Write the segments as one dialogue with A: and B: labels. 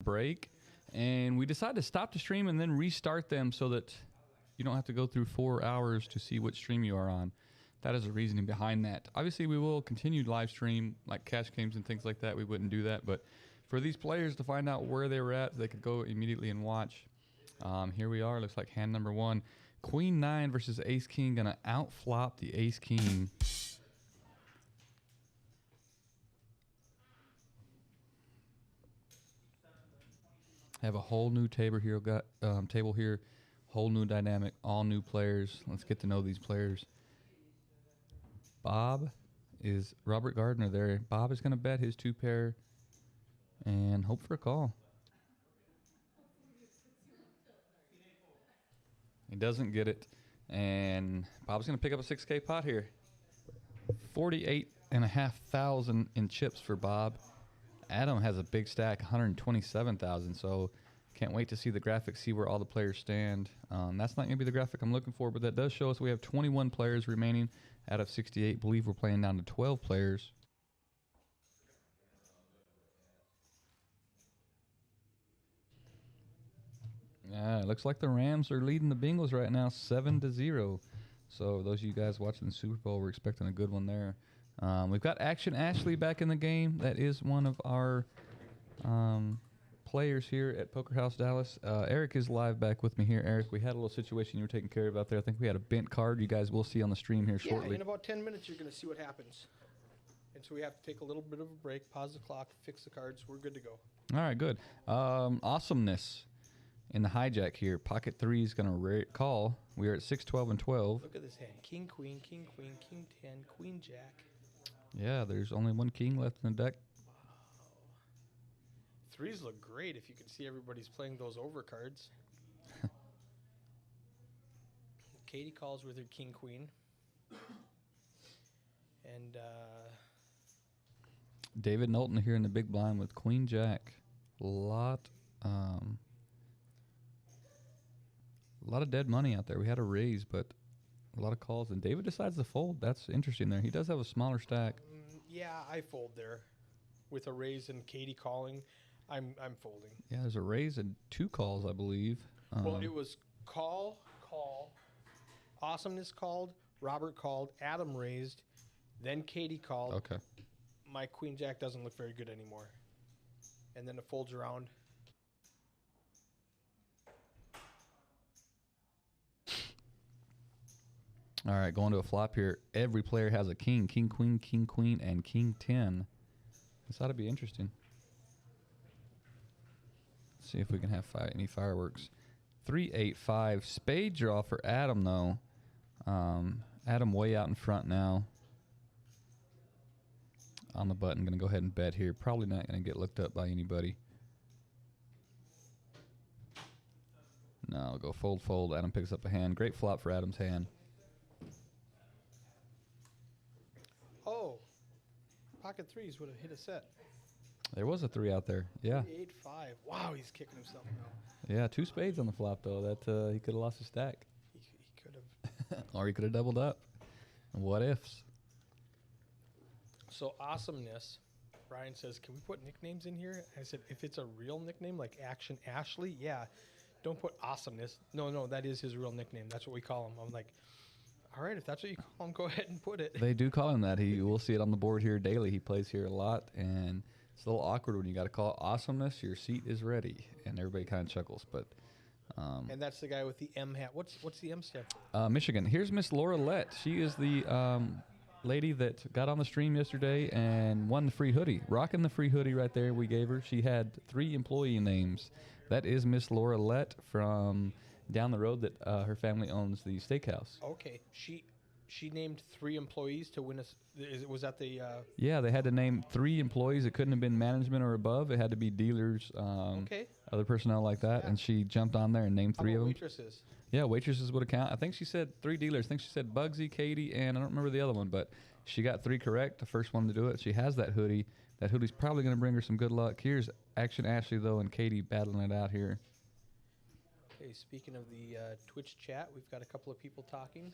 A: break, and we decided to stop the stream and then restart them so that you don't have to go through 4 hours to see what stream you are on. That is the reasoning behind that. Obviously, we will continue live stream like cash games and things like that. We wouldn't do that, but for these players to find out where they were at, they could go immediately and watch. Here we are. Looks like hand number 1. Queen 9 versus Ace King. Gonna outflop the Ace King. Have a whole new table here. Table here. Whole new dynamic. All new players. Let's get to know these players. Bob is Robert Gardner there. Bob is gonna bet his 2 pair and hope for a call. He doesn't get it, and Bob's going to pick up a 6K pot here. 48,500 in chips for Bob. Adam has a big stack, 127,000, so can't wait to see the graphic, see where all the players stand. That's not going to be the graphic I'm looking for, but that does show us we have 21 players remaining out of 68. Believe we're playing down to 12 players. Yeah, it looks like the Rams are leading the Bengals right now, 7-0. So those of you guys watching the Super Bowl, we're expecting a good one there. We've got Action Ashley back in the game. That is one of our players here at Poker House Dallas. Eric is live back with me here. Eric, we had a little situation you were taking care of out there. I think we had a bent card. You guys will see on the stream here shortly.
B: Yeah, in about 10 minutes you're going to see what happens. And so we have to take a little bit of a break, pause the clock, fix the cards. We're good to go.
A: All right, good. Awesomeness. In the hijack here, pocket 3 is going to call. We are at 6, 12, and 12.
B: Look at this hand. King, queen, king, queen, king 10, queen, jack.
A: Yeah, there's only 1 king left in the deck.
B: Wow. 3s look great if you can see everybody's playing those over cards. Katie calls with her king, queen. And
A: David Knowlton here in the big blind with queen, jack. A lot of dead money out there. We had a raise, but a lot of calls. And David decides to fold. That's interesting there. He does have a smaller stack.
B: Yeah, I fold there. With a raise and Katie calling, I'm folding.
A: Yeah, there's a raise and 2 calls, I believe.
B: Well, it was call. Awesomeness called. Robert called. Adam raised. Then Katie called.
A: Okay.
B: My queen jack doesn't look very good anymore. And then it folds around.
A: All right, going to a flop here. Every player has a king, king, queen, and king 10. This ought to be interesting. Let's see if we can have any fireworks. 3, 8, 5. Spade draw for Adam, though. Adam way out in front now. On the button, going to go ahead and bet here. Probably not going to get looked up by anybody. No, I'll go fold, fold. Adam picks up a hand. Great flop for Adam's hand.
B: Oh, pocket 3s would have hit a set.
A: There was a 3 out there. Yeah.
B: 3, 8, 5. Wow, he's kicking himself now.
A: Yeah, 2 spades on the flop, though. That he could have lost his stack.
B: He could have.
A: Or he could have doubled up. What ifs?
B: So awesomeness. Brian says, can we put nicknames in here? I said, if it's a real nickname like Action Ashley, yeah. Don't put awesomeness. No, that is his real nickname. That's what we call him. I'm like, all right, if that's what you call him, go ahead and put it.
A: They do call him that. We'll see it on the board here daily. He plays here a lot, and it's a little awkward when you got to call it awesomeness. Your seat is ready, and everybody kind of chuckles. But
B: and that's the guy with the M hat. What's the M stand for?
A: Michigan. Here's Miss Laura Lett. She is the lady that got on the stream yesterday and won the free hoodie. Rocking the free hoodie right there we gave her. She had 3 employee names. That is Miss Laura Lett from down the road that her family owns the steakhouse.
B: Okay. She named 3 employees to win us. Was that the...
A: Yeah, they had to name 3 employees. It couldn't have been management or above. It had to be dealers, other personnel like that. Yeah. And she jumped on there and named 3 of them.
B: Waitresses?
A: Yeah, waitresses would account. I think she said 3 dealers. I think she said Bugsy, Katie, and I don't remember the other one, but she got 3 correct, the first one to do it. She has that hoodie. That hoodie's probably going to bring her some good luck. Here's Action Ashley, though, and Katie battling it out here.
B: Okay, speaking of the Twitch chat, we've got a couple of people talking.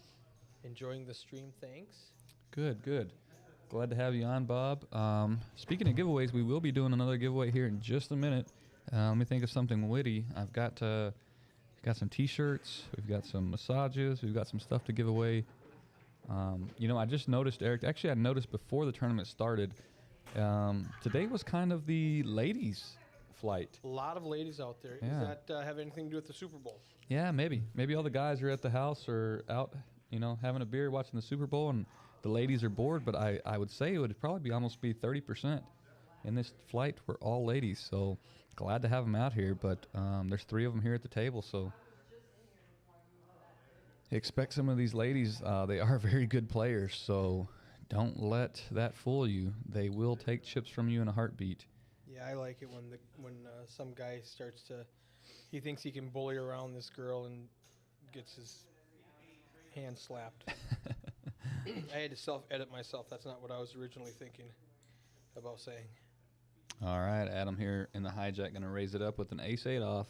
B: Enjoying the stream, thanks.
A: Good. Glad to have you on, Bob. Speaking of giveaways, we will be doing another giveaway here in just a minute. Let me think of something witty. I've got some T-shirts. We've got some massages. We've got some stuff to give away. I just noticed, Eric. Actually, I noticed before the tournament started. Today was kind of the ladies' flight.
B: A lot of ladies out there.
A: Yeah.
B: Does that have anything to do with the Super Bowl?
A: Yeah, maybe. Maybe all the guys are at the house or out, having a beer watching the Super Bowl, and the ladies are bored. But I would say it would probably almost be 30% in this flight were all ladies. So glad to have them out here. But there's 3 of them here at the table, so expect some of these ladies. They are very good players, so don't let that fool you. They will take chips from you in a heartbeat.
B: Yeah, I like it when some guy he thinks he can bully around this girl and gets his hand slapped. I had to self-edit myself. That's not what I was originally thinking about saying.
A: All right, Adam here in the hijack going to raise it up with an ace-8 off.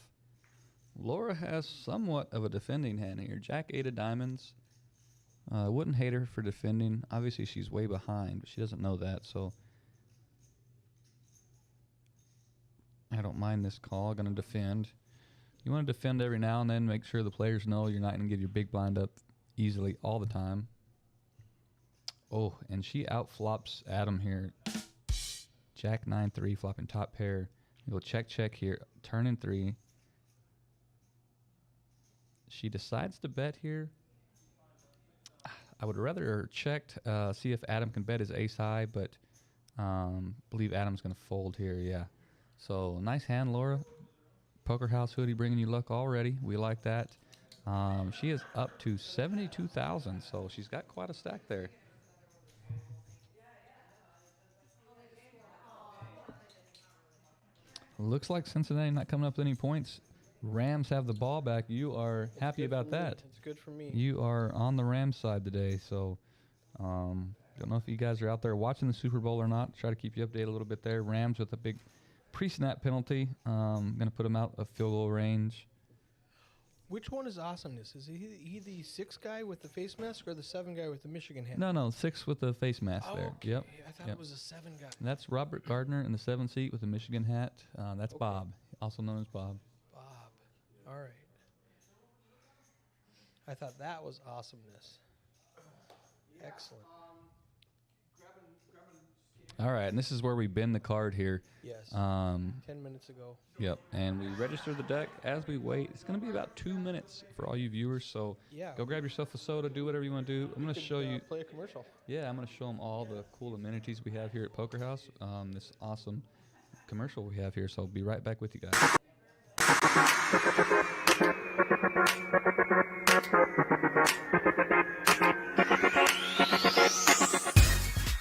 A: Laura has somewhat of a defending hand here. Jack-8 of diamonds. I wouldn't hate her for defending. Obviously, she's way behind, but she doesn't know that, so I don't mind this call. Going to defend. You want to defend every now and then. Make sure the players know you're not going to get your big blind up easily all the time. Oh, and she outflops Adam here. Jack 9-3 flopping top pair. We'll check here. Turn in 3. She decides to bet here. I would rather her checked, see if Adam can bet his ace high, but believe Adam's going to fold here, yeah. So nice hand, Laura. Poker House hoodie bringing you luck already. We like that. She is up to 72,000, so she's got quite a stack there. Looks like Cincinnati not coming up with any points. Rams have the ball back. You are happy about that.
B: It's good for me.
A: You are on the Rams side today, so don't know if you guys are out there watching the Super Bowl or not. Try to keep you updated a little bit there. Rams with a big pre-snap penalty. Going to put them out of field goal range.
B: Which one is awesomeness? Is he the 6 guy with the face mask or the 7 guy with the Michigan hat?
A: No, 6 with the face mask there.
B: Okay.
A: Yep.
B: I thought it was a 7 guy.
A: And that's Robert Gardner in the 7 seat with the Michigan hat. That's
B: Okay.
A: Bob, also known as Bob.
B: Bob. All right. I thought that was awesomeness. Excellent.
A: All right, and this is where we bend the card here.
B: Yes. 10 minutes ago.
A: Yep, and we register the deck as we wait. It's going to be about 2 minutes for all you viewers, so
B: Yeah.
A: go grab yourself a soda, do whatever you want to do. I'm going to show you.
B: Play a commercial.
A: Yeah, I'm going to show them all the cool amenities we have here at Poker House. This awesome commercial we have here, so I'll be right back with you guys.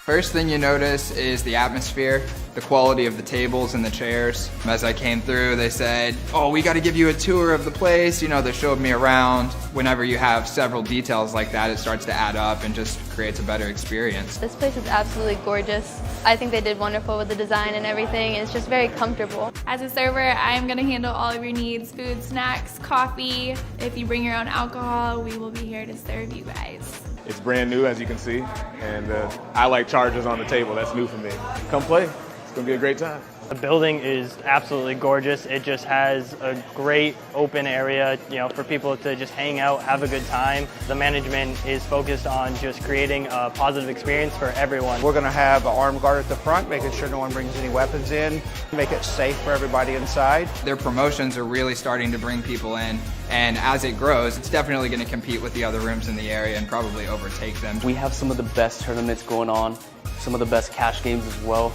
C: First thing you notice is the atmosphere, the quality of the tables and the chairs. As I came through, they said, oh, we got to give you a tour of the place. You know, they showed me around. Whenever you have several details like that, it starts to add up and just creates a better experience.
D: This place is absolutely gorgeous. I think they did wonderful with the design and everything. It's just very comfortable.
E: As a server, I'm gonna handle all of your needs, food, snacks, coffee. If you bring your own alcohol, we will be here to serve you guys.
F: It's brand new, as you can see, and I like charges on the table. That's new for me. Come play. It's going to be a great time.
G: The building is absolutely gorgeous. It just has a great open area, for people to just hang out, have a good time. The management is focused on just creating a positive experience for everyone.
H: We're going to have an armed guard at the front, making sure no one brings any weapons in, make it safe for everybody inside.
C: Their promotions are really starting to bring people in, and as it grows, it's definitely going to compete with the other rooms in the area and probably overtake them.
I: We have some of the best tournaments going on, some of the best cash games as well.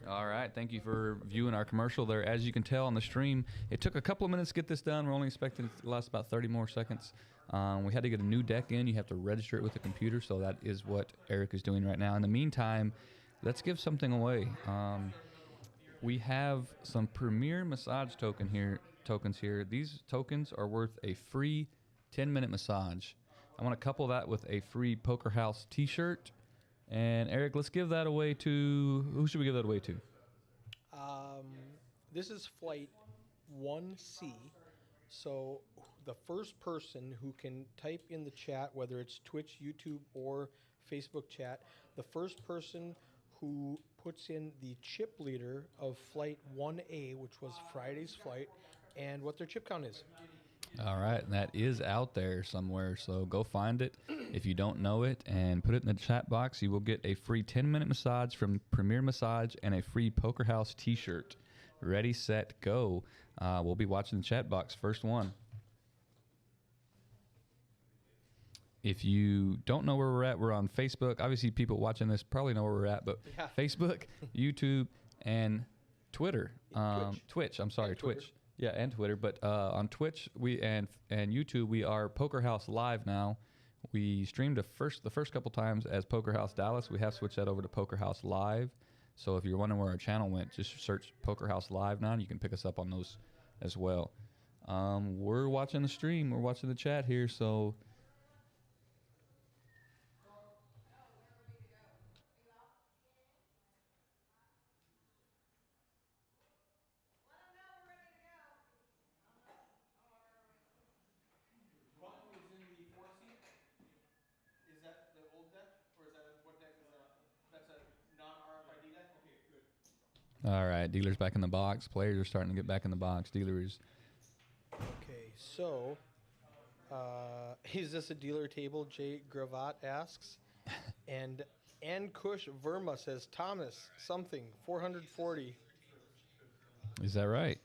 A: All right, thank you for viewing our commercial there. As you can tell on the stream, it took a couple of minutes to get this done. We're only expecting it to last about 30 more seconds. We had to get a new deck in. You have to register it with the computer, so that is what Eric is doing right now. In the meantime, let's give something away. We have some Premier Massage tokens here. These tokens are worth a free 10-minute massage. I want to couple that with a free Poker House t-shirt. And Eric, let's give that away to, who should we give that away to?
B: This is flight 1C. So the first person who can type in the chat, whether it's Twitch, YouTube, or Facebook chat, the first person who puts in the chip leader of Flight 1A, which was Friday's flight, and what their chip count is.
A: All right, and that is out there somewhere, so go find it if you don't know it and put it in the chat box. You will get a free 10-minute massage from Premier Massage and a free Poker House t-shirt. Ready, set, go. We'll be watching the chat box. First one. If you don't know where we're at, we're on Facebook. Obviously, people watching this probably know where we're at, but
B: Yeah.
A: Facebook, YouTube, and Twitter.
B: Twitch.
A: I'm sorry,
B: And Twitter.
A: Twitch. Yeah, and Twitter. But on Twitch and YouTube, we are Poker House Live now. We streamed the first couple times as Poker House Dallas. We have switched that over to Poker House Live. So if you're wondering where our channel went, just search Poker House Live now, and you can pick us up on those as well. We're watching the stream. We're watching the chat here, so...
B: Is that the old deck, or is that what deck is that? That's a non-RFID deck? Okay, good.
A: All right, dealers back in the box. Players are starting to get back in the box. Dealers.
B: Okay, so is this a dealer table? Jay Gravatt asks, and Kush Verma says Thomas something 440.
A: Is that right?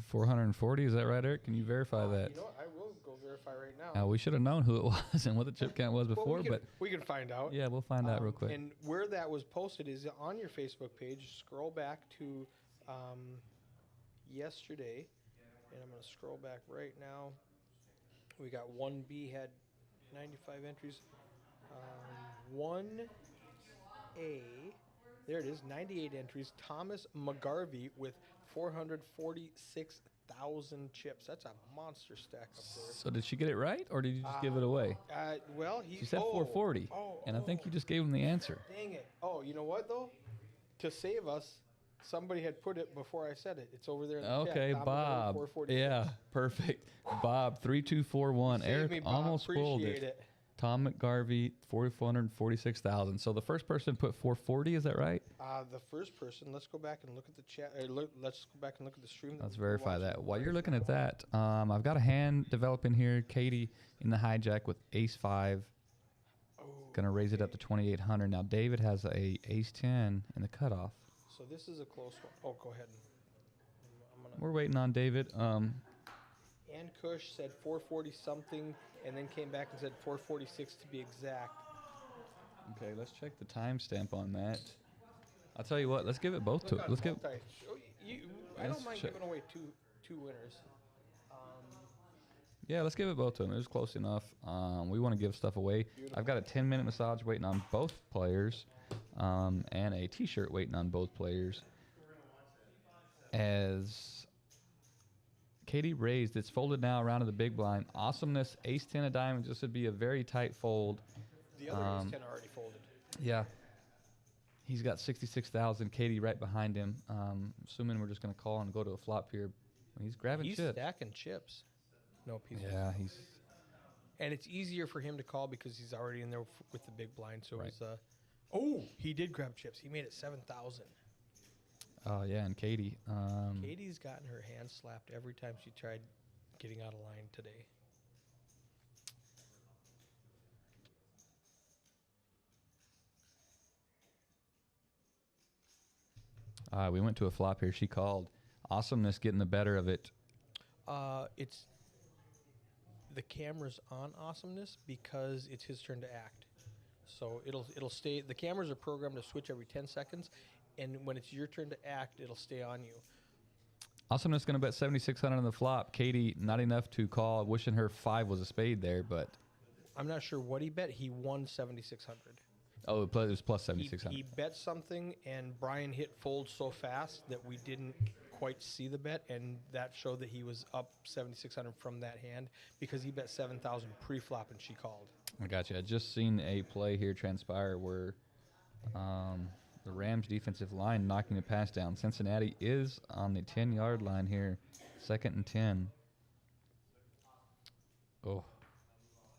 A: 440, is that right, Eric? Can you verify that?
B: You know what? I will go verify right now.
A: We should have known who it was and what the chip count was
B: Well,
A: before, but
B: we can find out.
A: yeah, we'll find out real quick.
B: And where that was posted is on your Facebook page. Scroll back to yesterday, and I'm going to scroll back right now. We got 1B had 95 entries. 1A, there it is, 98 entries. Thomas McGarvey with 446,000 chips. That's a monster stack up there.
A: So did she get it right, or did you just give it away?
B: Well, he
A: She said 440, and I think you just gave him the answer.
B: Dang it. Oh, you know what, though? To save us, somebody had put it before I said it. It's over there in the chat.
A: Okay,
B: Tom McGarvey,
A: Bob.
B: 446.
A: Yeah, perfect. Bob, 3241.
B: Save
A: Eric
B: me, Bob.
A: almost spoiled
B: Appreciate
A: it.
B: it.
A: Tom McGarvey, 446,000. So the first person put 440, is that right?
B: The first person, let's go back and look at the chat. Let's go back and look at the stream.
A: Let's
B: that we're
A: verify
B: watching.
A: that. While you're looking at that, I've got a hand developing here. Katie in the hijack with ace 5. Gonna raise it up to 2,800. Now David has a ace 10 in the cutoff.
B: So this is a close one. Oh, go ahead.
A: We're waiting on David.
B: Ann Kush said 440 something, and then came back and said 446 to be exact.
A: Okay, let's check the timestamp on that. I'll tell you what. Let's give it both to. Let's give.
B: I
A: Let's
B: don't mind
A: check.
B: giving away two winners.
A: Yeah, let's give it both to them. It was close enough. We want to give stuff away. I've got a 10-minute massage waiting on both players, and a T-shirt waiting on both players. As Katie raised, it's folded now around to the big blind. Awesomeness, ace 10 of diamonds. This would be a very tight fold.
B: The other ace 10 already folded.
A: Yeah. He's got 66,000. Katie right behind him. Assuming we're just going to call and go to a flop here. He's grabbing
B: He's
A: chips.
B: stacking chips. Nope.
A: Yeah, he's...
B: And it's easier for him to call because he's already in there with the big blind. So
A: Right.
B: it was, oh, he did grab chips. He made it 7,000.
A: Oh, yeah, and Katie.
B: Katie's gotten her hand slapped every time she tried getting out of line today.
A: We went to a flop here. She called. Awesomeness getting the better of it.
B: It's the camera's on Awesomeness because it's his turn to act. So it'll stay. The cameras are programmed to switch every 10 seconds, and when it's your turn to act, it'll stay on you.
A: Awesomeness going to bet 7,600 on the flop. Katie, not enough to call. Wishing her 5 was a spade there, but...
B: I'm not sure what he bet. He won 7,600.
A: Oh, it was plus
B: He
A: 7,600.
B: bet something, and Brian hit fold so fast that we didn't quite see the bet, and that showed that he was up 7,600 from that hand because he bet 7,000 pre-flop and she called.
A: I got you. I just seen a play here transpire where the Rams defensive line knocking the pass down. Cincinnati is on the 10-yard line here, 2nd and 10. Oh,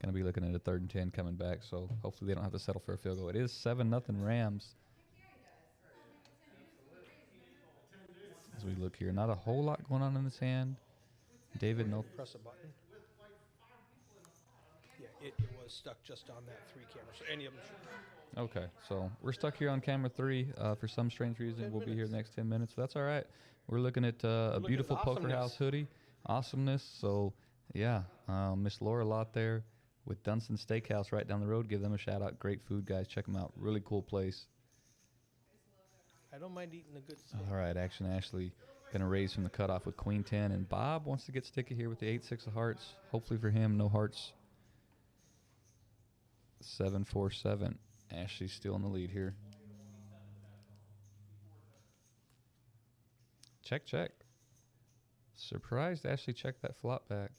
A: going to be looking at a 3rd and 10 coming back, so hopefully they don't have to settle for a field goal. It is 7-0 Rams. As we look here, not a whole lot going on in this hand. David, no.
B: Press a button. Yeah, it was stuck just on that 3 camera, so any of them should.
A: Okay, so we're stuck here on camera 3 for some strange reason. We'll be here the next 10 minutes. So that's all right. We're looking at a beautiful Poker House hoodie. Awesomeness. So, yeah, Miss Laura Lott there with Dunstan Steakhouse right down the road. Give them a shout out. Great food, guys. Check them out. Really cool place.
B: I don't mind eating a good steak.
A: All right, Action Ashley going to raise from the cutoff with Queen 10. And Bob wants to get sticky here with the 8-6 of hearts. Hopefully for him, no hearts. 7-4-7. Ashley's still in the lead here. Check, check. Surprised Ashley checked that flop back.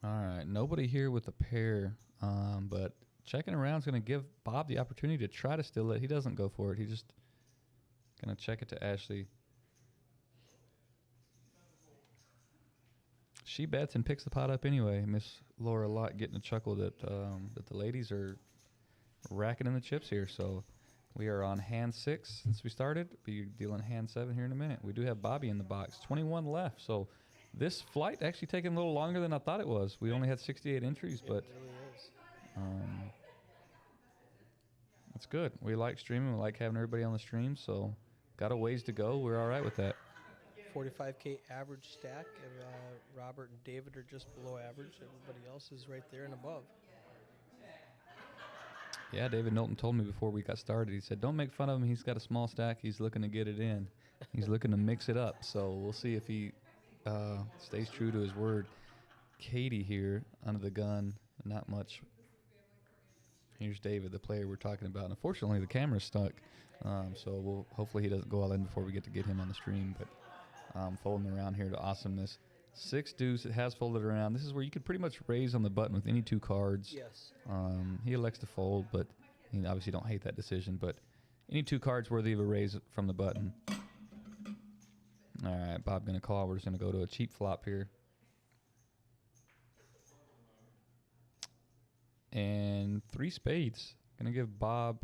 A: All right, nobody here with a pair, but checking around is going to give Bob the opportunity to try to steal it. He doesn't go for it. He's just going to check it to Ashley. She bets and picks the pot up anyway. Miss Laura Lott getting a chuckle that the ladies are racking in the chips here. So we are on hand 6 since we started. Be dealing hand 7 here in a minute. We do have Bobby in the box. 21 left. So this flight actually taking a little longer than I thought it was. We only had 68 entries, but
B: It really is.
A: it's good. We like streaming. We like having everybody on the stream. So got a ways to go. We're all right with that.
B: 45K average stack. And, Robert and David are just below average. Everybody else is right there and above.
A: Yeah, David Knowlton told me before we got started. He said, don't make fun of him. He's got a small stack. He's looking to get it in. He's looking to mix it up. So we'll see if he stays true to his word. Katie here under the gun. Not much. Here's David, the player we're talking about. Unfortunately, the camera's stuck. So hopefully he doesn't go all in before we get to get him on the stream. But folding around here to awesomeness. 6 deuce. It has folded around. This is where you could pretty much raise on the button with any 2 cards.
B: Yes.
A: He elects to fold, but you obviously don't hate that decision. But any 2 cards worthy of a raise from the button. All right, Bob going to call. We're just going to go to a cheap flop here. And 3 spades. Going to give Bob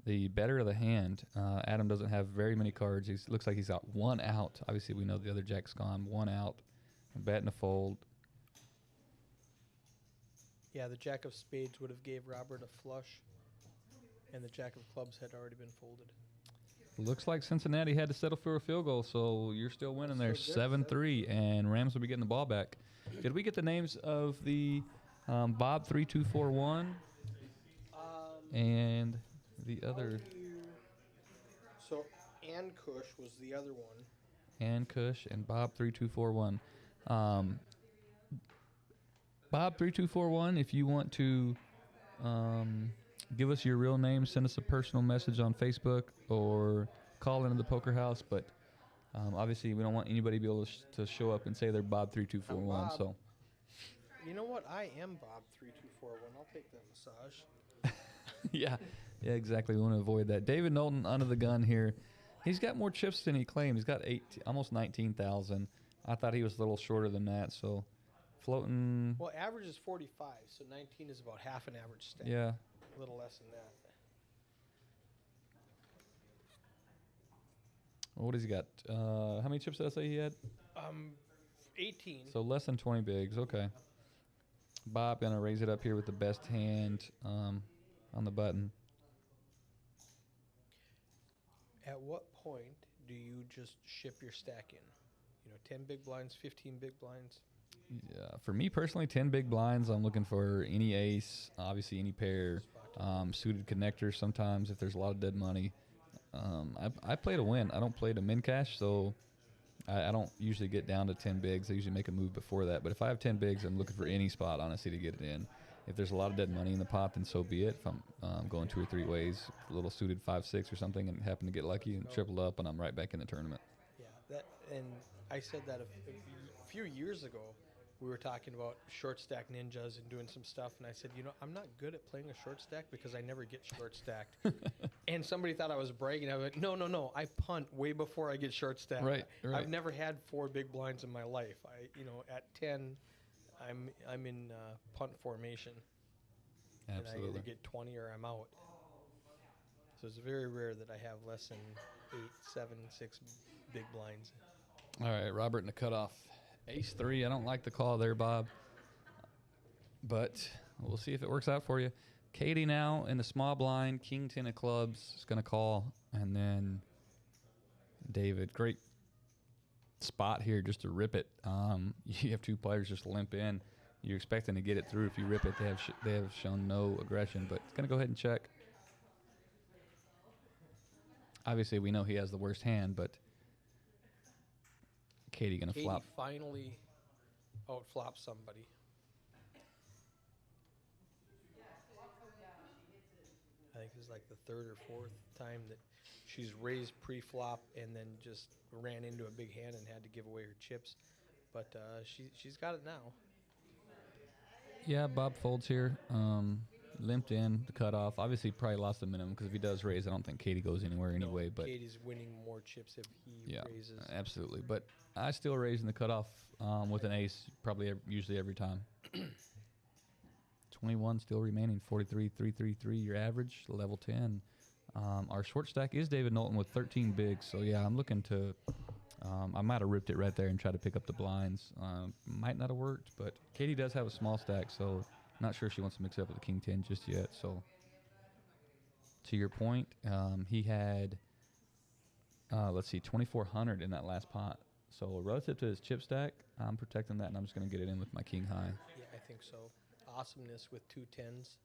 A: the better of the hand. Adam doesn't have very many cards. He looks like he's got 1 out. Obviously, we know the other jack's gone. 1 out. A bet and a fold.
B: Yeah, the jack of spades would have gave Robert a flush, and the jack of clubs had already been folded.
A: Looks like Cincinnati had to settle for a field goal, so you're still winning there,
B: So good.
A: 7-3, and Rams will be getting the ball back. Did we get the names of the Bob 3241 and the other?
B: So Ann Cush was the other one.
A: Ann Cush and Bob 3241. Bob 3241, if you want to give us your real name, send us a personal message on Facebook or call into the Poker House. But obviously, we don't want anybody to be able to show up and say they're Bob 3241.
B: I'm Bob.
A: So,
B: You know what? I am Bob 3241. I'll take that massage.
A: yeah, exactly. We want to avoid that. David Knowlton under the gun here. He's got more chips than he claimed. He's got almost 19,000. I thought he was a little shorter than that. So, floating.
B: Well, average is 45, so 19 is about half an average stack.
A: Yeah.
B: A little less than that.
A: What has he got? How many chips did I say he had?
B: 18.
A: So less than 20 bigs. Okay. Bob gonna raise it up here with the best hand on the button.
B: At what point do you just ship your stack in? 10 big blinds, 15 big blinds.
A: Yeah, for me personally, 10 big blinds. I'm looking for any ace, obviously any pair, suited connectors sometimes if there's a lot of dead money. I play to win. I don't play to min cash, so I don't usually get down to 10 bigs. I usually make a move before that. But if I have 10 bigs, I'm looking for any spot, honestly, to get it in. If there's a lot of dead money in the pot, then so be it. If I'm going 2 or 3 ways, a little suited 5-6 or something, and happen to get lucky and triple up, and I'm right back in the tournament.
B: Yeah, and I said that a few years ago. we were talking about short stack ninjas and doing some stuff, and I said, I'm not good at playing a short stack because I never get short stacked. And somebody thought I was bragging. I went, no, I punt way before I get short stacked.
A: Right.
B: I've never had 4 big blinds in my life. At 10, I'm in punt formation.
A: Absolutely.
B: And I either get 20 or I'm out. So it's very rare that I have less than 8, 7, 6 big blinds.
A: All right, Robert in the cutoff. Ace 3. I don't like the call there, Bob. But we'll see if it works out for you. Katie now in the small blind. King 10 of clubs is going to call. And then David. Great spot here just to rip it. You have 2 players just limp in. You're expecting to get it through. If you rip it, they have shown no aggression. But it's going to go ahead and check. Obviously, we know he has the worst hand, but Katie going to flop.
B: Katie finally outflops somebody. I think it's like the 3rd or 4th time that she's raised pre-flop and then just ran into a big hand and had to give away her chips. But she's got it now.
A: Yeah, Bob folds here. Limped in the cutoff. Obviously, probably lost the minimum because if he does raise, I don't think Katie goes anywhere anyway. But
B: Katie's winning more chips if he raises.
A: Absolutely. But I still raise in the cutoff with an ace, probably usually every time. 21 still remaining. 43, 333. Your average level 10. Our short stack is David Knowlton with 13 bigs. So yeah, I'm looking to. I might have ripped it right there and tried to pick up the blinds. Might not have worked, but Katie does have a small stack, so not sure she wants to mix it up with the King 10 just yet. So to your point, he had, let's see, 2,400 in that last pot. So relative to his chip stack, I'm protecting that, and I'm just going to get it in with my King high.
B: Yeah, I think so. Awesomeness with 2 10s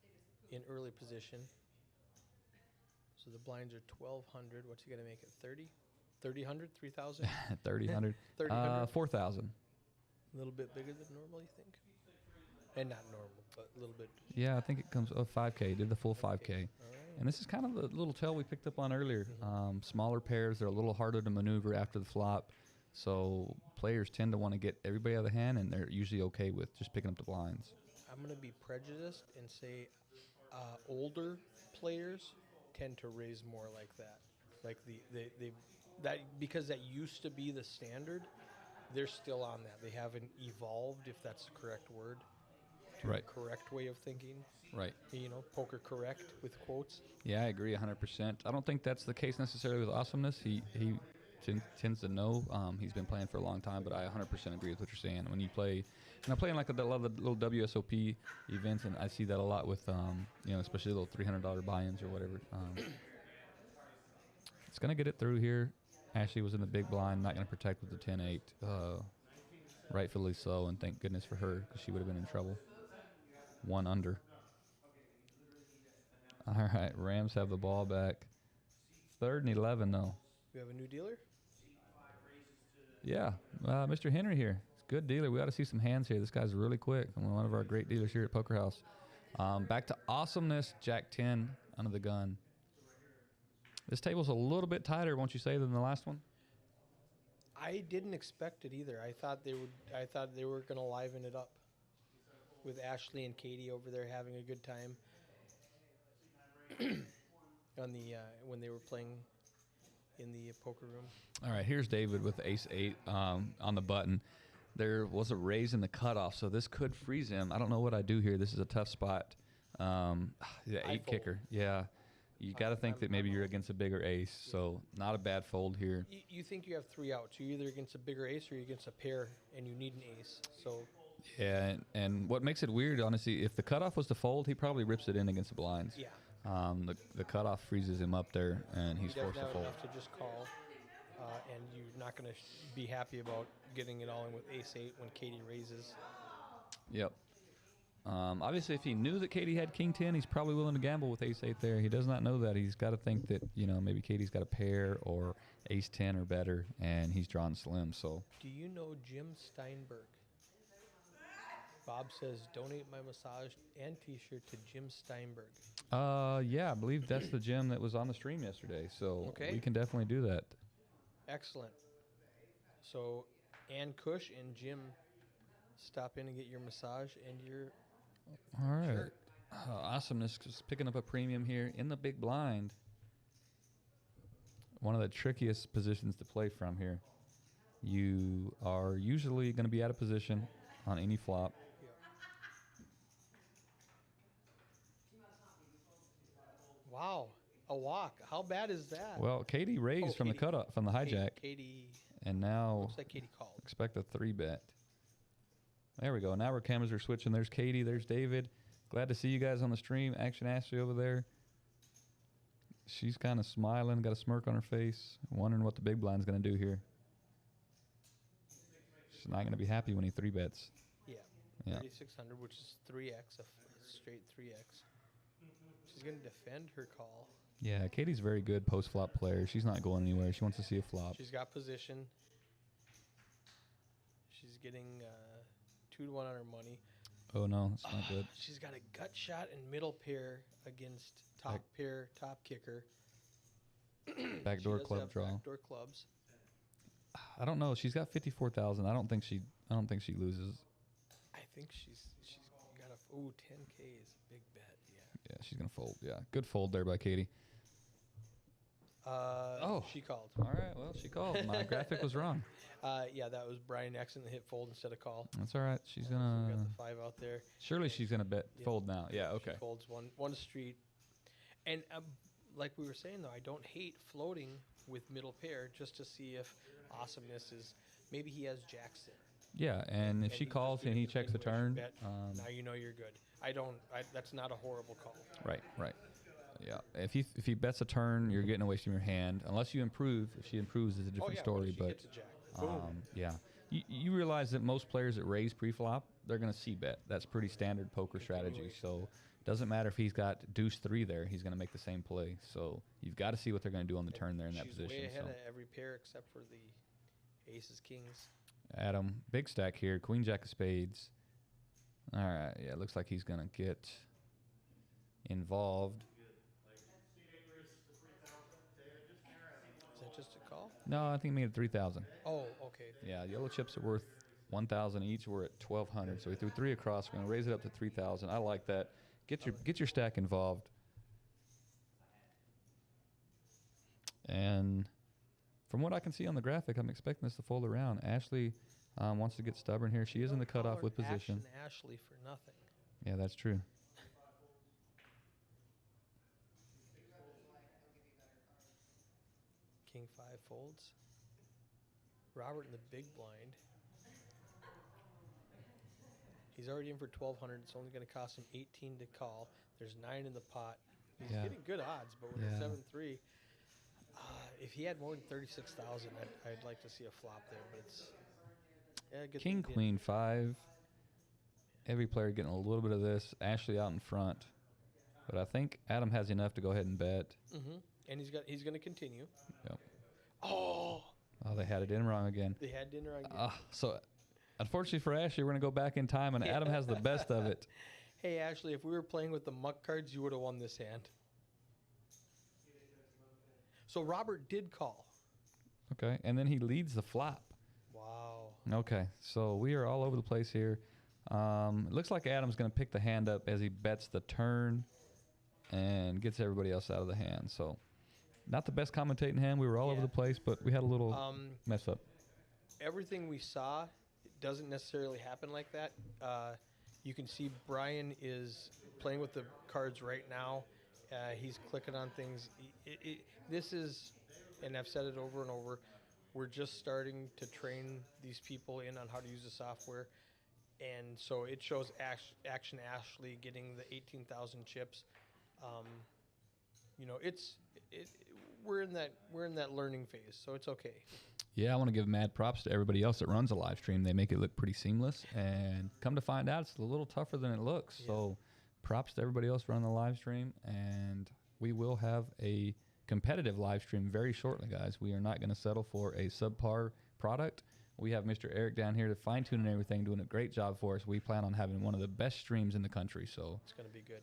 B: in early position. So the blinds are 1,200. What's he going to make it, 30? 3,000, 3,000?
A: 3,000.
B: 3,000.
A: 4,000.
B: A little bit bigger than normal, you think? And not normal, but a little bit.
A: Yeah, I think it comes 5K. Did the full 5K. And this is kind of the little tell we picked up on earlier. Smaller pairs, they're a little harder to maneuver after the flop. So players tend to want to get everybody out of the hand, and they're usually okay with just picking up the blinds.
B: I'm going to be prejudiced and say older players tend to raise more like that. Like that because that used to be the standard. They're still on that. They haven't evolved, if that's the correct word.
A: Right.
B: Correct way of thinking.
A: Right.
B: Poker correct with quotes.
A: Yeah, I agree 100%. I don't think that's the case necessarily with Awesomeness. He tends to know. He's been playing for a long time, but I 100% agree with what you're saying. When you play, and I play in like a lot of the little WSOP events, and I see that a lot with, especially little $300 buy-ins or whatever. It's going to get it through here. Ashley was in the big blind, not going to protect with the 10-8. Rightfully so, and thank goodness for her because she would have been in trouble. 1 under. All right, Rams have the ball back. 3rd and 11, though.
B: We have a new dealer?
A: Yeah, Mr. Henry here. It's a good dealer. We ought to see some hands here. This guy's really quick. One of our great dealers here at Poker House. Back to Awesomeness, Jack 10 under the gun. This table's a little bit tighter, won't you say, than the last one?
B: I didn't expect it either. I thought they were going to liven it up with Ashley and Katie over there having a good time on the when they were playing in the poker room.
A: All right, here's David with Ace 8 on the button. There was a raise in the cutoff, so this could freeze him. I don't know what I do here. This is a tough spot. The 8 kicker. Yeah. You got to think that maybe you're against a bigger ace, so not a bad fold here.
B: You think you have 3 outs. You're either against a bigger ace or you're against a pair, and you need an ace. So.
A: Yeah, and what makes it weird, honestly, if the cutoff was to fold, he probably rips it in against the blinds.
B: Yeah.
A: The cutoff freezes him up there, and he's
B: he
A: forced to
B: have
A: fold.
B: enough to just call, and you're not going to be happy about getting it all in with Ace 8 when Katie raises.
A: Yep. Obviously, if he knew that Katie had King 10, he's probably willing to gamble with Ace 8 there. He does not know that. He's got to think that, maybe Katie's got a pair or Ace 10 or better, and he's drawn slim. So.
B: Do you know Jim Steinberg? Bob says, donate my massage and T-shirt to Jim Steinberg.
A: Yeah, I believe that's the Jim that was on the stream yesterday. So we can definitely do that.
B: Excellent. So, Ann Cush and Jim stop in and get your massage and your
A: All right.
B: shirt.
A: Awesomeness just picking up a premium here in the big blind. One of the trickiest positions to play from here. You are usually going to be out of position on any flop.
B: Wow, a walk. How bad is that?
A: Well, Katie raised from
B: Katie.
A: the cutoff, from the hijack,
B: Katie.
A: and now
B: Looks like Katie called.
A: expect a 3-bet. There we go. Now our cameras are switching. There's Katie. There's David. Glad to see you guys on the stream. Action Ashley over there. She's kind of smiling, got a smirk on her face, wondering what the big blind's going to do here. She's not going to be happy when he 3-bets.
B: Yeah.
A: Yeah.
B: 3,600, which is 3x, a straight 3x. She's going to defend her call.
A: Yeah, Katie's a very good post-flop player. She's not going anywhere. She wants to see a flop.
B: She's got position. She's getting 2-1 on her money.
A: Oh, no, it's not good.
B: She's got a gut shot and middle pair against top pair, top kicker.
A: Backdoor
B: She does
A: club
B: have
A: draw.
B: Backdoor clubs.
A: I don't know. She's got 54,000. I don't think she loses.
B: I think she's got a 10K is a big bet. Yeah.
A: Yeah, she's going to fold. Yeah, good fold there by Katie.
B: She called.
A: All right, well, she called. My graphic was wrong.
B: Yeah, that was Brian accidentally hit fold instead of call.
A: That's all right. She's
B: We
A: going
B: got
A: to...
B: the 5 out there.
A: Surely she's going to bet fold now. Yeah, okay.
B: She folds one street. And like we were saying, though, I don't hate floating with middle pair just to see if awesomeness is... Maybe he has jacks there.
A: Yeah, and if
B: And
A: she
B: he
A: calls
B: just
A: and he
B: gets a
A: checks the
B: continuation
A: turn...
B: bet, now you know you're good. That's not a horrible call.
A: Right. Yeah, if he bets a turn, you're getting away from your hand. Unless you improve. If she improves, it's a different story.
B: She
A: But
B: hits a jack. Boom.
A: yeah, you realize that most players that raise pre-flop, they're going to c-bet. That's pretty standard poker strategy. So it doesn't matter if he's got deuce 3 there. He's going to make the same play. So you've got to see what they're going to do on the turn there in that
B: She's
A: position.
B: way ahead
A: So
B: of every pair except for the aces, kings.
A: Adam, big stack here. Queen jack of spades. All right. Yeah, it looks like he's going to get involved.
B: Is that just a call?
A: No, I think he made it 3,000.
B: Oh, okay.
A: Yeah, yellow chips are worth 1,000 each. We're at 1,200, so we threw 3 across. We're gonna raise it up to 3,000. I like that. Get your stack involved. And from what I can see on the graphic, I'm expecting this to fold around. Ashley wants to get stubborn here. She is in the
B: Don't call
A: cutoff
B: her
A: with position.
B: Action Ashley for nothing.
A: Yeah, that's true.
B: King 5 folds. Robert in the big blind. He's already in for 1,200. It's only going to cost him 18 to call. There's 9 in the pot. He's
A: Yeah.
B: getting good odds, but with
A: Yeah.
B: a 7-3, if he had more than 36,000, I'd like to see a flop there. But it's good
A: King,
B: thing he
A: queen, 5. Every player getting a little bit of this. Ashley out in front. But I think Adam has enough to go ahead and bet.
B: didn't. And he's going to continue.
A: Yep.
B: Oh,
A: Oh, they had it in wrong again.
B: they had dinner on.
A: So, unfortunately for Ashley, we're going to go back in time, and Adam has the best of it.
B: Hey, Ashley, if we were playing with the muck cards, you would have won this hand. So Robert did call.
A: Okay, and then he leads the flop.
B: Wow.
A: Okay, so we are all over the place here. It looks like Adam's going to pick the hand up as he bets the turn and gets everybody else out of the hand. So, not the best commentating hand. We were all over the place, but we had a little mess up.
B: Everything we saw doesn't necessarily happen like that. You can see Brian is playing with the cards right now. He's clicking on things. This is, and I've said it over and over, we're just starting to train these people in on how to use the software. And so it shows Action Ashley getting the 18,000 chips. We're in that learning phase, so it's okay.
A: Yeah, I want to give mad props to everybody else that runs a live stream. They make it look pretty seamless, and come to find out, it's a little tougher than it looks.
B: Yeah.
A: So, props to everybody else running the live stream, and we will have a competitive live stream very shortly, guys. We are not going to settle for a subpar product. We have Mr. Eric down here to fine-tune everything, doing a great job for us. We plan on having one of the best streams in the country. So
B: It's going to be good.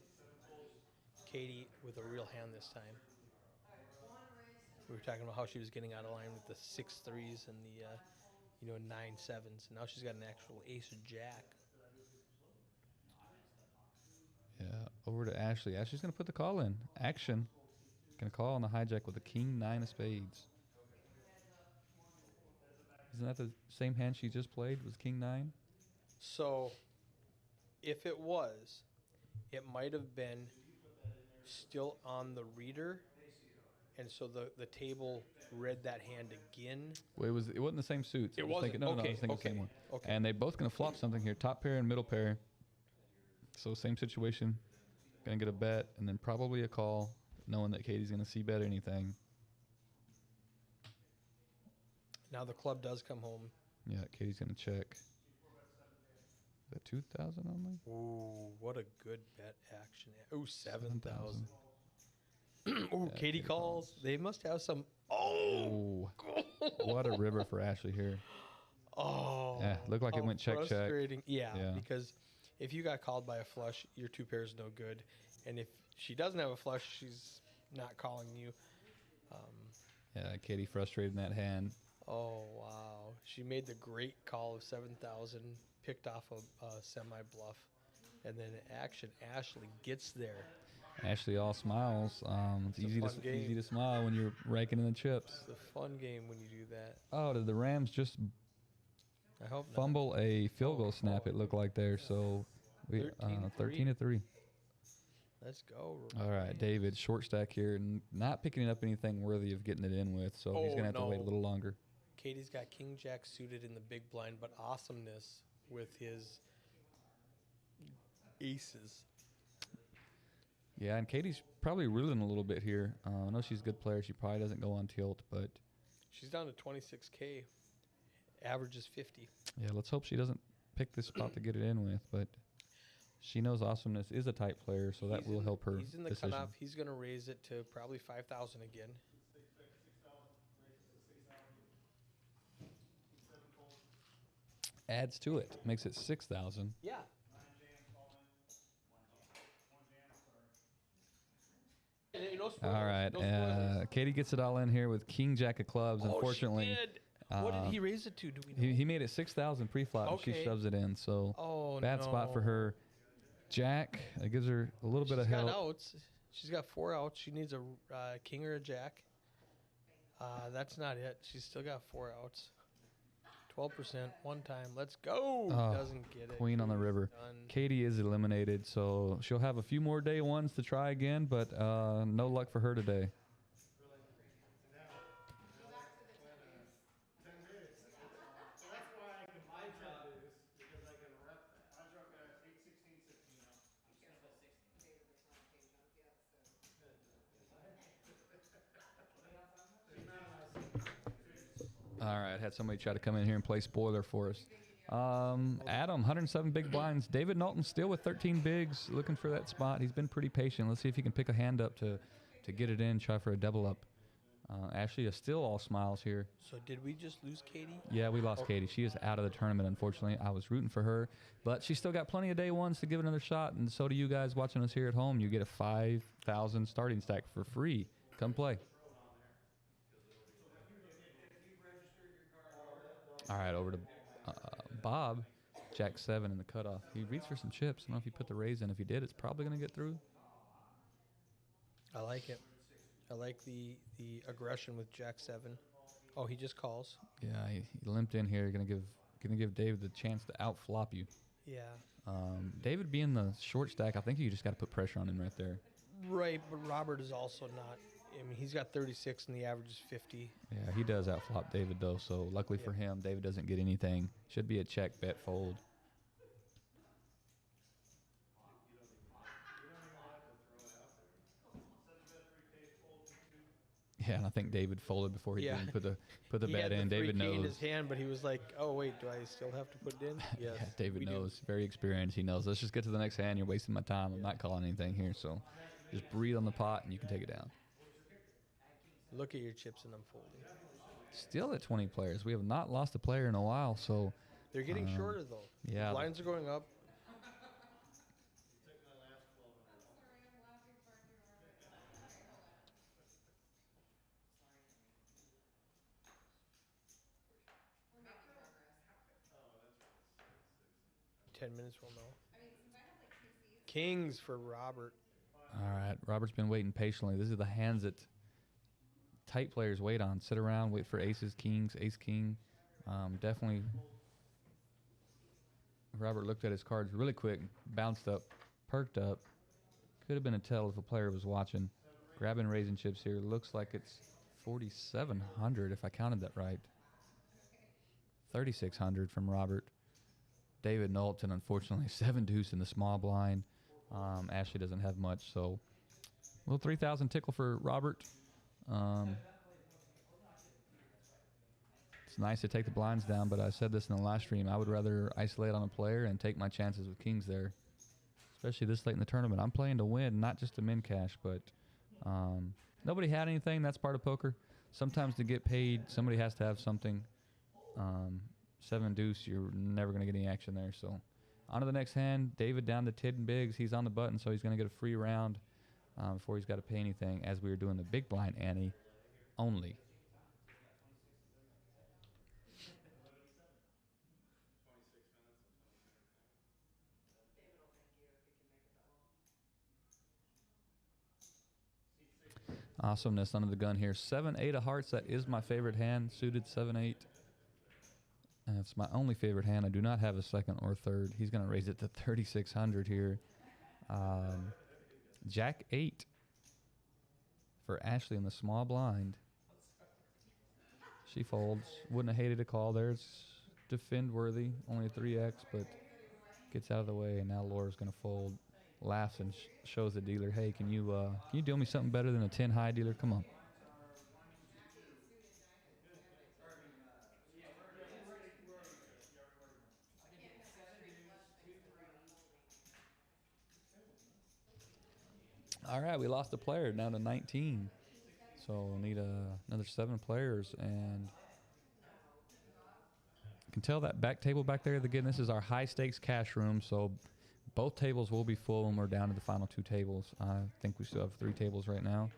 B: Katie with a real hand this time. We were talking about how she was getting out of line with the 6 threes and you know, 9-7s. Now she's got an actual ace jack.
A: Yeah, over to Ashley. Ashley's going to put the call in. Action. Going to call on the hijack with the king 9 of spades. Isn't that the same hand she just played? Was king 9?
B: So, if it was, it might have been still on the reader, and so the table read that hand again.
A: Well, it wasn't the same suits.
B: It
A: was
B: wasn't?
A: thinking, no, I
B: Okay,
A: was thinking the same
B: okay,
A: one.
B: okay.
A: And they both going to flop something here. Top pair and middle pair. So same situation. Going to get a bet and then probably a call, knowing that Katie's going to see bet anything.
B: Now the club does come home.
A: Yeah, Katie's going to check. Is that 2,000 only?
B: Ooh, what a good bet action. Ooh, 7,000. Ooh, Katie calls. They must have some. Oh,
A: What a river for Ashley here.
B: Oh,
A: Yeah, looked like it went check, check.
B: frustrating. Yeah,
A: Yeah.
B: because if you got called by a flush, your 2 pairs no good, and if she doesn't have a flush, she's not calling you.
A: Yeah, Katie frustrated in that hand.
B: Oh wow, she made the great call of 7,000, picked off a semi bluff, and then action. Ashley gets there.
A: Ashley all smiles. It's
B: It's a
A: easy
B: fun game.
A: easy to smile when you're raking in the chips.
B: It's a fun game when you do that.
A: Oh, did the Rams just
B: I hope not.
A: fumble a field goal snap? It looked like there. So we 13 to 3.
B: Let's go.
A: All right, David, short stack here, not picking up anything worthy of getting it in with. So he's gonna have to wait a little longer.
B: Katie's got king jack suited in the big blind, but awesomeness with his aces.
A: Yeah, and Katie's probably reeling a little bit here. I know she's a good player. She probably doesn't go on tilt, but
B: She's down to 26K. Average is 50.
A: yeah, let's hope she doesn't pick this spot to get it in with. But she knows awesomeness is a type player, so that will help her
B: He's in the
A: decision.
B: cutoff. He's going to raise it to probably 5,000 again.
A: Adds to it, makes it 6,000.
B: Yeah.
A: All right, Katie gets it all in here with King Jack of clubs. Unfortunately,
B: she did. What did he raise it to? Do we know?
A: he made it 6,000 pre-flop. And she
B: Okay.
A: shoves it in, so
B: Oh,
A: bad spot for
B: no.
A: her. Jack, it gives her a little bit of
B: She's got
A: help.
B: outs. She's got 4 outs. She needs a king or a jack. That's not it. She's still got 4 outs. 12%, one time. Let's go.
A: Oh,
B: Doesn't get it.
A: Queen on the river.
B: Done.
A: Katie is eliminated, so she'll have a few more day ones to try again, but no luck for her today. All right, had somebody try to come in here and play spoiler for us. Adam, 107 big blinds. David Knowlton still with 13 bigs, looking for that spot. He's been pretty patient. Let's see if he can pick a hand up to get it in, try for a double up. Ashley is still all smiles here.
B: So did we just lose Katie?
A: Yeah, we lost Katie. She is out of the tournament, unfortunately. I was rooting for her, but she's still got plenty of day ones to give it another shot, and so do you guys watching us here at home. You get a 5,000 starting stack for free. Come play. All right, over to Bob, Jack 7 in the cutoff. He reads for some chips. I don't know if he put the raise in. If he did, it's probably going to get through.
B: I like it. I like the aggression with Jack 7. Oh, he just calls.
A: Yeah, he limped in here. Gonna give David the chance to outflop you.
B: Yeah.
A: David being the short stack, I think you just got to put pressure on him right there.
B: Right, but Robert is also not. I mean, he's got 36 and the average is 50.
A: Yeah, he does outflop David though. So luckily for him, David doesn't get anything. Should be a check, bet, fold. Yeah, and I think David folded before he even put the
B: He
A: bet
B: had
A: in.
B: the
A: David
B: 3K in
A: knows.
B: his hand, but he was like, "Oh wait, do I still have to put it in?" Yes.
A: Yeah, David
B: we do.
A: knows. Very experienced. He knows. Let's just get to the next hand. You're wasting my time. I'm not calling anything here. So just breathe on the pot and you can take it down.
B: Look at your chips and I'm folding.
A: Still at 20 players. We have not lost a player in a while. So
B: They're getting shorter though.
A: yeah.
B: Lines are going up. 10 minutes we'll know. Kings for Robert.
A: All right, Robert's been waiting patiently. This is the hands that tight players wait on. Sit around, wait for aces, kings, ace, king. Definitely. Robert looked at his cards really quick, bounced up, perked up. Could have been a tell if a player was watching. Grabbing raising chips here. Looks like it's 4,700 if I counted that right. 3,600 from Robert. David Knowlton, unfortunately, 7 deuce in the small blind. Ashley doesn't have much, so a little 3,000 tickle for Robert. It's nice to take the blinds down, but I said this in the last stream. I would rather isolate on a player and take my chances with kings there, especially this late in the tournament. I'm playing to win, not just to min cash, but nobody had anything. That's part of poker. Sometimes to get paid, somebody has to have something. 7 deuce, you're never going to get any action there. So on to the next hand. David down to Tid and Biggs. He's on the button, so he's going to get a free round before he's got to pay anything, as we were doing the big blind ante only. Awesomeness under the gun here. 7-8 of hearts. That is my favorite hand. Suited 7-8. And it's my only favorite hand. I do not have a second or third. He's going to raise it to 3,600 here. Jack 8 for Ashley in the small blind. She folds. Wouldn't have hated a call there. It's defend worthy. Only a 3x, but gets out of the way. And now Laura's going to fold. Laughs and shows the dealer, hey, can you deal me something better than a 10 high, dealer? Come on. All right, we lost a player down to 19. So we'll need another 7 players. And you can tell that back table back there, again, this is our high stakes cash room. So both tables will be full when we're down to the final 2 tables. I think we still have 3 tables right now.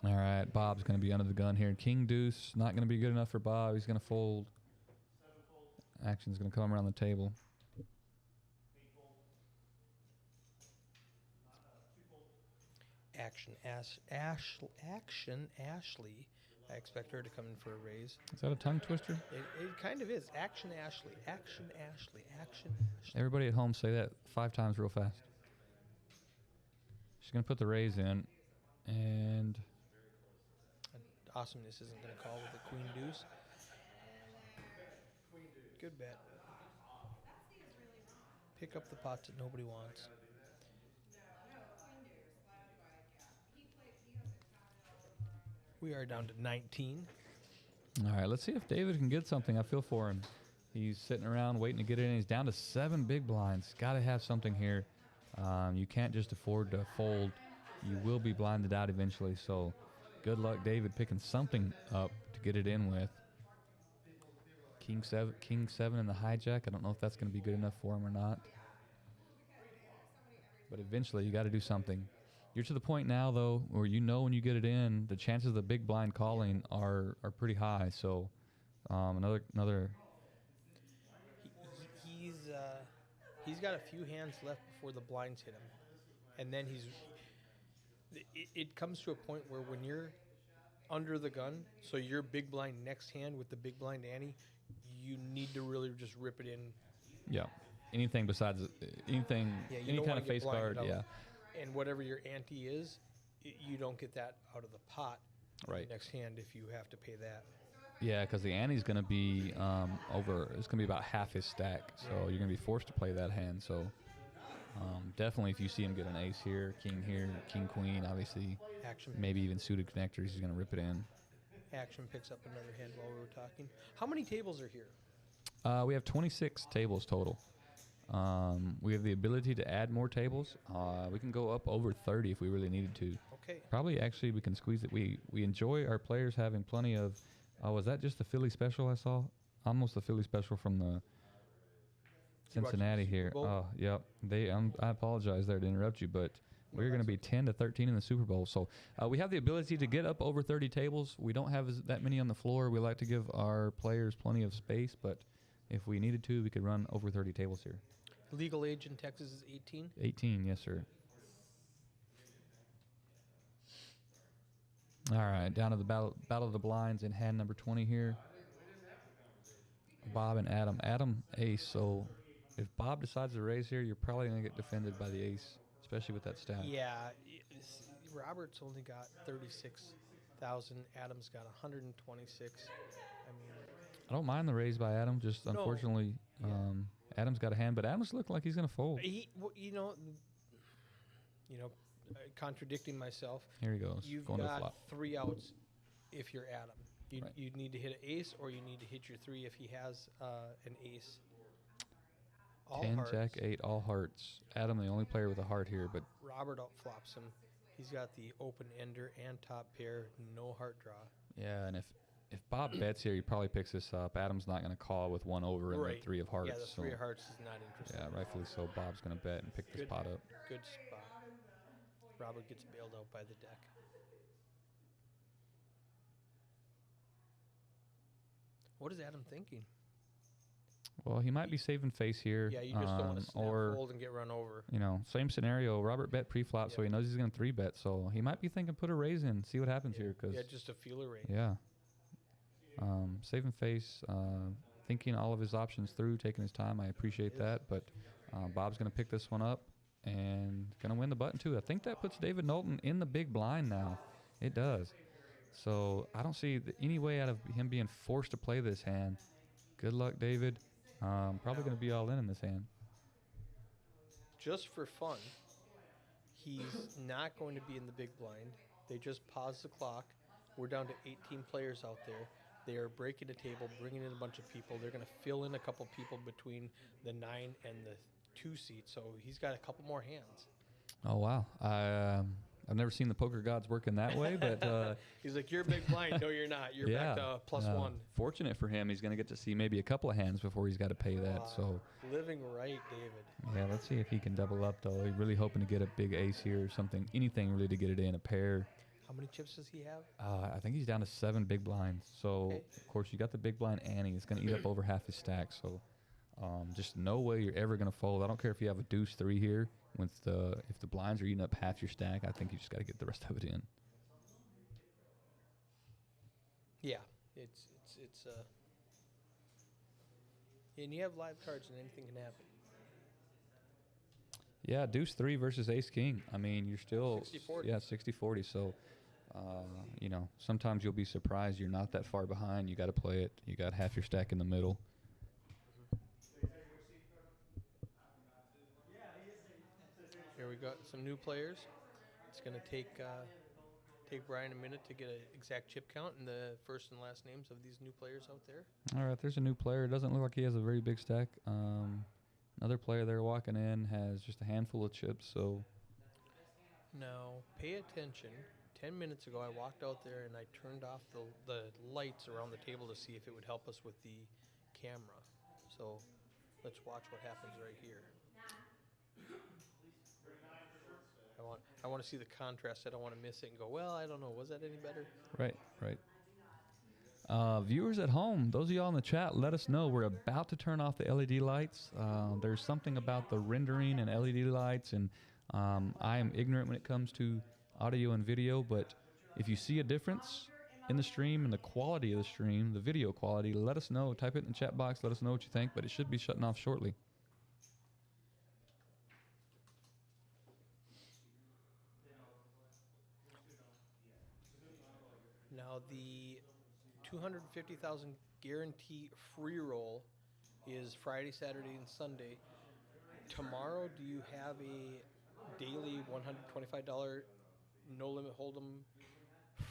A: All right, Bob's going to be under the gun here. King deuce, not going to be good enough for Bob. He's going to fold. Action's going to come around the table.
B: Action Ashley. I expect her to come in for a raise.
A: Is that a tongue twister?
B: It kind of is. Action Ashley. Action Ashley. Action Ashley.
A: Everybody at home say that 5 times real fast. She's going to put the raise in. And
B: Awesomeness isn't going to call with the queen deuce. Good bet. Pick up the pots that nobody wants. We are down to 19.
A: all right, let's see if David can get something. I feel for him. He's sitting around waiting to get in. He's down to 7 big blinds. Got to have something here. You can't just afford to fold. You will be blinded out eventually. So good luck, David, picking something up to get it in with. King 7 in the hijack. I don't know if that's going to be good enough for him or not. But eventually you got to do something. You're to the point now, though, where you know when you get it in, the chances of the big blind calling are pretty high. So another.
B: He's got a few hands left before the blinds hit him, and then it comes to a point where when you're under the gun, so your big blind next hand with the big blind ante, you need to really just rip it in.
A: Yeah. Anything besides anything, any kind of face card, yeah.
B: And whatever your ante is, you don't get that out of the pot.
A: Right.
B: Next hand if you have to pay that.
A: Yeah, because the ante's going to be over. It's going to be about half his stack, so you're going to be forced to play that hand. So definitely, if you see him get an ace here, king, queen, obviously,
B: Action.
A: Maybe even suited connectors, he's going to rip it in.
B: Action picks up another hand while we were talking. How many tables are here?
A: We have 26 tables total. We have the ability to add more tables. We can go up over 30 if we really needed to.
B: Okay.
A: Probably, actually, we can squeeze it. We enjoy our players having plenty of. Was that just the Philly special I saw? Almost the Philly special from the Cincinnati here. Oh, yep. I apologize there to interrupt you, but We're going to be 10-13 in the Super Bowl. So we have the ability to get up over 30 tables. We don't have that many on the floor. We like to give our players plenty of space, but if we needed to, we could run over 30 tables here.
B: Legal age in Texas is 18?
A: 18, yes, sir. All right, down to the battle of the blinds in hand number 20 here. Bob and Adam. Adam, ace. So if Bob decides to raise here, you're probably going to get defended by the ace, especially with that stack.
B: Yeah. Robert's only got 36,000. Adam's got 126. I mean,
A: I don't mind the raise by Adam. Just unfortunately, Adam's got a hand, but Adam's looking like he's going to fold.
B: Contradicting myself.
A: Here he goes.
B: You've
A: going to
B: got
A: flop.
B: 3 outs if you're Adam.
A: Right.
B: You need to hit an ace, or you need to hit your 3 if he has an ace. All
A: 10,
B: hearts.
A: Jack, 8, all hearts. Adam, the only player with a heart here, but
B: Robert outflops him. He's got the open ender and top pair, no heart draw.
A: yeah, and if Bob bets here, he probably picks this up. Adam's not going to call with 1 over and the 3 of hearts.
B: Yeah, the 3 of hearts is not interesting.
A: Yeah, rightfully so. Bob's going to bet and pick this pot up.
B: Good spot. Robert gets bailed out by the deck. What is Adam thinking?
A: Well, he might be saving face here.
B: Yeah, you just don't want to snap
A: or
B: fold and get run over.
A: Same scenario. Robert bet pre-flop, so he knows he's going to 3-bet. So he might be thinking put a raise in, see what happens here. Cause,
B: just a feeler raise.
A: Yeah. Saving face, thinking all of his options through, taking his time. I appreciate that. But Bob's going to pick this one up and going to win the button, too. I think that puts David Knowlton in the big blind now. It does. So I don't see any way out of him being forced to play this hand. Good luck, David. Probably going to be all in this hand.
B: Just for fun, he's not going to be in the big blind. They just paused the clock. We're down to 18 players out there. They are breaking the table, bringing in a bunch of people. They're going to fill in a couple people between the 9 and the 2 seat. So he's got a couple more hands.
A: Oh, wow. I've never seen the poker gods working that way, but
B: he's like, you're big blind. No, you're not. You're back to +1.
A: Fortunate for him, he's going to get to see maybe a couple of hands before he's got to pay that. So
B: living right, David.
A: Yeah, let's see if he can double up, though. He's really hoping to get a big ace here or something, anything really to get it in, a pair.
B: How many chips does he have?
A: I think he's down to 7 big blinds. So, of course, you got the big blind ante. It's going to eat up over half his stack. So, just no way you're ever going to fold. I don't care if you have a deuce 3 here. If the blinds are eating up half your stack, I think you just got to get the rest of it in.
B: Yeah, it's and you have live cards and anything can happen.
A: Yeah, deuce 3 versus ace king. I mean, you're still
B: 60-40.
A: Yeah, 60-40. So, sometimes you'll be surprised you're not that far behind. You got to play it. You got half your stack in the middle.
B: Here we got some new players. It's going to take Brian a minute to get an exact chip count and the first and last names of these new players out there.
A: All right, there's a new player. It doesn't look like he has a very big stack. Another player there walking in has just a handful of chips. So
B: now pay attention. 10 minutes ago, I walked out there and I turned off the lights around the table to see if it would help us with the camera. So let's watch what happens right here. I want to see the contrast. I don't want to miss it and go, well, I don't know. Was that any better?
A: Right. Viewers at home, those of y'all in the chat, let us know. We're about to turn off the LED lights. There's something about the rendering and LED lights, and I am ignorant when it comes to audio and video, but if you see a difference in the stream and the quality of the stream, the video quality, let us know. Type it in the chat box. Let us know what you think, but it should be shutting off shortly.
B: Now, the 250,000 guarantee free roll is Friday, Saturday, and Sunday. Tomorrow, do you have a daily $125 no limit hold'em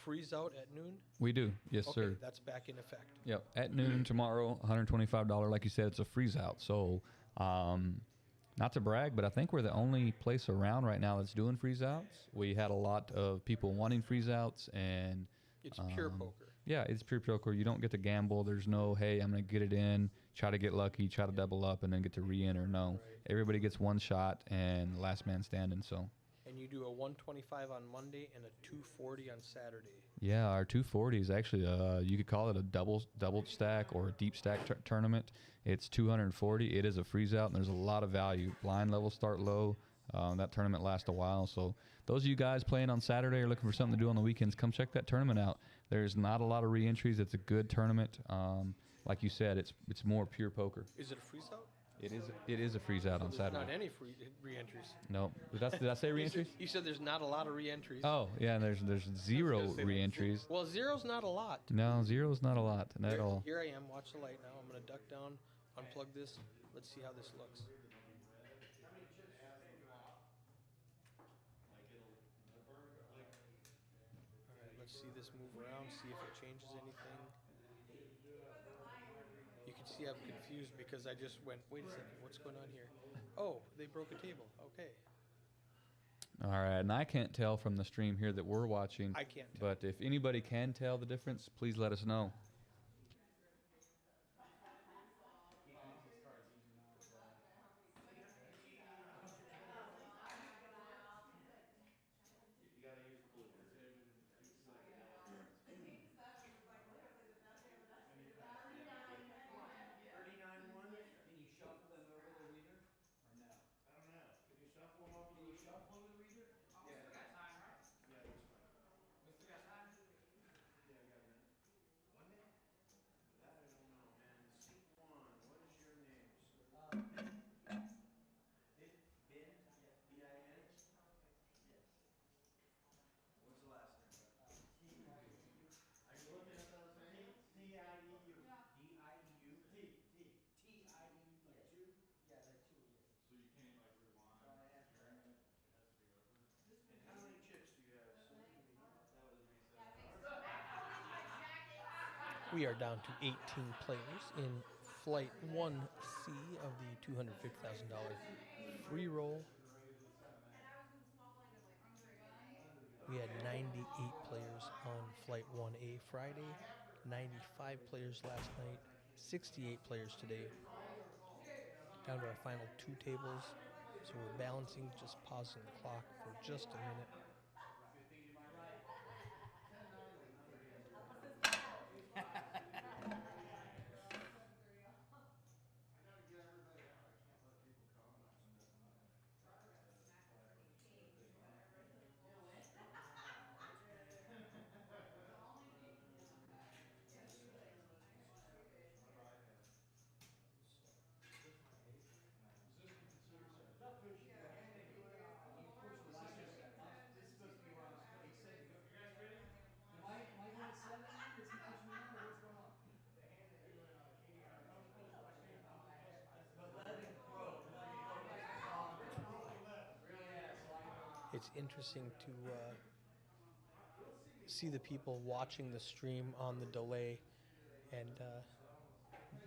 B: freeze out at noon?
A: We do, yes,
B: okay,
A: sir.
B: That's back in effect.
A: Yep, at noon tomorrow, $125. Like you said, it's a freeze out. So, not to brag, but I think we're the only place around right now that's doing freeze outs. We had a lot of people wanting freeze outs, and
B: it's pure poker.
A: Yeah, it's pure poker. You don't get to gamble. There's no, hey, I'm going to get it in, try to get lucky, try to double up, and then get to re-enter. No. Right. Everybody gets one shot, and last man standing. So.
B: And you do a 125 on Monday and a 240 on Saturday.
A: Yeah, our 240 is actually you could call it a double stack or a deep stack tournament. It's 240. It is a freeze out, and there's a lot of value. Blind levels start low. That tournament lasts a while. So those of you guys playing on Saturday or looking for something to do on the weekends, come check that tournament out. There's not a lot of re-entries. It's a good tournament. Like you said, it's more pure poker.
B: Is it a freeze out?
A: It is a freeze out on Saturday.
B: Not any free re-entries.
A: No, did I say re-entries?
B: You said there's not a lot of re-entries.
A: Oh yeah, there's zero re-entries.
B: Well, zero's not a lot.
A: No, zero's not a lot, not at all.
B: Here I am. Watch the light now. I'm gonna duck down, unplug this. Let's see how this looks. All right, let's see this move around. See if it changes anything. You can see I'm confused because I just went, wait a second, what's going on here? Oh, they broke a table. Okay.
A: All right, and I can't tell from the stream here that we're watching.
B: I can't tell.
A: But if anybody can tell the difference, please let us know.
B: We are down to 18 players in Flight 1C of the $250,000 free roll. We had 98 players on Flight 1A Friday, 95 players last night, 68 players today. Down to our final 2 tables, so we're balancing, just pausing the clock for just a minute. It's interesting to see the people watching the stream on the delay and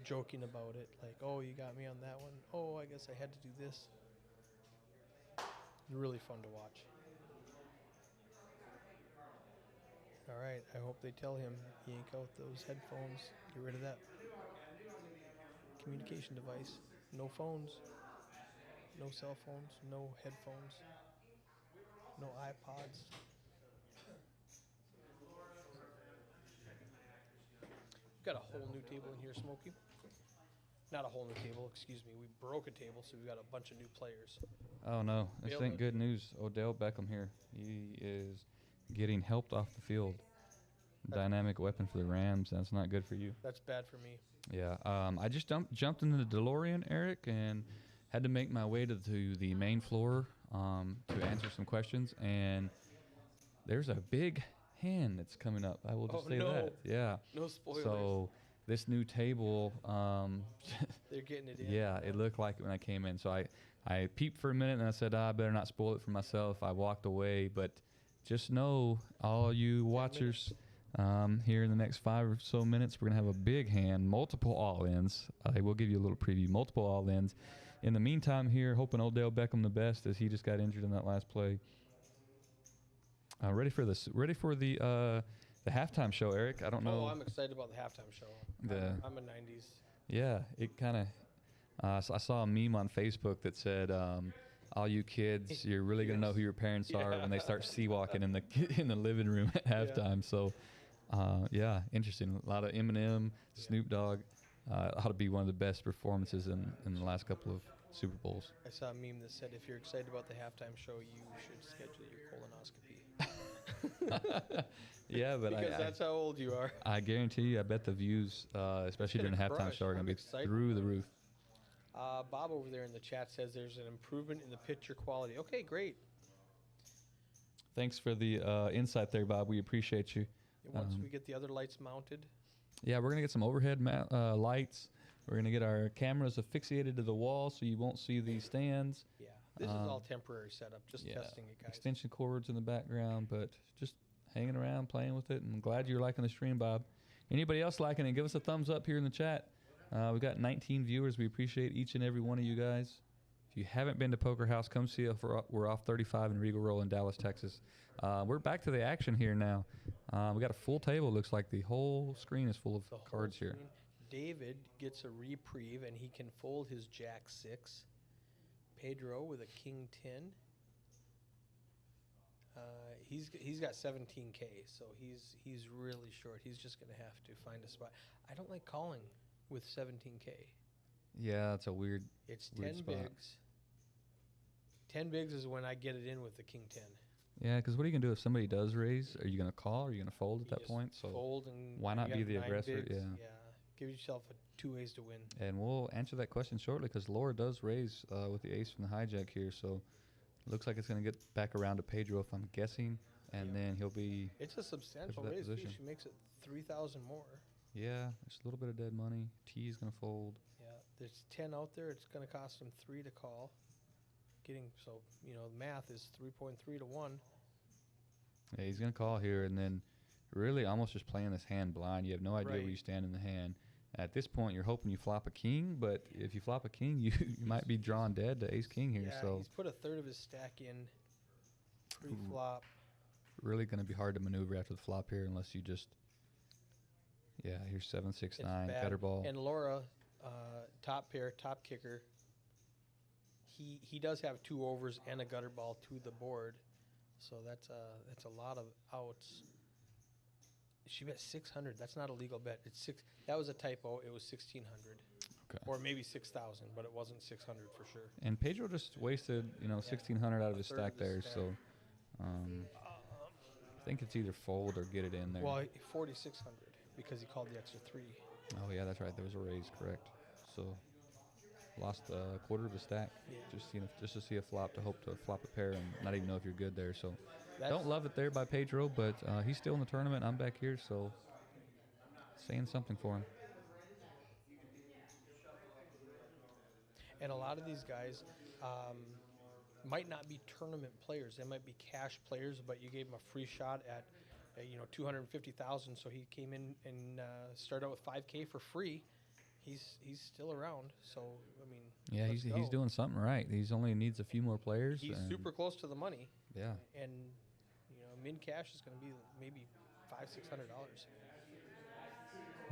B: joking about it, like, oh, you got me on that one. Oh, I guess I had to do this. Really fun to watch. All right, I hope they tell him, yank out those headphones, get rid of that communication device. No phones, no cell phones, no headphones, no iPods. We've got a whole new table in here, Smokey. Not a whole new table, excuse me. We broke a table, so we've got a bunch of new players.
A: Oh no, this ain't good news. Odell Beckham here. He is getting helped off the field. Dynamic weapon for the Rams. That's not good for you.
B: That's bad for me.
A: Yeah, I just jumped into the DeLorean, Eric, and had to make my way to the main floor to answer some questions. And there's a big hand that's coming up. I will just say that. Yeah.
B: No spoilers.
A: So this new table,
B: they're getting it in.
A: Yeah, it looked like it when I came in. So I peeped for a minute and I said, I better not spoil it for myself. I walked away, but just know, all you watchers, here in the next 5 or so minutes, we're going to have a big hand, multiple all-ins. I will give you a little preview, multiple all-ins. In the meantime here, hoping Odell Beckham the best, as he just got injured in that last play. Ready for the halftime show, Eric? I don't know.
B: Oh, I'm excited about the halftime show. I'm a 90s.
A: Yeah, it kind of. I saw a meme on Facebook that said, all you kids, you're really gonna know who your parents are when they start sea-walking in the living room at halftime. So, yeah, interesting. A lot of Eminem, Snoop Dogg. Ought to be one of the best performances in the last couple of Super Bowls.
B: I saw a meme that said, if you're excited about the halftime show, you should schedule your colonoscopy.
A: Yeah, but
B: because that's how old you are.
A: I guarantee you, I bet the views, especially during the halftime show, are going to be through the roof.
B: Bob over there in the chat says there's an improvement in the picture quality. Okay, great.
A: Thanks for the insight there, Bob. We appreciate you.
B: Once we get the other lights mounted.
A: Yeah, we're going to get some overhead lights. We're going to get our cameras affixated to the wall so you won't see these stands.
B: Yeah, this is all temporary setup, just testing it, guys.
A: Extension cords in the background, but just hanging around, playing with it. And I'm glad you're liking the stream, Bob. Anybody else liking it, give us a thumbs up here in the chat. We've got 19 viewers. We appreciate each and every one of you guys. If you haven't been to Poker House, come see us. We're off 35 in Regal Roll in Dallas, Texas. We're back to the action here now. We got a full table. Looks like the whole screen is full of cards here.
B: David gets a reprieve, and he can fold his Jack 6. Pedro with a King 10. He's got 17K, so he's really short. He's just going to have to find a spot. I don't like calling with 17K.
A: Yeah, that's a weird.
B: It's
A: weird
B: 10
A: spot.
B: bigs. 10 bigs is when I get it in with the King 10.
A: Yeah, because what are you gonna do if somebody does raise? Are you gonna call? Or are you gonna fold at that point? So
B: fold and
A: why not
B: you
A: be
B: got
A: the
B: 9
A: aggressor?
B: bigs.
A: Yeah.
B: Yeah. Give yourself 2 ways to win.
A: And we'll answer that question shortly because Laura does raise with the ace from the hijack here. So looks like it's gonna get back around to Pedro if I'm guessing, and then he'll be.
B: It's a substantial raise. Too. She makes it 3,000 more.
A: Yeah, there's a little bit of dead money. T is gonna fold.
B: Yeah, there's 10 out there. It's gonna cost him 3 to call. The math is 3.3 to 1.
A: Yeah, he's gonna call here, and then really almost just playing this hand blind. You have no idea where you stand in the hand. At this point, you're hoping you flop a king, but if you flop a king, you might be drawn dead to ace king here.
B: Yeah,
A: so
B: he's put a third of his stack in pre-flop.
A: Really going to be hard to maneuver after the flop here unless you just. Yeah, here's 7, 6, 9 gutter ball.
B: And Laura, top pair, top kicker. He does have 2 overs and a gutter ball to the board, so that's a lot of outs. She bet 600. That's not a legal bet. It's 6. That was a typo. It was 1,600.
A: Okay.
B: Or maybe 6,000, but it wasn't 600 for sure.
A: And Pedro just wasted 1,600 out of his stack there. So I think it's either fold or get it in there.
B: Well, 4,600 because he called the extra 3.
A: Oh yeah, that's right. There was a raise, correct? So lost a quarter of a stack just to see a flop, to hope to flop a pair and not even know if you're good there. So don't love it there by Pedro, but he's still in the tournament. I'm back here, so saying something for him.
B: And a lot of these guys might not be tournament players. They might be cash players, but you gave them a free shot at $250,000. So he came in and started out with $5K for free. He's still around. So I mean,
A: yeah, he's doing something right. He's only needs a few more players.
B: He's super close to the money.
A: Yeah.
B: And min cash is going to be maybe $500-600.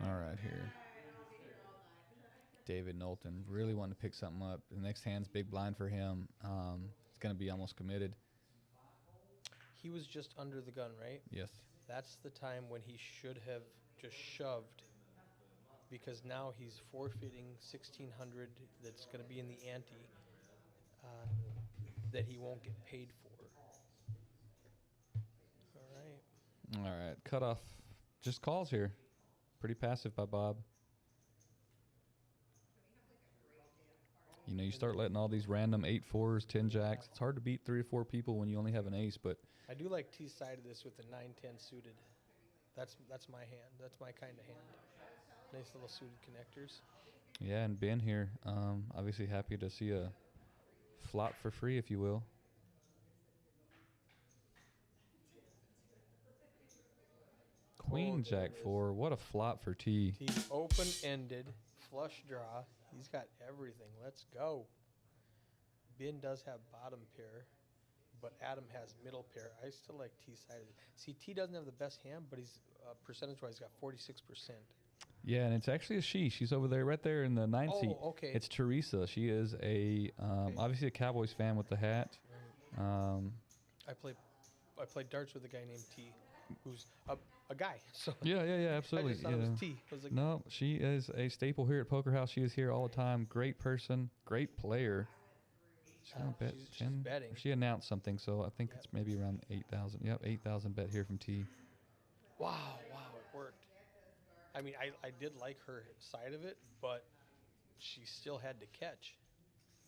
A: All right, here. David Knowlton really wanting to pick something up. The next hand's big blind for him. It's going to be almost committed.
B: He was just under the gun, right?
A: Yes.
B: That's the time when he should have just shoved, because now he's forfeiting 1,600 that's going to be in the ante that he won't get paid for. All right.
A: All right, cutoff. Just calls here. Pretty passive by Bob. You start letting all these random 8-4s, 10 jacks. It's hard to beat 3 or 4 people when you only have an ace, but
B: I do like T's side of this with the 9-10 suited. That's my hand. That's my kind of hand. Nice little suited connectors.
A: yeah, and Ben here, obviously happy to see a flop for free, if you will. Queen Jack 4. What a flop for T.
B: He's open-ended, flush draw. He's got everything. Let's go. Ben does have bottom pair, but Adam has middle pair. I still like T side. See, T doesn't have the best hand, but he's percentage-wise got 46%.
A: Yeah, and it's actually a she. She's over there, right there in the 9th
B: Oh,
A: seat.
B: okay.
A: It's Teresa. She is obviously a Cowboys fan with the hat.
B: I played darts with a guy named T, who's a guy. So
A: Yeah, absolutely.
B: I just thought it was T. I was like,
A: No, she is a staple here at Poker House. She is here all the time. Great person, great player. She's gonna bet
B: she's
A: 10.
B: betting.
A: She announced something, so I think it's maybe around 8,000. Yep, 8,000 bet here from T.
B: wow, it worked. I mean, I did like her side of it, but she still had to catch.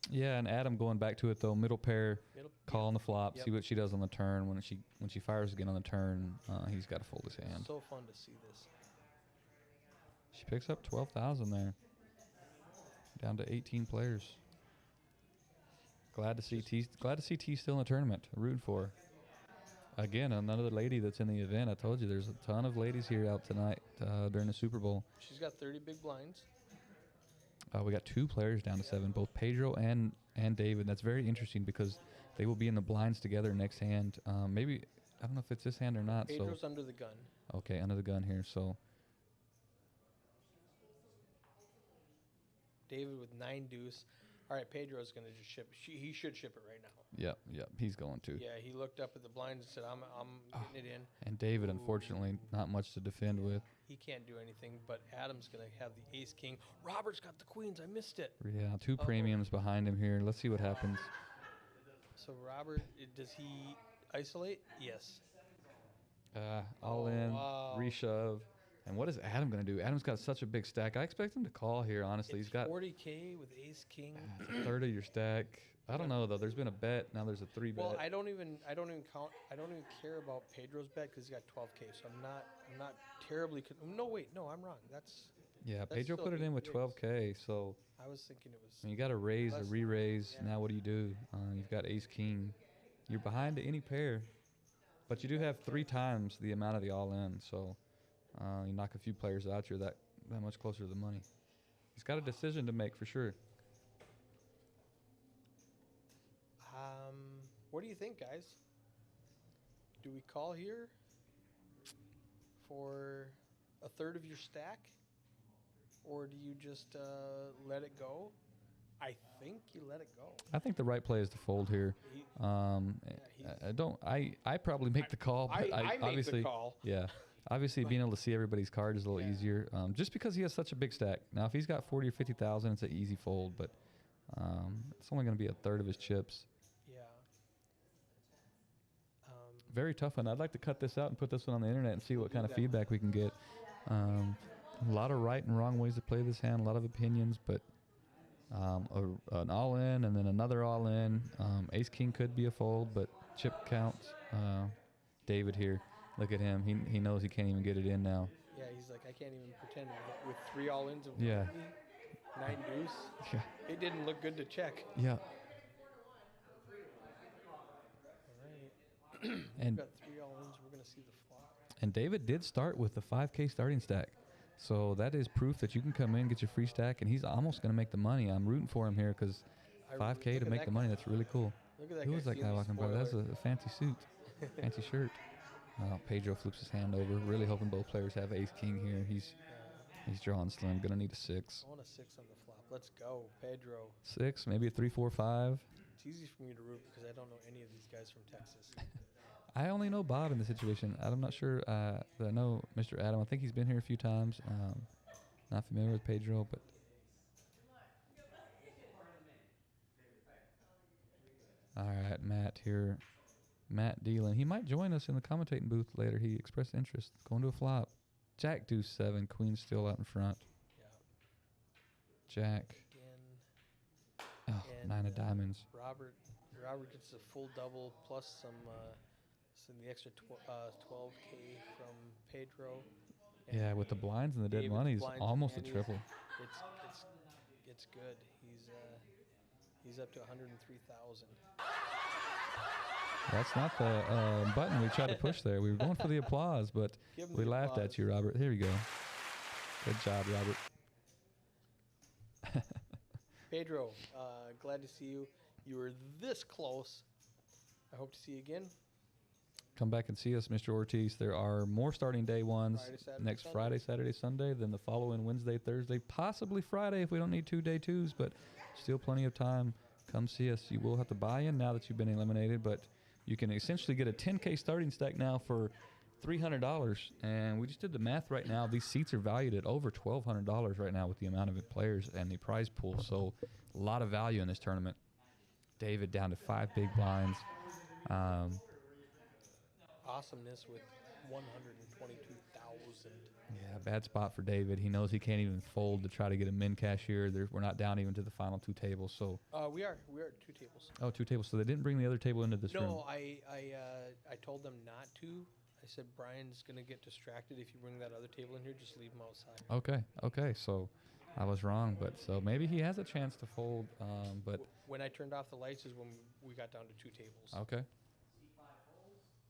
A: Yeah, and Adam going back to it though, middle pair, call on the flop,
B: Yep.
A: see what she does on the turn. When she fires again on the turn, he's got to fold his hand.
B: So fun to see this.
A: She picks up 12,000 there, down to 18 players. Glad to see T still in the tournament. Rooting for her. Again, another lady that's in the event. I told you there's a ton of ladies here out tonight during the Super Bowl.
B: She's got 30 big blinds.
A: We got 2 players down to 7, both Pedro and David. That's very interesting because they will be in the blinds together next hand. Maybe, I don't know if it's this hand or not.
B: Pedro's under the gun.
A: Okay, under the gun here. So
B: David with 9 deuce. All right, Pedro's going to just ship. He should ship it right now.
A: Yep, he's going to.
B: Yeah, he looked up at the blinds and said, I'm getting it in.
A: And David, unfortunately, not much to defend with.
B: He can't do anything, but Adam's going to have the ace king. Robert's got the queens. I missed it.
A: Yeah, 2 premiums behind him here. Let's see what happens.
B: So Robert, does he isolate? Yes.
A: All in,
B: wow.
A: reshove. And what is Adam going to do? Adam's got such a big stack. I expect him to call here, honestly. He's got
B: 40K with ace king.
A: a third of your stack. I don't know though. There's been a bet. Now there's a 3 bet.
B: Well, I don't even count. I don't even care about Pedro's bet because he's got 12K. So I'm not terribly. No, wait, no, I'm wrong. That's
A: Pedro
B: still
A: put it in with
B: 8
A: 12K. So
B: I was thinking it was.
A: I mean, you got to raise
B: less
A: or
B: than
A: re-raise.
B: that, yeah.
A: Now what do? You've got ace king. You're behind to any pair, but you do have 3 times the amount of the all-in. So you knock a few players out, you're that much closer to the money. He's got a decision to make for sure.
B: What do you think, guys? Do we call here for a third of your stack, or do you just let it go? I think you let it go.
A: I think the right play is to fold here. I probably make the call, but
B: I make
A: obviously
B: the call.
A: Yeah. Obviously, being able to see everybody's card is a little easier, just because he has such a big stack. Now, if he's got 40 or 50,000, it's an easy fold, but it's only going to be a third of his chips.
B: Yeah.
A: Very tough one. I'd like to cut this out and put this one on the internet and see what kind of feedback we can get. A lot of right and wrong ways to play this hand, a lot of opinions, but an all-in and then another all-in. Ace-king could be a fold, but chip counts. David here. Look at him. He knows he can't even get it in now.
B: Yeah, he's like, I can't even pretend with 3 all-ins of 9 deuce.
A: Yeah.
B: It didn't look good to check.
A: Yeah.
B: All right.
A: And
B: We've got 3 all-ins. We're going to see the flop.
A: And David did start with the 5K starting stack. So that is proof that you can come in, get your free stack, and he's almost going to make the money. I'm rooting for him here because 5K to make the money, that's really cool.
B: Look at that
A: Who
B: guy
A: was that guy
B: feeling
A: walking by? That's a fancy suit, fancy shirt. Pedro flips his hand over. Really hoping both players have ace-king here. He's drawing slim. Going to need a 6.
B: I want a 6 on the flop. Let's go, Pedro.
A: 6, maybe a 3, 4, 5.
B: It's easy for me to root because I don't know any of these guys from Texas.
A: I only know Bob in the situation. I'm not sure that I know Mr. Adam. I think he's been here a few times. Not familiar with Pedro, but all right, Matt here. Matt dealing. He might join us in the commentating booth later. He expressed interest. Going to a flop. Jack deuce 7. Queen still out in front.
B: Yeah.
A: Jack.
B: Again.
A: Oh, 9 of diamonds.
B: Robert gets a full double plus some the extra 12K from Pedro.
A: Yeah, with the blinds and the dead
B: David's
A: money, it's
B: blinds
A: almost a
B: and
A: triple.
B: It's good. He's up to 103,000.
A: That's not the button we tried to push there. We were going for the applause, but we laughed at you, Robert. Here we go. Good job, Robert.
B: Pedro, glad to see you. You were this close. I hope to see you again.
A: come back and see us, Mr. Ortiz. There are more starting day ones
B: Friday, Saturday,
A: next
B: Sunday.
A: Friday, Saturday, Sunday, then the following Wednesday, Thursday, possibly Friday if we don't need 2 day 2s, but still plenty of time. Come see us. You will have to buy in now that you've been eliminated, but you can essentially get a 10K starting stack now for $300. And we just did the math right now. These seats are valued at over $1,200 right now with the amount of players and the prize pool. So a lot of value in this tournament. David down to 5 big blinds.
B: Awesomeness with 122,000.
A: Yeah, bad spot for David. He knows he can't even fold to try to get a min cash here. We're not down even to the final 2 tables. So
B: We are at 2 tables.
A: oh, 2 tables. So they didn't bring the other table into this room.
B: No, I told them not to. I said Brian's gonna get distracted if you bring that other table in here. Just leave him outside.
A: Okay. So I was wrong, but so maybe he has a chance to fold. But
B: When I turned off the lights is when we got down to 2 tables.
A: okay.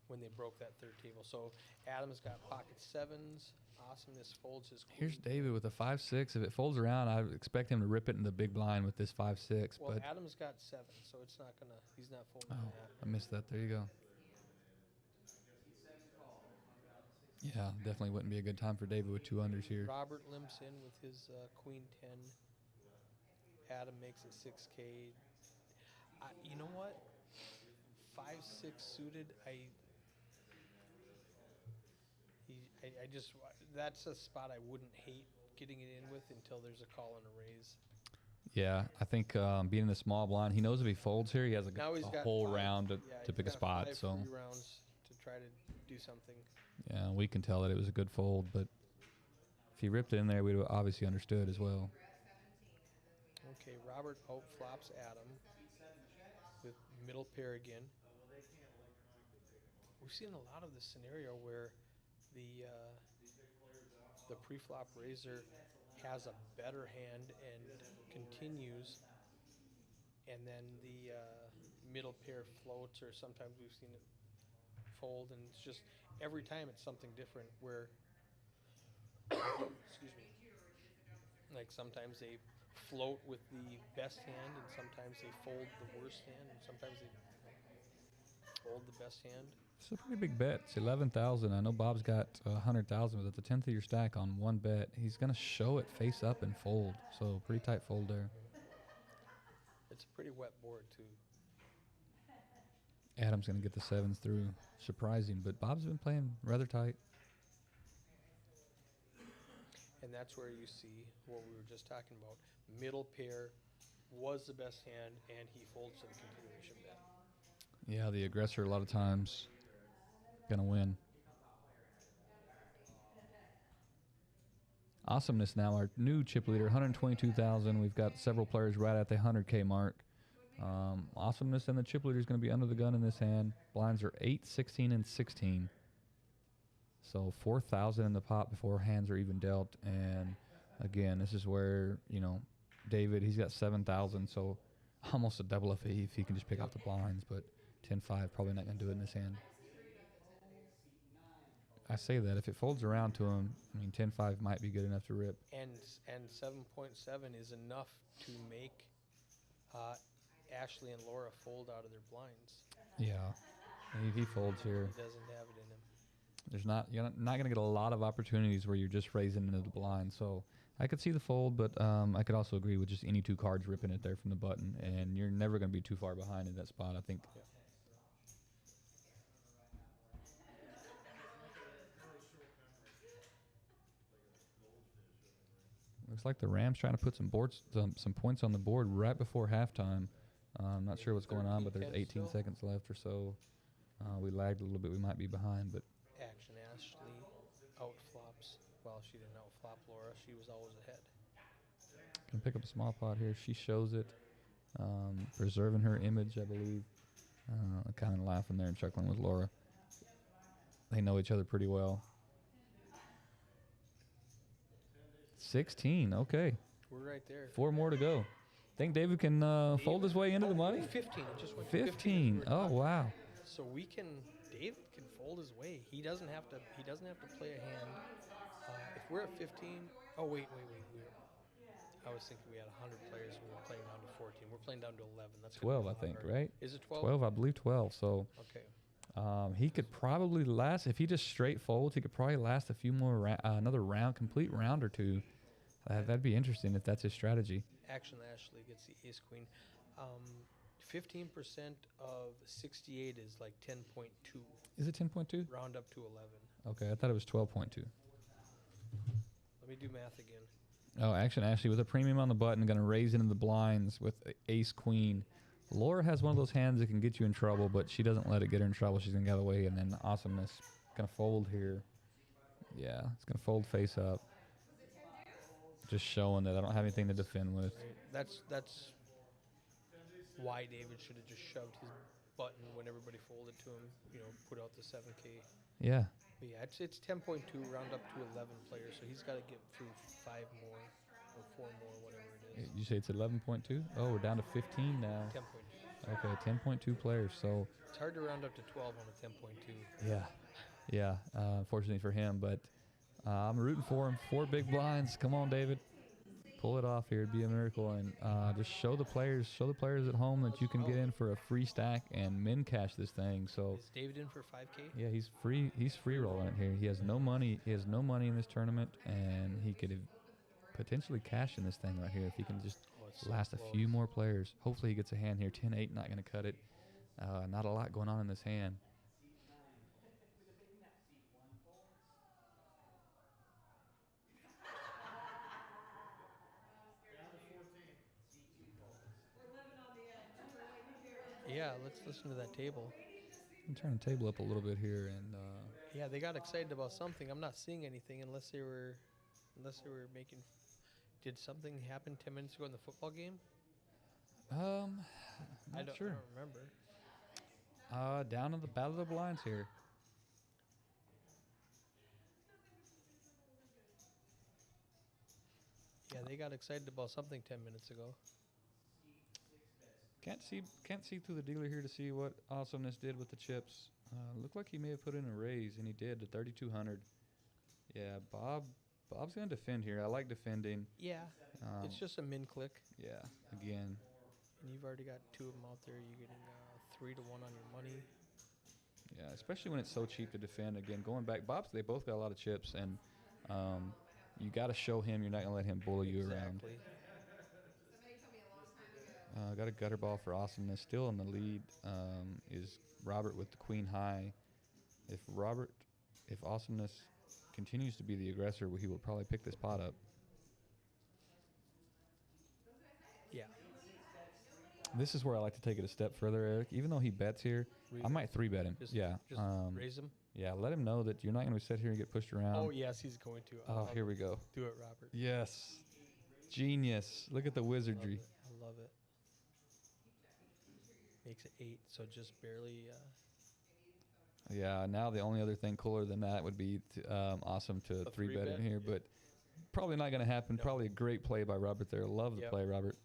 B: When they broke that 3rd table. So Adam's got pocket 7s. Awesomeness folds his queen.
A: Here's David with a 5-6. If it folds around, I would expect him to rip it in the big blind with this 5-6.
B: Well,
A: But
B: Adam's got 7, so it's not gonna. He's not folding
A: oh,
B: that.
A: I missed that. There you go. Yeah, definitely wouldn't be a good time for David with 2 unders here.
B: Robert limps in with his queen 10. Adam makes it 6K. You know what? 5-6 suited. I just that's a spot I wouldn't hate getting it in with until there's a call and a raise.
A: Yeah, I think being in the small blind, he knows if he folds here, he has
B: Now he's
A: a
B: got
A: whole
B: 5
A: round to
B: he's
A: pick a
B: got
A: spot.
B: 5
A: So
B: free rounds to try to do something.
A: yeah, we can tell that it was a good fold, but if he ripped it in there, we'd have obviously understood as well.
B: Okay, Robert out flops Adam with middle pair again. We've seen a lot of this scenario where the pre-flop raiser has a better hand and continues, and then the middle pair floats, or sometimes we've seen it fold, and it's just every time it's something different where excuse me, like sometimes they float with the best hand, and sometimes they fold the worst hand, and sometimes they fold the best hand.
A: It's a pretty big bet. It's 11,000. I know Bob's got 100,000, but at the 10th of your stack on one bet, he's gonna show it face up and fold. So pretty tight fold there.
B: It's a pretty wet board too.
A: Adam's gonna get the 7s through. Surprising, but Bob's been playing rather tight.
B: And that's where you see what we were just talking about. Middle pair was the best hand, and he folds to the continuation bet.
A: Yeah, the aggressor a lot of times gonna win. Awesomeness now, our new chip leader, 122,000. We've got several players right at the 100K mark. Awesomeness and the chip leader is going to be under the gun in this hand. Blinds are 8, 16, and 16. So 4,000 in the pot before hands are even dealt. And again, this is where, David, he's got 7,000. So almost a double if he can just pick out the blinds. But 10-5, probably not going to do it in this hand. I say that if it folds around to him, 10-5 might be good enough to rip.
B: And 7.7 is enough to make Ashley and Laura fold out of their blinds.
A: Yeah, he folds here.
B: He doesn't have it in him.
A: You're not going to get a lot of opportunities where you're just raising into the blind. So I could see the fold, but I could also agree with just any 2 cards ripping it there from the button, and you're never going to be too far behind in that spot, I think.
B: Yeah.
A: Looks like the Rams trying to put some points on the board right before halftime. I'm not sure what's going on, but there's 18 seconds left or so. We lagged a little bit. We might be behind, but
B: Action Ashley outflops. Well, she didn't outflop Laura. She was always ahead.
A: can pick up a small pot here. She shows it, preserving her image, I believe. Kind of laughing there and chuckling with Laura. They know each other pretty well. 16, okay.
B: We're right there.
A: 4 more to go. Think David can fold his way into the money?
B: 15. It just went
A: 15. Oh, wow.
B: So David can fold his way. He doesn't have to play a hand. If we're at 15, wait. I was thinking we had 100 players and we were playing down to 14. We're playing down to 11. That's
A: 12, I think, right?
B: Is it 12?
A: 12, I believe 12. So
B: Okay.
A: He could probably last if he just straight folds. He could probably last a few more another round, complete round or two. That'd be interesting if that's his strategy.
B: Action Ashley gets the ace queen. 15% of 68 is like 10.2.
A: Is it 10.2?
B: Round up to 11.
A: Okay, I thought it was 12.2.
B: Let me do math again.
A: Oh, Action Ashley with a premium on the button, going to raise into the blinds with ace queen. Laura has one of those hands that can get you in trouble, but she doesn't let it get her in trouble. She's going to get away, and then Awesomeness going to fold here. Yeah, it's going to fold face up. Just showing that I don't have anything to defend with.
B: Right. That's why David should have just shoved his button when everybody folded to him. You know, put out the 7K.
A: Yeah.
B: But yeah, it's 10.2, round up to 11 players, so he's got to get through 5 more or 4 more, whatever it is.
A: You say it's 11.2? Oh, we're down to 15 now.
B: 10.2.
A: Okay, 10.2 players. So
B: it's hard to round up to 12 on a 10.2.
A: Yeah. Unfortunately for him, but I'm rooting for him. 4 big blinds. Come on, David. Pull it off here. It'd be a miracle, and just show the players at home that you can get in for a free stack and min cash this thing. So
B: is David in for 5K?
A: Yeah, he's free rolling it here. He has no money. He has no money in this tournament, and he could potentially cash in this thing right here if he can just last a few more players. Hopefully he gets a hand here. 10-8, not going to cut it. Not a lot going on in this hand.
B: Yeah, let's listen to that table.
A: I'm turn the table up a little bit here, and
B: yeah, they got excited about something. I'm not seeing anything unless they were making. Did something happen 10 minutes ago in the football game?
A: Not sure.
B: I don't remember.
A: Down in the battle of the blinds here.
B: Yeah, they got excited about something 10 minutes ago.
A: Can't see through the dealer here to see what Awesomeness did with the chips. Looked like he may have put in a raise, and he did, to 3,200. Yeah, Bob's going to defend here. I like defending.
B: Yeah, it's just a min click.
A: Yeah, again.
B: And you've already got 2 of them out there. You're getting 3 to 1 on your money.
A: Yeah, especially when it's so cheap to defend. Again, going back, they both got a lot of chips, and you got to show him you're not going to let him bully you around. Got a gutter ball for Awesomeness. Still in the lead is Robert with the queen high. If Awesomeness continues to be the aggressor, he will probably pick this pot up.
B: Yeah.
A: This is where I like to take it a step further, Eric. Even though he bets here, I might 3-bet him.
B: Just raise him?
A: Yeah, let him know that you're not going to sit here and get pushed around.
B: Oh, yes, he's going to.
A: Oh, here we go.
B: Do it, Robert.
A: Yes. Genius. Look at the wizardry.
B: I love it. Makes it 8, so just barely.
A: Yeah, now the only other thing cooler than that would be awesome to 3-bet in here, but probably not going to happen. No. Probably a great play by Robert there. Love the play, Robert.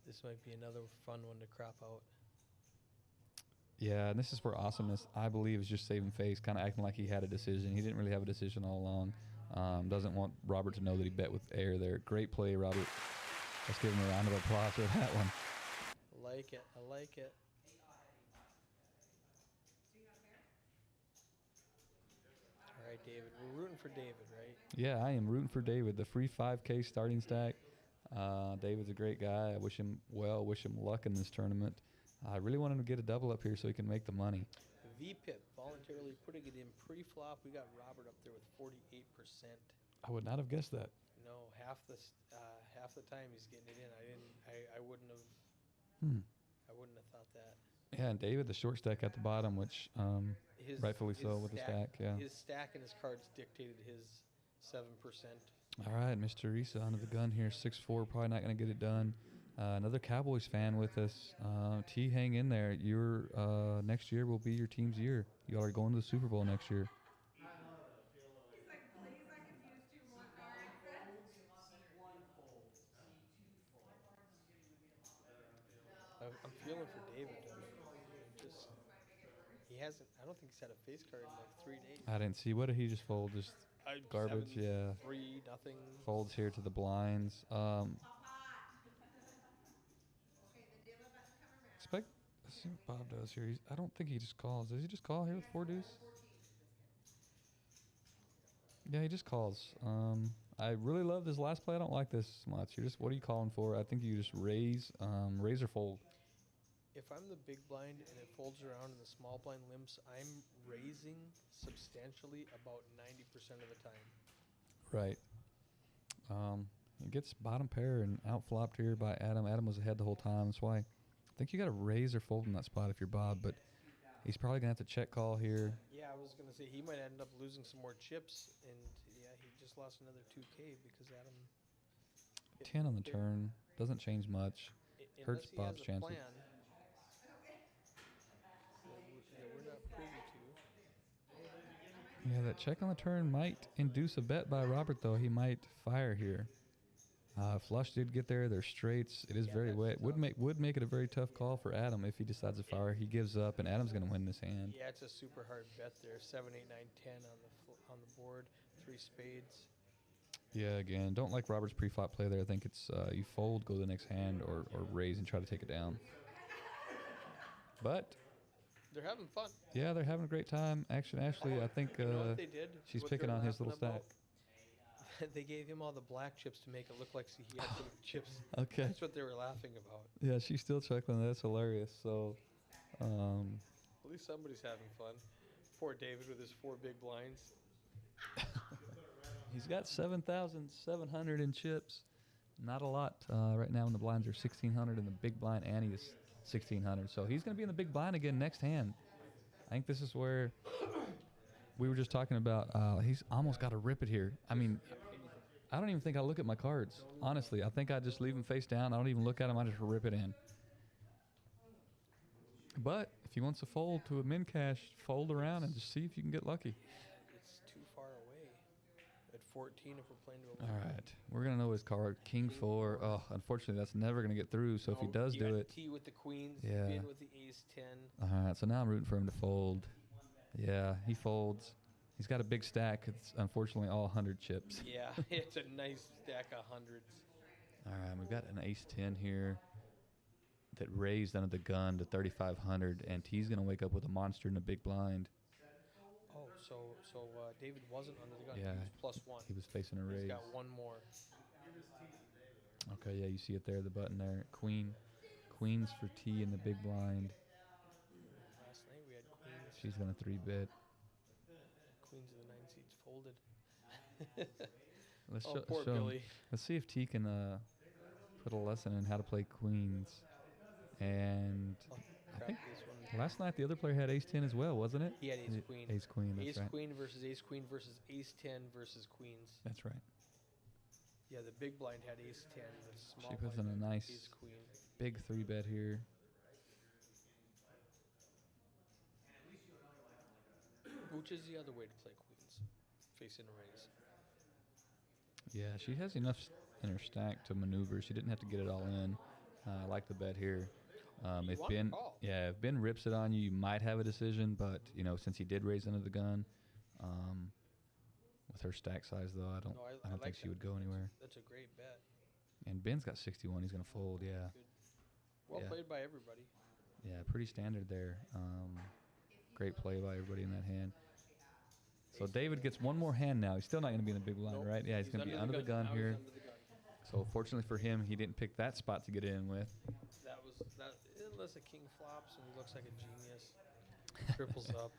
B: This might be another fun one to crop out.
A: Yeah, and this is where Awesomeness, I believe, is just saving face, kind of acting like he had a decision. He didn't really have a decision all along. Doesn't want Robert to know that he bet with air there. Great play, Robert. Let's give him a round of applause for that one.
B: I like it. I like it. All right, David. We're rooting for David, right?
A: Yeah, I am rooting for David. The free 5K starting stack. David's a great guy. I wish him well. Wish him luck in this tournament. I really want him to get a double up here so he can make the money.
B: V-Pip voluntarily putting it in pre-flop. We got Robert up there with 48%.
A: I would not have guessed that.
B: No, half the time he's getting it in. I wouldn't have. I wouldn't have thought that.
A: Yeah, and David, the short stack at the bottom, which rightfully so with the stack. Yeah.
B: His stack and his cards dictated his 7%.
A: All right, Mr. Issa under the gun here, 6'4", probably not going to get it done. Another Cowboys fan with us. T, hang in there. Your next year will be your team's year. You all are going to the Super Bowl next year.
B: I'm feeling for David. He hasn't. I don't think he's had a face card in like 3 days.
A: I didn't see. What did he just fold? Just garbage.
B: 7,
A: yeah.
B: 3, nothing.
A: Folds here to the blinds. Let's see what Bob does here. I don't think he just calls. Does he just call here with 4 deuce? Yeah, he just calls. I really love this last play. I don't like this much. What are you calling for? I think you just raise or fold.
B: If I'm the big blind and it folds around and the small blind limps, I'm raising substantially about 90% of the time.
A: Right. It gets bottom pair and out flopped here by Adam. Adam was ahead the whole time. That's why I think you got to raise or fold in that spot if you're Bob, but he's probably going to have to check call here.
B: Yeah, I was going to say he might end up losing some more chips, and yeah, he just lost another 2K because Adam...
A: 10 on the turn. Doesn't change much. Hurts Bob's chances.
B: Plan that we're not privy to.
A: Yeah, that check on the turn might induce a bet by Robert, though. He might fire here. Flush did get there. They're straights. It is very wet. Would make it a very tough call for Adam if he decides to fire. He gives up, and Adam's going to win this hand.
B: Yeah, it's a super hard bet there. 7, 8, 9, 10 on the board. 3 spades.
A: Yeah, again, don't like Robert's pre-flop play there. I think it's you fold, go to the next hand, or raise and try to take it down. But
B: they're having fun.
A: yeah, they're having a great time. Actually, I think
B: You know what they did?
A: she's
B: What
A: picking
B: they're
A: on his little
B: laughing
A: stack.
B: about? They gave him all the black chips to make it look like he had some chips.
A: Okay.
B: That's what they were laughing about.
A: Yeah, she's still chuckling. That's hilarious. So,
B: At least somebody's having fun. Poor David with his 4 big blinds.
A: he's got 7,700 in chips. Not a lot right now when the blinds are 1,600 and the big blind ante is 1,600. So he's going to be in the big blind again next hand. I think this is where we were just talking about. He's almost got to rip it here. I mean, I don't even think I look at my cards. Honestly, I think I just leave them face down. I don't even look at them. I just rip it in. But if he wants to fold to a min cash, fold around and just see if you can get lucky.
B: It's too far away. At 14, if we're playing to a
A: All right, we're gonna know his card. King 4. Oh, unfortunately, that's never gonna get through. So if he does do it,
B: T with the queens,
A: yeah.
B: Bin with the ace 10.
A: All right. So now I'm rooting for him to fold. Yeah, he folds. He's got a big stack. It's unfortunately all 100 chips.
B: Yeah, it's a nice stack of hundreds.
A: All right, we've got an ace 10 here that raised under the gun to 3,500, and T's gonna wake up with a monster in the big blind.
B: Oh, so David wasn't under the gun.
A: Yeah,
B: He was +1.
A: He was facing a raise.
B: He's got one more.
A: Okay, yeah, you see it there, the button there. Queens for T in the big blind.
B: Last night we had queens.
A: She's gonna 3-bet.
B: Queens of the 9 seeds folded.
A: Let's
B: Poor
A: show him.
B: Billy.
A: Let's see if T can put a lesson in how to play queens. And I think
B: This one.
A: last night the other player had ace 10 as well, wasn't it?
B: He had ace queen.
A: Ace queen, that's
B: Ace
A: right.
B: queen versus ace queen versus ace 10 versus queens.
A: That's right.
B: Yeah, the big blind had ace 10. The small
A: She puts
B: blind
A: in a
B: had
A: nice
B: ace queen.
A: big 3-bet here.
B: Which is the other way to play queens? Facing a raise.
A: Yeah, she has enough in her stack to maneuver. She didn't have to get it all in. I like the bet here.
B: You
A: If
B: want to
A: Ben,
B: call.
A: yeah, if Ben rips it on you, you might have a decision. But since he did raise under the gun, with her stack size though, I don't
B: like
A: think she
B: that.
A: would go anywhere.
B: That's a great bet.
A: And Ben's got 61. He's gonna fold. Yeah,
B: Good. Well
A: Yeah.
B: played by everybody.
A: yeah, pretty standard there. Great play by everybody in that hand. So David gets one more hand now. He's still not going to be in the big blind,
B: Nope.
A: right? Yeah, he's going to be under the gun
B: Now he's
A: here.
B: under the gun.
A: So fortunately for him, he didn't pick that spot to get in with.
B: That unless a king flops and he looks like a genius. Triples up.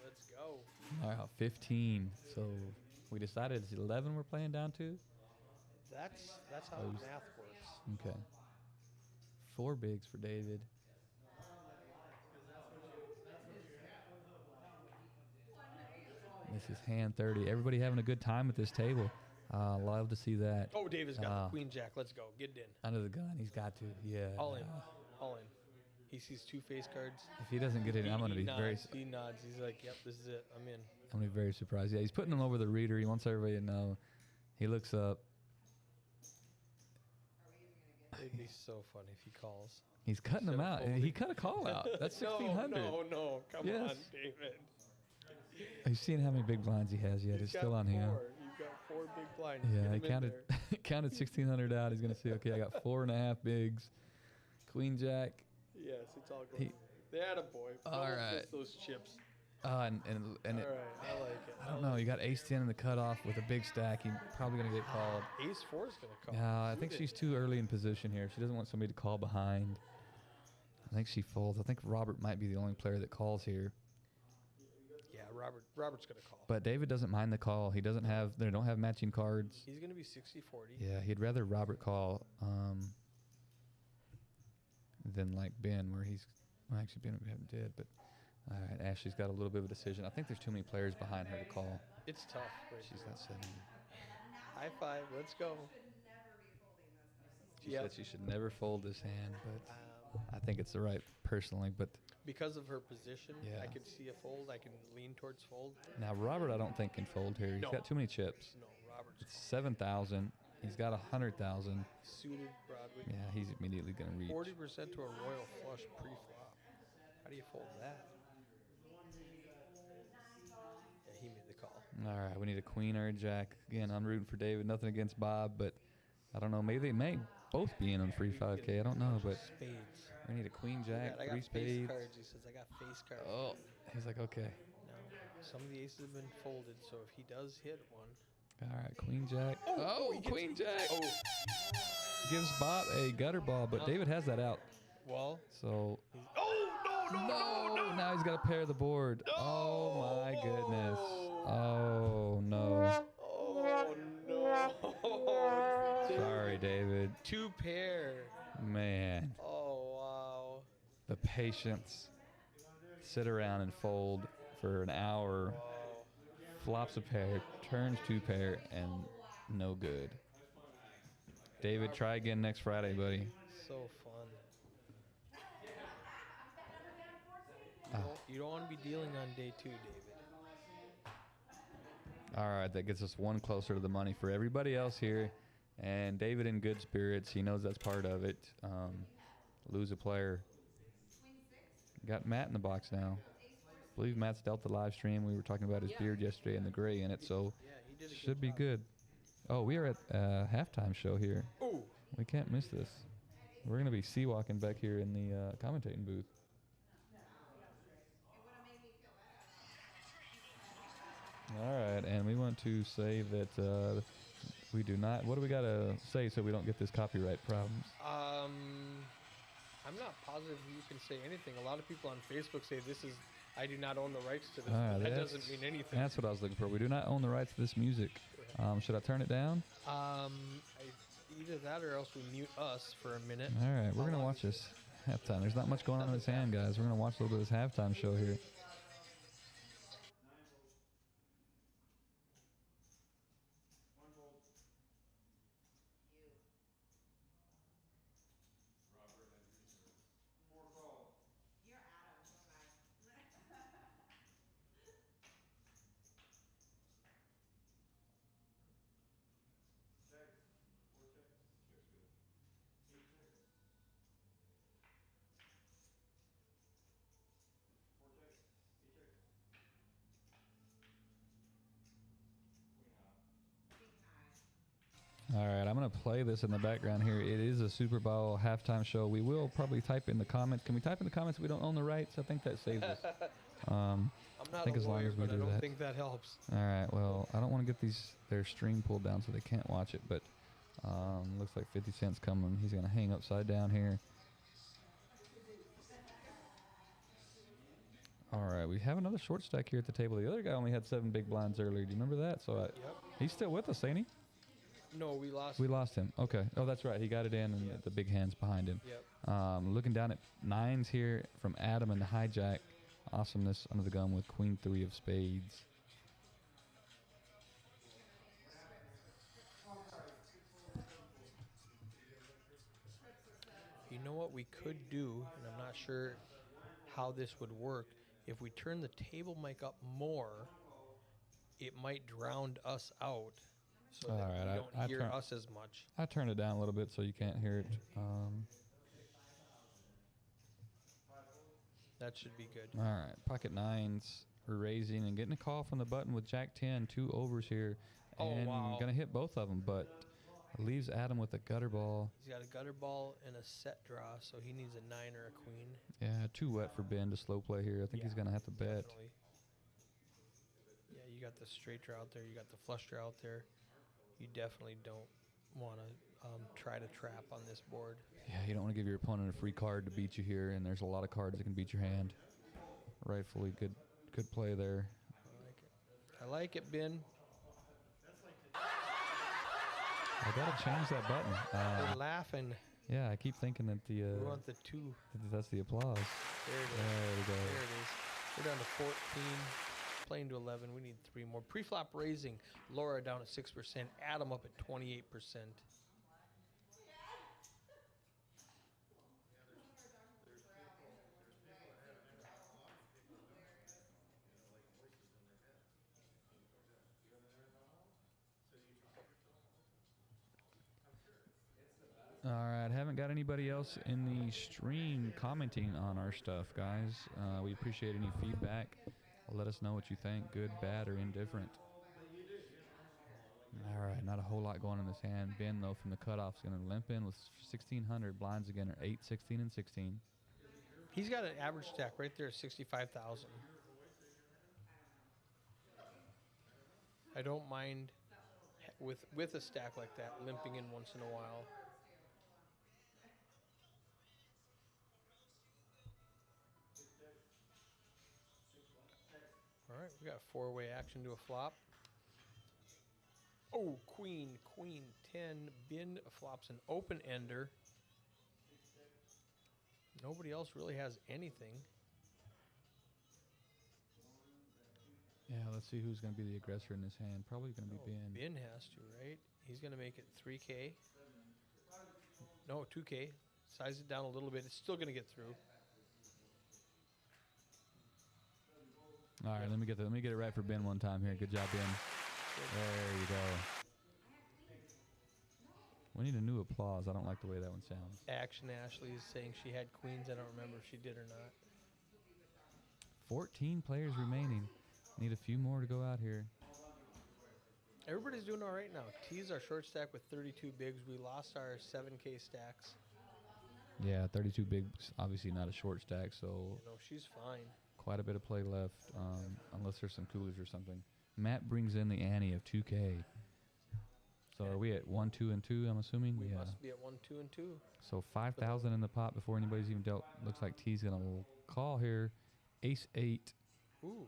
B: Let's go.
A: All right, 15. So we decided it's 11 we're playing down to.
B: That's how
A: Oh,
B: math works.
A: Okay. 4 bigs for David. This is hand 30. Everybody having a good time at this table. Love to see that.
B: Oh, David's got the queen jack. Let's go. Get it in.
A: Under the gun, he's got to. Yeah.
B: All in. All in. He sees 2 face cards.
A: If he doesn't get it, I'm going to be very.
B: He nods. He's like, "Yep, this is it. I'm in."
A: I'm going to be very surprised. Yeah, he's putting them over the reader. He wants everybody to know. He looks up.
B: It'd be so funny if he calls.
A: He's cutting them out.
B: Folding.
A: He cut a call out. That's 1,600.
B: No. Come
A: Yes.
B: on, David.
A: He's seen how many big blinds he has yet. It's still on him.
B: You've got 4 big blinds.
A: Yeah,
B: Get
A: he
B: 'em in
A: counted
B: there.
A: counted 1,600 out. He's going to see, okay, I got 4.5 bigs. Queen Jack.
B: Yes, it's all good. That a boy.
A: All right.
B: Those chips.
A: And
B: All
A: it,
B: right, I like it.
A: I don't know. You got ace 10 in the cutoff with a big stack. He's probably going to get called.
B: Ace 4 is going to call.
A: Yeah, I think she's too early in position here. She doesn't want somebody to call behind. I think she folds. I think Robert might be the only player that calls here.
B: Yeah, Robert's going to call.
A: But David doesn't mind the call. He doesn't have. They don't have matching cards.
B: He's going to be 60-40.
A: Yeah, he'd rather Robert call than like Ben, where he's. Well, actually, Ben did, but. All right, Ashley's got a little bit of a decision. I think there's too many players behind her to call.
B: It's tough. Right
A: She's got 7.
B: High five. Let's go.
A: She said she should never fold this hand, but I think it's the right personally. But
B: because of her position,
A: Yeah.
B: I can see a fold. I can lean towards fold.
A: now Robert, I don't think can fold here. He's
B: No.
A: got too many chips.
B: No, Robert's
A: It's 7,000. He's got 100,000.
B: suited Broadway.
A: Yeah, he's immediately gonna reach.
B: 40% to a royal flush pre-flop. How do you fold that? Yeah, he made the call.
A: All right, we need a queen or a jack. Again, I'm rooting for David. Nothing against Bob, but I don't know. Maybe they may both be in on free 5K. I don't know, but
B: Spades.
A: we need a queen, jack,
B: I
A: 3
B: got face
A: spades.
B: cards. He says I got face cards.
A: Oh, he's like, okay.
B: No, some of the aces have been folded, so if he does hit one.
A: All right, queen, jack.
B: he
A: Oh,
B: gets-
A: queen, jack.
B: Oh,
A: Gives Bob a gutter ball, but David has that out.
B: well.
A: So,
B: Oh, no.
A: now he's got to pair the board. Oh, my goodness. Oh, no.
B: Oh, no.
A: Sorry, David.
B: 2 pair.
A: Man,
B: Oh, wow.
A: the patience. Sit around and fold for an hour.
B: Wow.
A: Flops a pair, turns 2 pair, and no good. David, try again next Friday, buddy.
B: So fun.
A: Ah.
B: You don't want to be dealing on day 2, David.
A: All right, that gets us one closer to the money for everybody else here. And David in good spirits. He knows that's part of it. Lose a player. Got Matt in the box now. I believe Matt's dealt the live stream. We were talking about his beard yesterday and the gray in it, so
B: Yeah, he did a
A: should be good. Oh, we are at a halftime show here.
B: Ooh.
A: We can't miss this. We're going to be sea-walking back here in the commentating booth. All right, and we want to say that we do not. What do we got to say so we don't get this copyright problems?
B: I'm not positive you can say anything. A lot of people on Facebook say this is, I do not own the rights to this.
A: Ah,
B: that
A: that's-
B: doesn't mean anything.
A: That's what I was looking for. We do not own the rights to this music. Should I turn it down?
B: Either that or else we mute us for a minute.
A: All right, we're going to watch this halftime. There's not much going on in this hand, guys. We're going to watch a little bit of this halftime show here. All right, I'm going to play this in the background here. It is a Super Bowl halftime show. We will probably type in the comments. Can we type in the comments we don't own the rights? I think that saves us.
B: I'm not
A: think
B: a
A: as long
B: lawyer,
A: as we
B: but I
A: do
B: don't
A: that.
B: think that helps.
A: All right, well, I don't want to get their stream pulled down so they can't watch it, but looks like 50 Cent's coming. He's going to hang upside down here. All right, we have another short stack here at the table. The other guy only had 7 big blinds earlier. Do you remember that? So he's still with us, ain't he?
B: No, we lost.
A: We lost him. Okay. Oh, that's right. He got it in, and the big hands behind him.
B: Yep.
A: Looking down at 9s here from Adam and the hijack. Awesomeness under the gun with Queen 3 of spades.
B: You know what we could do, and I'm not sure how this would work. If we turn the table mic up more, it might drown us out, so that
A: right,
B: you don't hear us as much.
A: I turned it down a little bit so you can't hear it.
B: That should be good.
A: All right, pocket 9s. We're raising and getting a call from the button with Jack 10, 2 overs here.
B: Oh,
A: And
B: wow.
A: going to hit both of them, but Leaves Adam with a gutter ball.
B: He's got a gutter ball and a set draw, so he needs a 9 or a queen.
A: Yeah, too wet for Ben to slow play here. I think he's going to have to bet.
B: Definitely. Yeah, you got the straight draw out there. You got the flush draw out there. You definitely don't want to try to trap on this board.
A: Yeah, you don't want to give your opponent a free card to beat you here, and there's a lot of cards that can beat your hand. Rightfully good play there.
B: I like it, Ben.
A: I got to change that button.
B: They're laughing.
A: Yeah, I keep thinking that
B: We want the 2.
A: that's the applause.
B: There it is.
A: There we go.
B: There it is. We're down to 14. Playing to 11. We need 3 more. Pre-flop raising. Laura down at 6%. Adam up at 28%.
A: All right, haven't got anybody else in the stream commenting on our stuff, guys. We appreciate any feedback. Let us know what you think, good, bad, or indifferent. All right, not a whole lot going in this hand. Ben, though, from the cutoff is going to limp in with 1,600. Blinds again are 8, 16, and 16.
B: He's got an average stack right there, 65,000. I don't mind with a stack like that limping in once in a while. All right, we got 4-way action to a flop. Oh, queen, 10. Ben flops an open ender. Nobody else really has anything.
A: Yeah, let's see who's going to be the aggressor in this hand. Probably going to be Ben.
B: Ben has to, right? He's going to make it 3K. No, 2K. Size it down a little bit. It's still going to get through.
A: All right, let me get it right for Ben one time here. Good job, Ben. There you go. We need a new applause. I don't like the way that one sounds.
B: Action Ashley is saying she had queens. I don't remember if she did or not.
A: 14 players remaining. Need a few more to go out here.
B: Everybody's doing all right now. T's our short stack with 32 bigs. We lost our 7K stacks.
A: Yeah, 32 bigs. Obviously not a short stack, so
B: You know, she's fine.
A: quite a bit of play left, unless there's some coolers or something. Matt brings in the ante of 2K. So are we at 1, 2, and 2, I'm assuming?
B: We
A: Yeah.
B: must be at 1, 2, and 2.
A: So 5,000 in the pot before anybody's even dealt. Looks like T's going to call here. Ace 8
B: Ooh.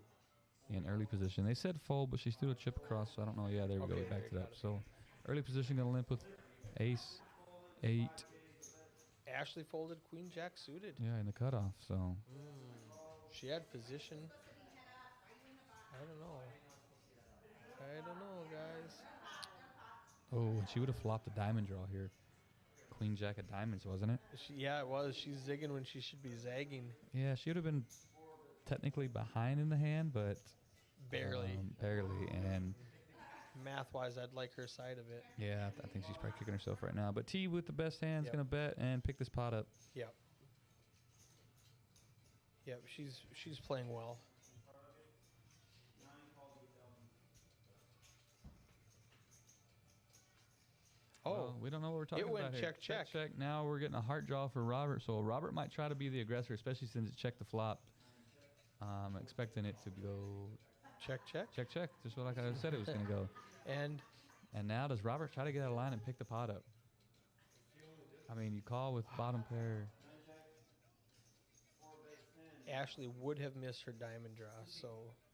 A: in early position. They said fold, but she threw a chip across, so I don't know. Yeah, there we go.
B: Okay,
A: Back to
B: got
A: that.
B: it.
A: So early position going to limp with Ace 8.
B: Ashley folded Queen Jack suited.
A: Yeah, in the cutoff. So
B: She had position. I don't know. Guys.
A: oh, and she would have flopped a diamond draw here. Queen Jack of diamonds, wasn't it?
B: Yeah, it was. She's zigging when she should be zagging.
A: Yeah, she would have been technically behind in the hand, but
B: Barely.
A: barely. And
B: Math-wise, I'd like her side of it.
A: yeah, I think she's probably kicking herself right now. But T with the best hand is
B: Yep.
A: going to bet and pick this pot up.
B: Yep. Yep, she's playing well. Oh,
A: Well, we don't know what we're talking
B: it went
A: about here.
B: check.
A: Now we're getting a heart draw for Robert. So Robert might try to be the aggressor, especially since it checked the flop. Expecting it to go
B: check.
A: check. Just like I said it was going to go.
B: And
A: And now does Robert try to get out of line and pick the pot up? I mean, you call with bottom pair.
B: Ashley would have missed her diamond draw, so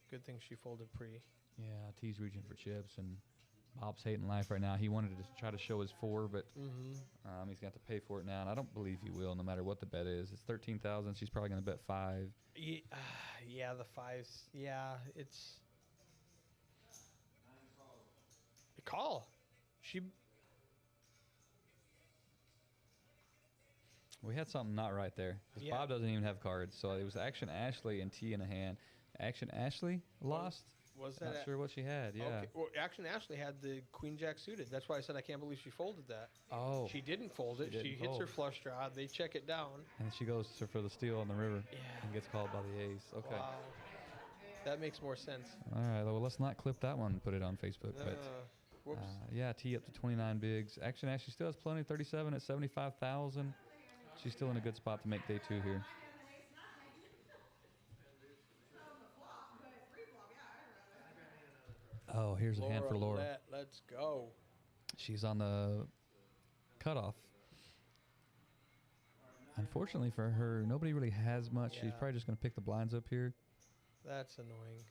B: good thing she folded pre.
A: Yeah, T's reaching for chips, and Bob's hating life right now. He wanted to try to show his 4, but he's got to pay for it now, and I don't believe he will, no matter what the bet is. It's 13,000. She's probably going to bet 5.
B: Yeah, the 5s. Yeah, it's call.
A: We had something not right there. 'Cause
B: Yeah.
A: Bob doesn't even have cards, so it was Action Ashley and T in a hand. Action Ashley lost.
B: Was that
A: Not sure what she had. Yeah.
B: Okay. Well, Action Ashley had the Queen Jack suited. That's why I said I can't believe she folded that.
A: Oh.
B: She didn't fold it.
A: She
B: She
A: didn't
B: hits her
A: fold.
B: flush draw. They check it down.
A: And she goes for the steal on the river.
B: Yeah.
A: And gets called by the ace. Okay.
B: Wow. That makes more sense.
A: All right. Well, let's not clip that one and put it on Facebook. But
B: Whoops.
A: Yeah, tee up to 29 bigs. Action Ashley still has plenty. 37 at 75,000. She's still in a good spot to make day 2 here. Oh, here's a hand for Laura.
B: Let's go.
A: She's on the cutoff. Unfortunately for her, nobody really has much. She's
B: Yeah.
A: probably just going to pick the blinds up here.
B: That's annoying.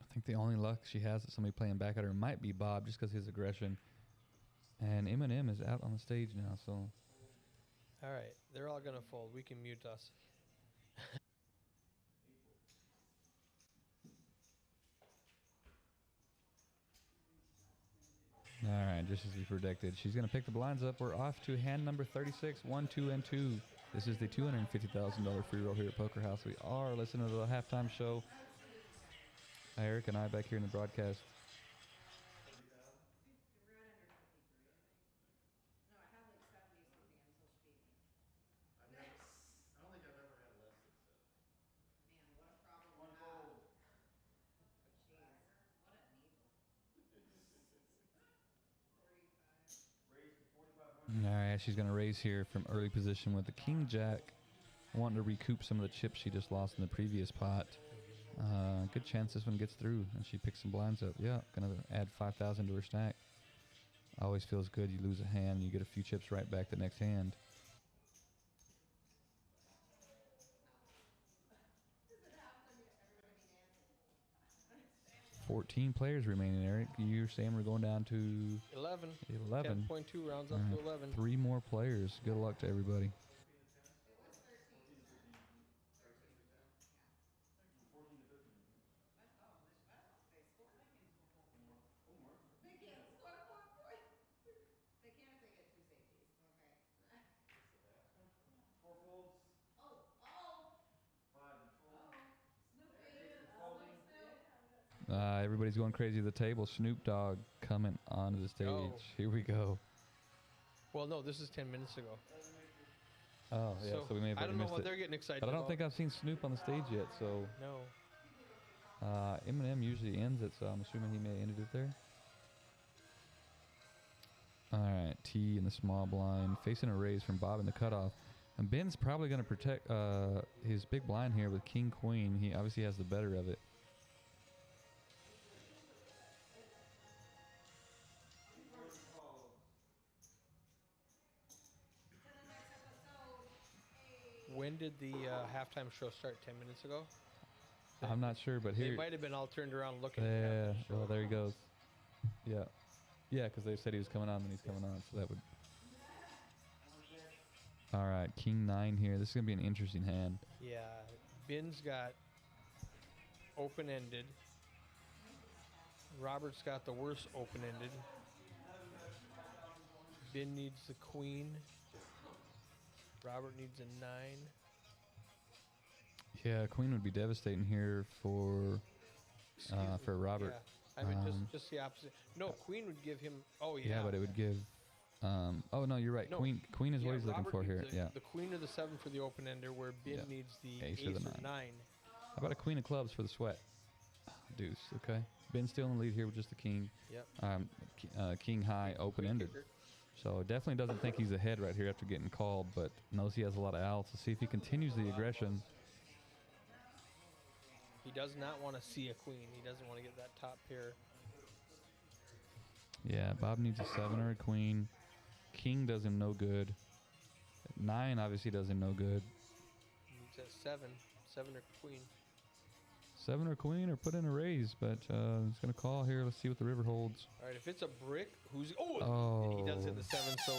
A: I think the only luck she has that somebody playing back at her might be Bob, just because his aggression. And Eminem is out on the stage now, so.
B: All right, they're all gonna fold. We can mute us.
A: All right, just as we predicted. She's going to pick the blinds up. We're off to hand number 36, 1, 2, and 2. This is the $250,000 free roll here at Poker House. We are listening to the halftime show. Eric and I back here in the broadcast. All right, she's going to raise here from early position with the King Jack, wanting to recoup some of the chips she just lost in the previous pot. Good chance this one gets through, and she picks some blinds up. Yeah, going to add 5,000 to her stack. Always feels good. You lose a hand, you get a few chips right back the next hand. 14 players remaining, Eric. You're saying we're going down to
B: 11.
A: 11.
B: 10.2 rounds up to 11.
A: 3 more players. Good luck to everybody. Everybody's going crazy at the table. Snoop Dogg coming onto the stage.
B: Oh.
A: Here we go.
B: Well, no, this is 10 minutes ago.
A: Oh, yeah, so we may have
B: I don't know
A: missed
B: what
A: it.
B: they're getting excited
A: But I don't
B: about.
A: think I've seen Snoop on the stage yet, so.
B: No.
A: Eminem usually ends it, so I'm assuming he may have ended it there. All right, T in the small blind, facing a raise from Bob in the cutoff. And Ben's probably going to protect his big blind here with King Queen. He obviously has the better of it.
B: When did the halftime show start? 10 minutes ago?
A: I'm not sure, but
B: They
A: here.
B: might have been all turned around looking at
A: Yeah,
B: the halftime show.
A: well, there he goes. Yeah. Yeah, because they said he was coming on, and he's coming on, so that would. All right, King 9 here. This is going to be an interesting hand.
B: Yeah. Ben's got open-ended. Robert's got the worst open-ended. Ben needs the queen. Robert needs a 9.
A: Yeah, Queen would be devastating here for Robert.
B: Yeah. I mean, just the opposite. No, queen would give him. Oh yeah.
A: Yeah, but it would give. Oh no, you're right.
B: No,
A: Queen is what he's looking
B: Robert
A: for here.
B: needs
A: Yeah.
B: the queen or the 7 for the open ender, where Ben
A: Yeah.
B: needs the
A: Ace
B: ace
A: or the
B: or 9.
A: How about a Queen of Clubs for the sweat? Deuce. Okay. Ben's still in the lead here with just the King.
B: Yep.
A: King high open ended. So definitely doesn't think he's ahead right here after getting called, but knows he has a lot of outs. Let's see if he continues the aggression.
B: He does not want to see a queen. He doesn't want to get that top pair.
A: Yeah, Bob needs a 7 or a queen. King does him no good. 9 obviously does him no good.
B: He needs a 7. 7 or queen.
A: 7 or queen or put in a raise, but he's going to call here. Let's see what the river holds.
B: All right, if it's a brick, who's
A: Oh.
B: He does hit the 7, so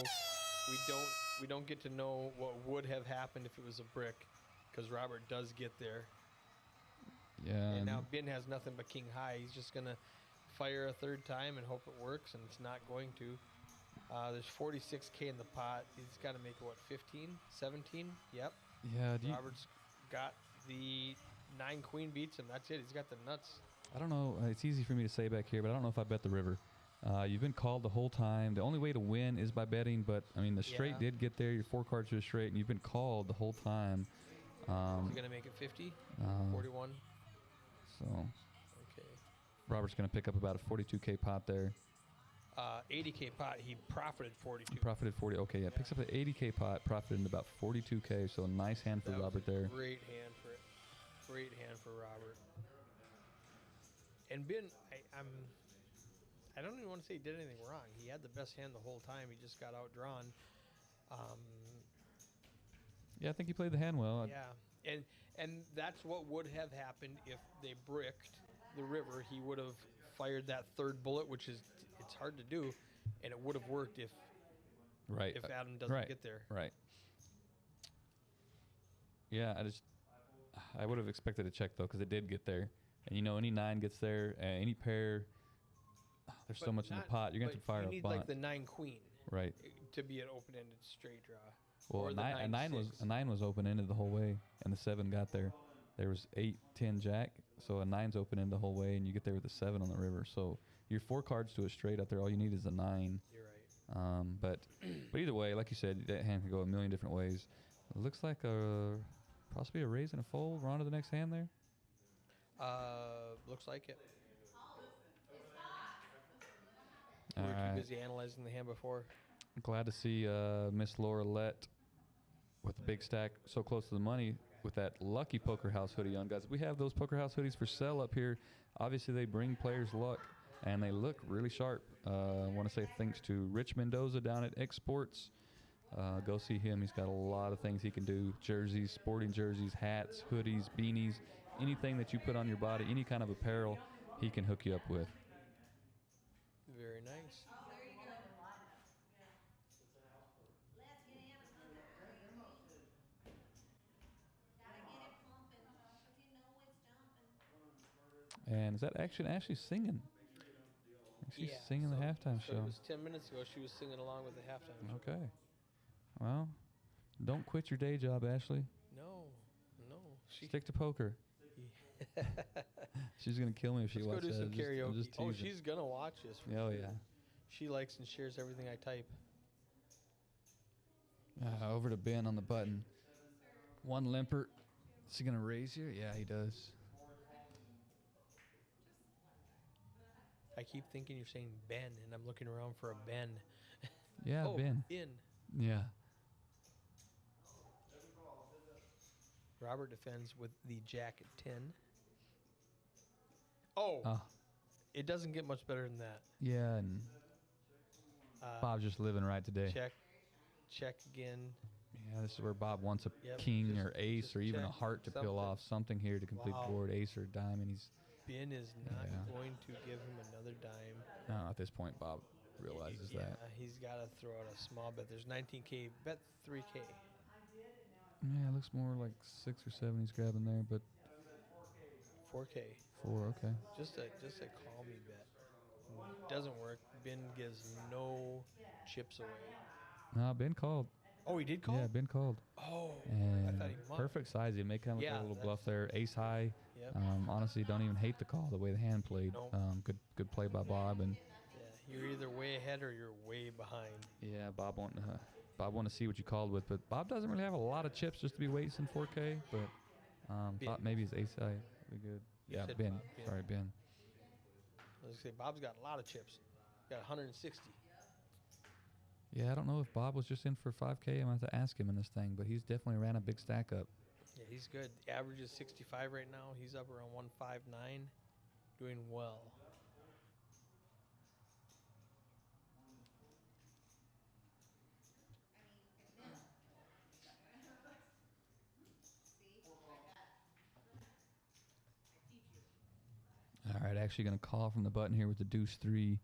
B: we don't get to know what would have happened if it was a brick, because Robert does get there.
A: Yeah.
B: And now Ben has nothing but king high. He's just gonna fire a third time and hope it works, and it's not going to. There's 46K in the pot. He's got to make what, 15, 17? Yep.
A: Yeah.
B: Robert's got the 9 queen beats him. That's it. He's got the nuts.
A: I don't know. It's easy for me to say back here, but I don't know if I bet the river. You've been called the whole time. The only way to win is by betting, but I mean the straight did get there. Your 4 cards are straight, and you've been called the whole time.
B: Is he gonna make it 50? 41?
A: So
B: Okay.
A: Robert's going to pick up about a 42K pot there.
B: 80K pot. He profited 42.
A: Profited 40. Okay, yeah, picks up an 80K pot, profited about 42K. So a nice hand for
B: That was
A: Robert
B: a
A: there.
B: Great hand for it. Great hand for Robert. And Ben, I don't even want to say he did anything wrong. He had the best hand the whole time. He just got outdrawn.
A: Yeah, I think he played the hand well.
B: Yeah, and that's what would have happened if they bricked the river. He would have fired that third bullet, which is it's hard to do, and it would have worked if
A: Right.
B: if Adam doesn't
A: right.
B: get there.
A: Right. Yeah, I would have expected a check though, because it did get there, and you know any 9 gets there, any pair. There's so
B: But
A: much in the
B: not-
A: pot. You're going to
B: but
A: fire
B: you
A: a
B: need
A: bunt.
B: like the 9 queen
A: Right.
B: to be an open-ended straight draw.
A: Well,
B: or
A: a
B: the
A: nine was
B: 9-6.
A: a 9 was open ended the whole way, and the 7 got there. There was 8, 10 jack, so a 9's open ended the whole way, and you get there with a 7 on the river. So you're 4 cards to a straight out there. All you need is a 9.
B: You're right.
A: But either way, like you said, that hand can go a million different ways. It looks like possibly a raise and a fold. We're on to the next hand there.
B: Looks like it.
A: All
B: We were
A: right.
B: too busy analyzing the hand before.
A: Glad to see Miss Laura Lett with the big stack so close to the money with that lucky Poker House hoodie on, guys. We have those Poker House hoodies for sale up here. Obviously, they bring players luck, and they look really sharp. I want to say thanks to Rich Mendoza down at Exports. Go see him. He's got a lot of things he can do. Jerseys, sporting jerseys, hats, hoodies, beanies, anything that you put on your body, any kind of apparel, he can hook you up with.
B: Very nice.
A: And is that actually Ashley singing? She's singing the halftime
B: So
A: show.
B: it was 10 minutes ago. She was singing along with the halftime show.
A: Okay. Well, don't quit your day job, Ashley.
B: No.
A: Stick to poker. She's gonna kill me if she
B: Let's go
A: watches
B: do some
A: that. I'm
B: karaoke.
A: just
B: Oh,
A: teasing.
B: she's gonna watch this. For
A: Oh
B: sure.
A: yeah.
B: She likes and shares everything I type.
A: Over to Ben on the button. One limper. Is he gonna raise you? Yeah, he does.
B: I keep thinking you're saying Ben, and I'm looking around for a Ben.
A: Yeah,
B: Oh,
A: Ben.
B: Ben.
A: Yeah.
B: Robert defends with the jack at 10. Oh, it doesn't get much better than that.
A: Yeah, and Bob's just living right today.
B: Check again.
A: Yeah, this is where Bob wants a
B: Yep,
A: king
B: just-
A: or ace
B: just
A: or even a
B: check
A: heart to
B: something.
A: peel off. Something here to complete
B: Wow.
A: the board. Ace or dime, and he's
B: Ben is not
A: Yeah.
B: going to give him another dime.
A: no, at this point Bob realizes that.
B: He's got to throw out a small bet. There's 19K. Bet 3K.
A: Yeah, it looks more like 6 or 7 he's grabbing there, but
B: 4K.
A: 4, okay.
B: Just a call me bet. Doesn't work. Ben gives no chips away.
A: No, Ben called.
B: Oh, he did call?
A: Yeah, Ben called.
B: Oh,
A: And
B: I thought he might.
A: perfect size. He may kind of look
B: Yeah,
A: like a little
B: that's-
A: bluff there. Ace high.
B: Yep.
A: Honestly, don't even hate the call the way the hand played.
B: Nope.
A: Good play by Bob. And
B: Yeah, you're either way ahead or you're way behind.
A: yeah, Bob wanted to see what you called with, but Bob doesn't really have a lot of chips just to be wasting 4K. But thought maybe his ace high would be good.
B: You
A: Yeah,
B: said
A: Ben.
B: Bob, Ben.
A: Sorry, Ben.
B: I was gonna say Bob's got a lot of chips. Got 160.
A: Yeah, I don't know if Bob was just in for 5K. I'm going to have to ask him in this thing, but he's definitely ran a big stack up.
B: Yeah, he's good. The average is 65 right now. He's up around 159, doing well.
A: All right, actually going to call from the button here with the deuce 3.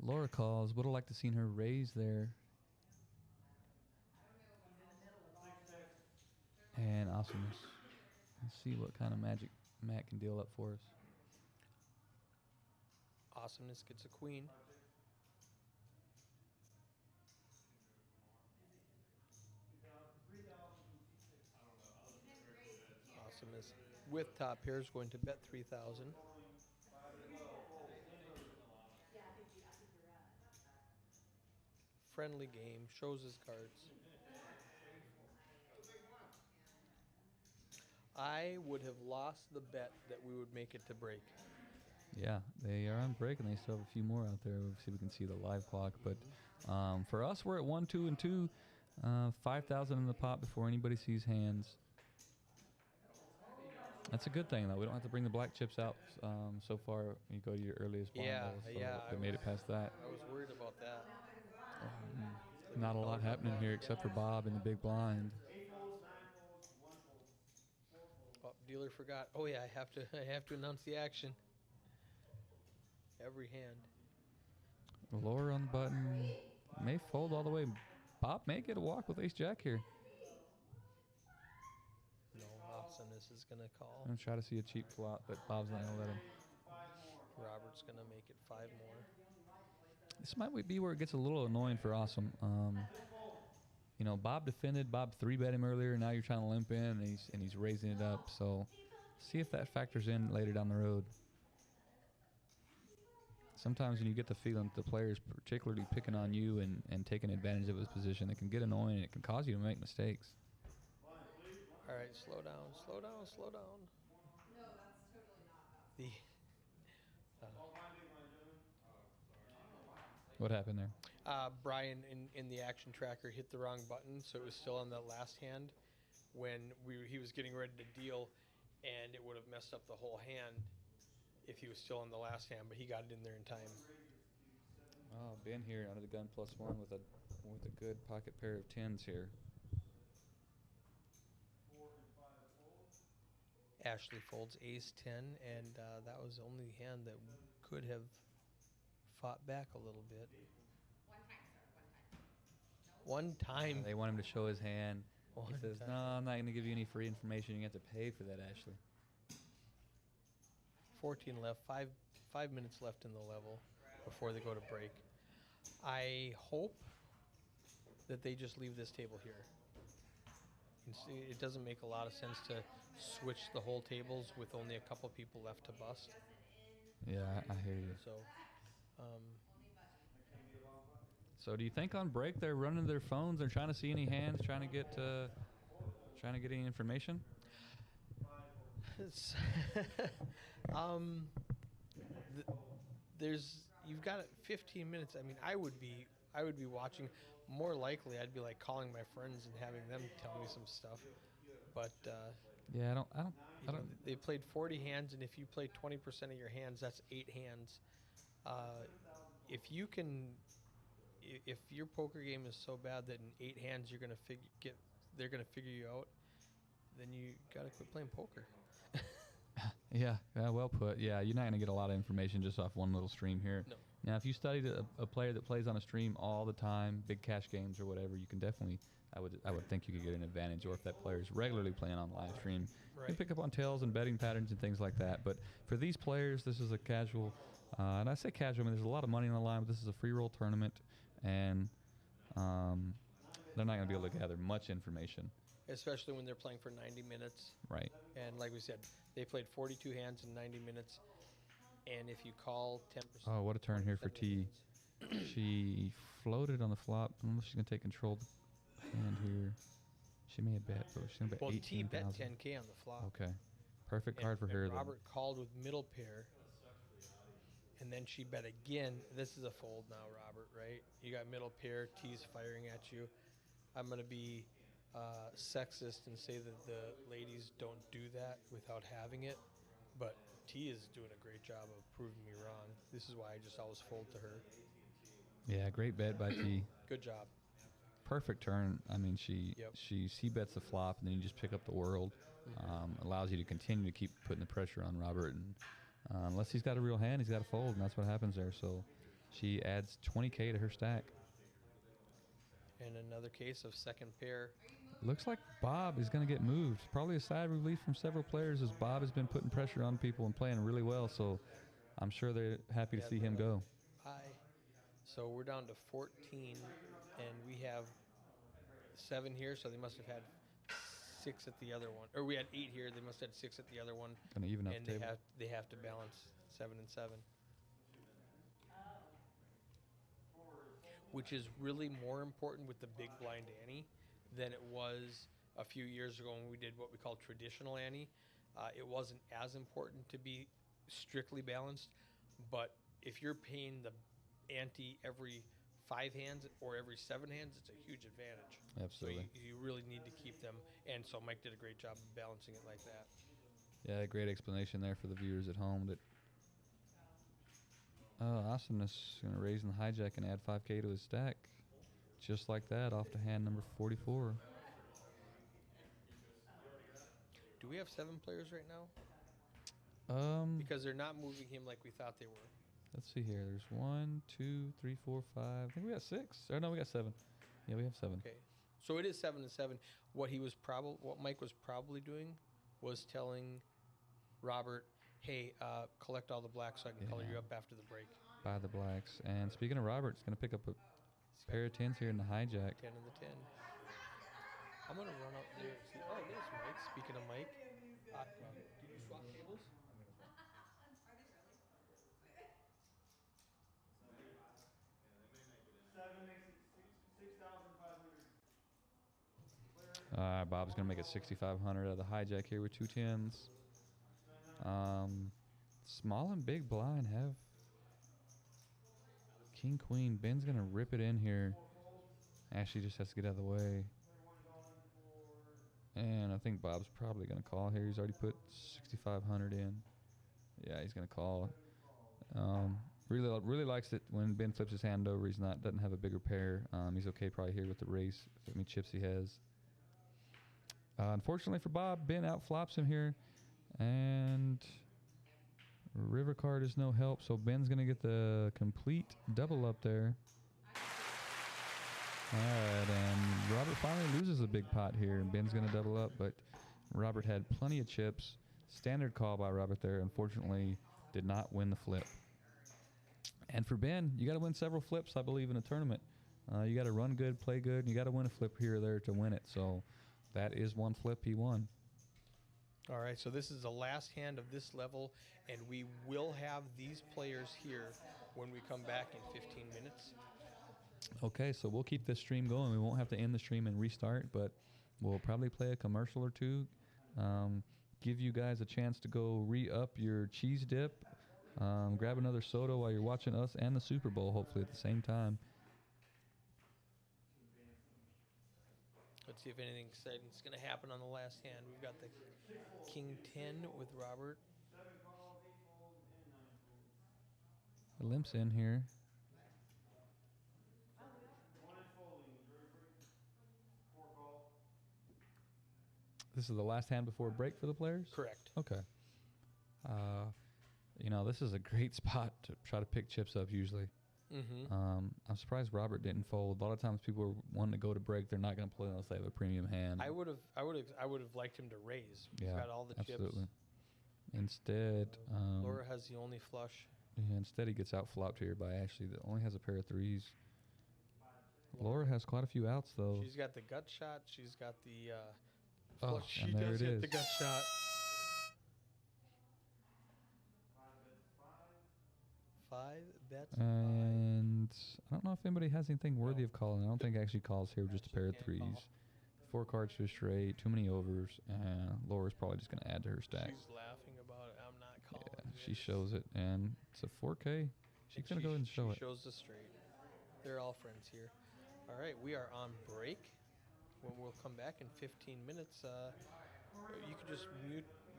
A: Laura calls. Would have liked to seen her raise there. And awesomeness. Let's see what kind of magic Matt can deal up for us.
B: Awesomeness gets a queen. Awesomeness with top pairs going to bet 3,000. Friendly game, shows his cards. I would have lost the bet that we would make it to break.
A: Yeah, they are on break, and they still have a few more out there. We'll see if we can see the live clock. But for us, we're at 1, 2, and 2. 5,000 in the pot before anybody sees hands. That's a good thing, though. We don't have to bring the black chips out so far. You go to your earliest blind
B: Yeah,
A: level, so
B: yeah.
A: they made it past that.
B: I was worried about that.
A: Not a lot happening here except for Bob in the big blind.
B: Oh, dealer forgot. Oh yeah, I have to announce the action. Every hand.
A: Lower on the button. May fold all the way. Bob may get a walk with ace jack here.
B: No, awesomeness is gonna call.
A: I'm going to try to see a cheap flop, but Bob's not going to let him.
B: Robert's gonna make it 5 more.
A: This might be where it gets a little annoying for Awesome. You know, Bob defended. Bob 3-bet him earlier. Now you're trying to limp in, and he's raising it up. So see if that factors in later down the road. Sometimes when you get the feeling that the player is particularly picking on you and taking advantage of his position, it can get annoying and it can cause you to make mistakes.
B: All right, slow down, slow down, slow down. No, that's totally not.
A: What happened there?
B: Brian in the action tracker hit the wrong button, so it was still on that last hand when he was getting ready to deal, and it would have messed up the whole hand if he was still on the last hand, but he got it in there in time.
A: Oh, Ben here under the gun +1 with a good pocket pair of 10s here.
B: Ashley folds ace 10, and that was the only hand that could have fought back a little bit. One time.
A: They want him to show his hand. He
B: One
A: says,
B: time.
A: "No, I'm not going to give you any free information. You have to pay for that, Ashley."
B: 14 left, five minutes left in the level before they go to break. I hope that they just leave this table here. It doesn't make a lot of sense to switch the whole tables with only a couple people left to bust.
A: Yeah, I hear you. So do you think on break they're running their phones? They're trying to see any hands, trying to get any information?
B: It's you've got 15 minutes. I mean, I would be watching. More likely, I'd be like calling my friends and having them tell me some stuff. But
A: yeah, I don't.
B: They played 40 hands, and if you play 20% of your hands, that's 8 hands. If your poker game is so bad that in 8 hands they're gonna figure you out, then you gotta quit playing poker.
A: Yeah, well put. Yeah, you're not going to get a lot of information just off one little stream here.
B: No.
A: Now, if you studied a player that plays on a stream all the time, big cash games or whatever, you can definitely, I would think you could get an advantage. Or if that player is regularly playing on live stream, you can pick up on tails and betting patterns and things like that. But for these players, this is a casual, and I say casual, I mean, there's a lot of money on the line, but this is a free roll tournament, and they're not going to be able to gather much information.
B: Especially when they're playing for 90 minutes.
A: Right.
B: And like we said, they played 42 hands in 90 minutes. And if you call 10%.
A: Oh, what a turn here for T. She floated on the flop. I don't know if she's going to take control of the hand here. She may have bet, but she's going to bet 18,000.
B: T bet 10K on the flop.
A: Okay. Perfect card for her,
B: Robert called with middle pair. And then she bet again. This is a fold now, Robert, right? You got middle pair. T's firing at you. I'm going to be sexist and say that the ladies don't do that without having it, but T is doing a great job of proving me wrong. This is why I just always fold to her.
A: Yeah, great bet by T.
B: Good job.
A: Perfect turn. I mean, she c-bets the flop, and then you just pick up the world. Allows you to continue to keep putting the pressure on Robert, and unless he's got a real hand, he's got to fold, and that's what happens there. So she adds 20K to her stack.
B: And another case of second pair.
A: Looks like Bob is going to get moved. Probably a sigh of relief from several players as Bob has been putting pressure on people and playing really well. So I'm sure they're happy to see him go.
B: Hi. So we're down to 14, and we have 7 here, so they must have had 6 at the other one. Or we had 8 here. They must have had 6 at the other one.
A: Going to even up
B: and
A: the table.
B: they have to balance 7 and 7. Which is really more important with the big blind ante than it was a few years ago when we did what we call traditional ante. It wasn't as important to be strictly balanced, but if you're paying the ante every 5 hands or every 7 hands, it's a huge advantage.
A: Absolutely.
B: So you really need to keep them, and so Mike did a great job of balancing it like that.
A: Yeah, great explanation there for the viewers at home. That Awesomeness is going to raise in the hijack and add 5K to his stack. Just like that, off to hand number 44.
B: Do we have 7 players right now? Because they're not moving him like we thought they were.
A: Let's see here. There's 1, 2, 3, 4, 5. I think we got 6. Or no, we got 7. Yeah, we have 7.
B: Okay, so it is 7 and 7. What Mike was probably doing was telling Robert, "Hey, collect all the blacks so I can color you up after the break."
A: By the blacks. And speaking of Robert, it's going to pick up a pair of 10s here in the hijack.
B: 10 and the 10. I'm gonna run up there. And see. Oh, there's Mike. Speaking of Mike, did you swap tables?
A: Bob's going to make it 6,500 out of the hijack here with 2 10s. Small and big blind have king, queen. Ben's going to rip it in here. Ashley just has to get out of the way. And I think Bob's probably going to call here. He's already put 6,500 in. Yeah, he's going to call. Really likes it when Ben flips his hand over. Doesn't have a bigger pair. He's okay probably here with the race. How many chips he has. Unfortunately for Bob, Ben outflops him here. And river card is no help. So Ben's going to get the complete double up there. All right, and Robert finally loses a big pot here, and Ben's going to double up, but Robert had plenty of chips. Standard call by Robert there. Unfortunately, did not win the flip. And for Ben, you got to win several flips, I believe, in a tournament. You got to run good, play good, and you got to win a flip here or there to win it. So that is one flip he won.
B: All right, so this is the last hand of this level, and we will have these players here when we come back in 15 minutes.
A: Okay, so we'll keep this stream going. We won't have to end the stream and restart, but we'll probably play a commercial or two. Give you guys a chance to go re-up your cheese dip. Grab another soda while you're watching us and the Super Bowl, hopefully at the same time.
B: Let's see if anything exciting is going to happen on the last hand. We've got the King 10 with Robert.
A: The limp's in here. This is the last hand before break for the players?
B: Correct.
A: Okay. This is a great spot to try to pick chips up usually.
B: Mm-hmm.
A: I'm surprised Robert didn't fold. A lot of times people are wanting to go to break. They're not going to play unless they have a premium hand.
B: I would have liked him to raise.
A: Yeah,
B: He's got all the
A: absolutely.
B: chips.
A: Instead,
B: Laura has the only flush.
A: Yeah, instead he gets out flopped here by Ashley that only has a pair of 3s. Laura has quite a few outs though.
B: She's got the gut shot. She's got the
A: Oh,
B: she
A: and there
B: does
A: it
B: hit
A: is.
B: the gut shot. 5 bets.
A: And I don't know if anybody has anything worthy of calling. I don't think actually calls here with just a pair of 3s. 4 cards to a straight, too many overs, and Laura's probably just going to add to her stack.
B: She's laughing about it. I'm not calling.
A: Yeah, she shows it, and it's a 4K. She's going to go ahead and show it.
B: She shows the straight. They're all friends here. All right, we are on break. When we'll come back in 15 minutes, you can just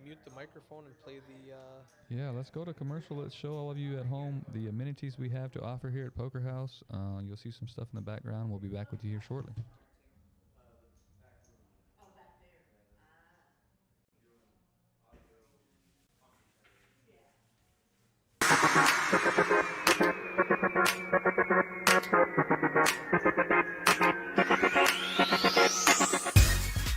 B: mute the microphone and play the...
A: Yeah, let's go to commercial. Let's show all of you at home the amenities we have to offer here at Poker House. You'll see some stuff in the background. We'll be back with you here shortly.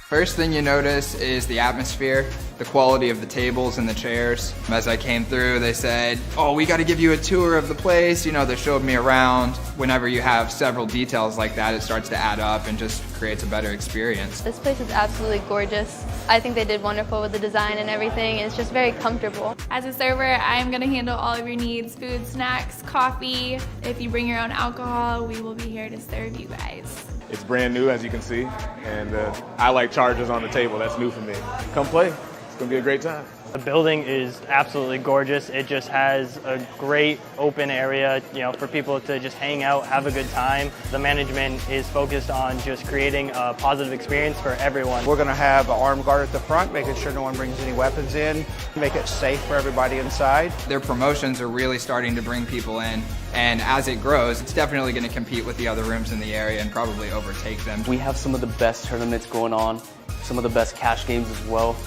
C: First thing you notice is the atmosphere, the quality of the tables and the chairs. As I came through, they said, "Oh, we got to give you a tour of the place." They showed me around. Whenever you have several details like that, it starts to add up and just creates a better experience.
D: This place is absolutely gorgeous. I think they did wonderful with the design and everything. It's just very comfortable.
E: As a server, I am going to handle all of your needs, food, snacks, coffee. If you bring your own alcohol, we will be here to serve you guys.
F: It's brand new, as you can see, and I like chargers on the table. That's new for me. Come play. It's going to be a great time.
G: The building is absolutely gorgeous. It just has a great open area, for people to just hang out, have a good time. The management is focused on just creating a positive experience for everyone.
H: We're going to have an armed guard at the front, making sure no one brings any weapons in, make it safe for everybody inside.
C: Their promotions are really starting to bring people in, and as it grows, it's definitely going to compete with the other rooms in the area and probably overtake them.
I: We have some of the best tournaments going on, some of the best cash games as well.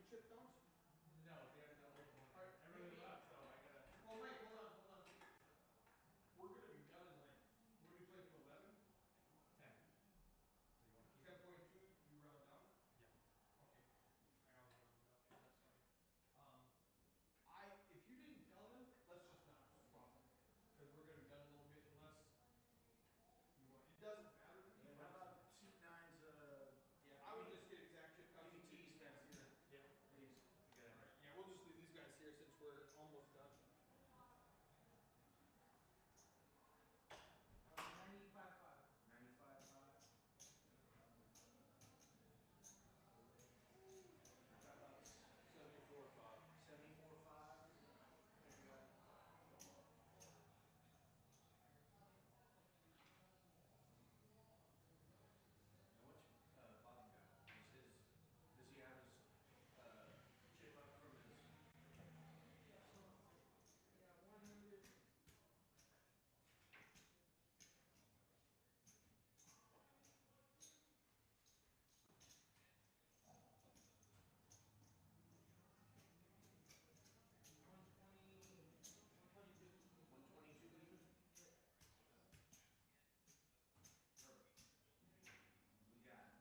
B: chip counts? No, they have the old one. All right, everybody left, so I gotta. Oh, Mike, hold on. We're gonna be done in like. What do you play to 11? 10. So you want to keep 10.2? You round down? Yeah. Okay. I always rounded up, so that's fine. If you didn't tell them, let's just not swap them because we're gonna be done in a little bit unless you want. It doesn't matter to me.
J: Yeah, how about seat nines?
B: Yeah, I would just get exact chip counts.
J: Maybe T's guys here.
B: Yeah.
J: Please.
B: All right. Yeah, we'll just leave these guys here since we're almost done.
J: 95.5. 95.5. How about
B: 74.5.
J: 74.5? Thank you, guys. And what's Bob got? Does he have his chip up from his?
B: Yeah, 100.
J: We got it.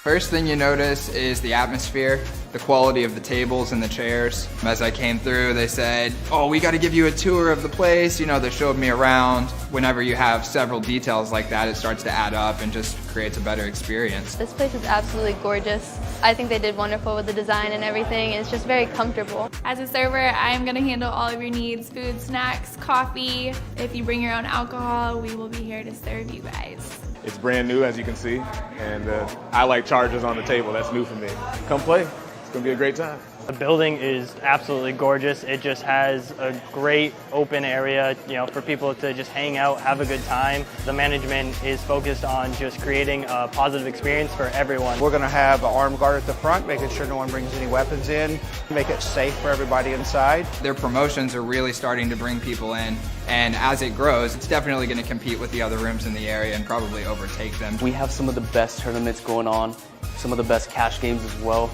C: First thing you notice is the atmosphere, the quality of the tables and the chairs. As I came through, they said, oh, we got to give you a tour of the place. You know, they showed me around. Whenever you have several details like that, it starts to add up and just creates a better experience.
D: This place is absolutely gorgeous. I think they did wonderful with the design and everything. It's just very comfortable.
E: As a server, I am gonna handle all of your needs, food, snacks, coffee. If you bring your own alcohol, we will be here to serve you guys.
F: It's brand new, as you can see, and I like charges on the table. That's new for me. Come play. It's gonna be a great time.
G: The building is absolutely gorgeous. It just has a great open area, for people to just hang out, have a good time. The management is focused on just creating a positive experience for everyone.
H: We're going to have an armed guard at the front, making sure no one brings any weapons in, make it safe for everybody inside.
C: Their promotions are really starting to bring people in, and as it grows, it's definitely going to compete with the other rooms in the area and probably overtake them.
I: We have some of the best tournaments going on, some of the best cash games as well.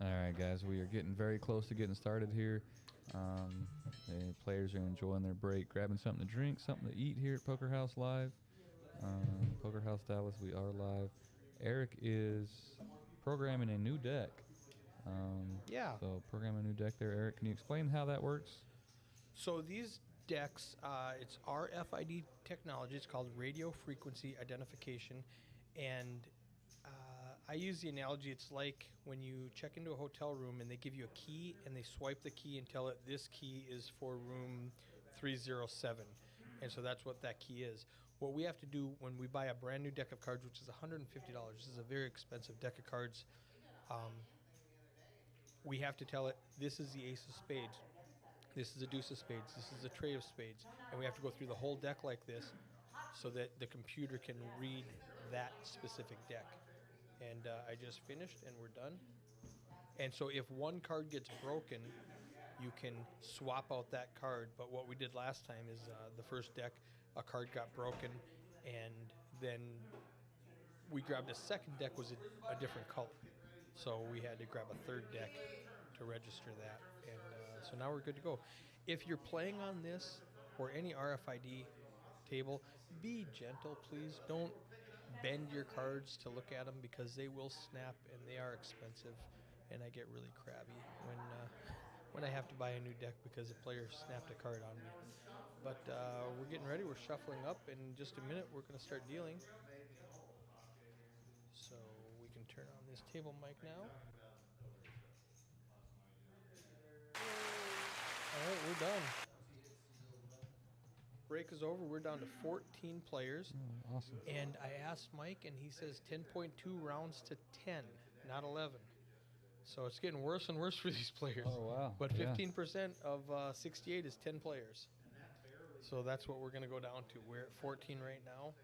A: All right, guys, we are getting very close to getting started here. The players are enjoying their break, grabbing something to drink, something to eat here at Poker House Live. Poker House Dallas, we are live. Eric is programming a new deck.
B: Yeah.
A: So programming a new deck there. Eric, can you explain how that works?
B: So these decks, it's RFID technology. It's called radio frequency identification, and I use the analogy. It's like when you check into a hotel room and they give you a key and they swipe the key and tell it this key is for room 307, and so that's what that key is. What we have to do when we buy a brand new deck of cards, which is $150, this is a very expensive deck of cards. We have to tell it this is the ace of spades. This is a deuce of spades. This is a trey of spades. And we have to go through the whole deck like this so that the computer can read that specific deck. And I just finished and we're done. And so if one card gets broken, you can swap out that card. But what we did last time is the first deck, a card got broken, and then we grabbed a second deck, was a different color. So we had to grab a third deck to register that. And so now we're good to go. If you're playing on this or any RFID table, be gentle, please. Don't bend your cards to look at them because they will snap and they are expensive. And I get really crabby when I have to buy a new deck because a player snapped a card on me. But we're getting ready. We're shuffling up. In just a minute, we're going to start dealing. So we can turn on this table mic now. All right, we're done. Break is over. We're down to 14 players.
A: Oh, awesome.
B: And I asked Mike, and he says 10.2 rounds to 10, not 11. So it's getting worse and worse for these players.
A: Oh, wow.
B: But
A: Yeah.
B: 15% of 68 is 10 players. So that's what we're going to go down to. We're at 14 right now.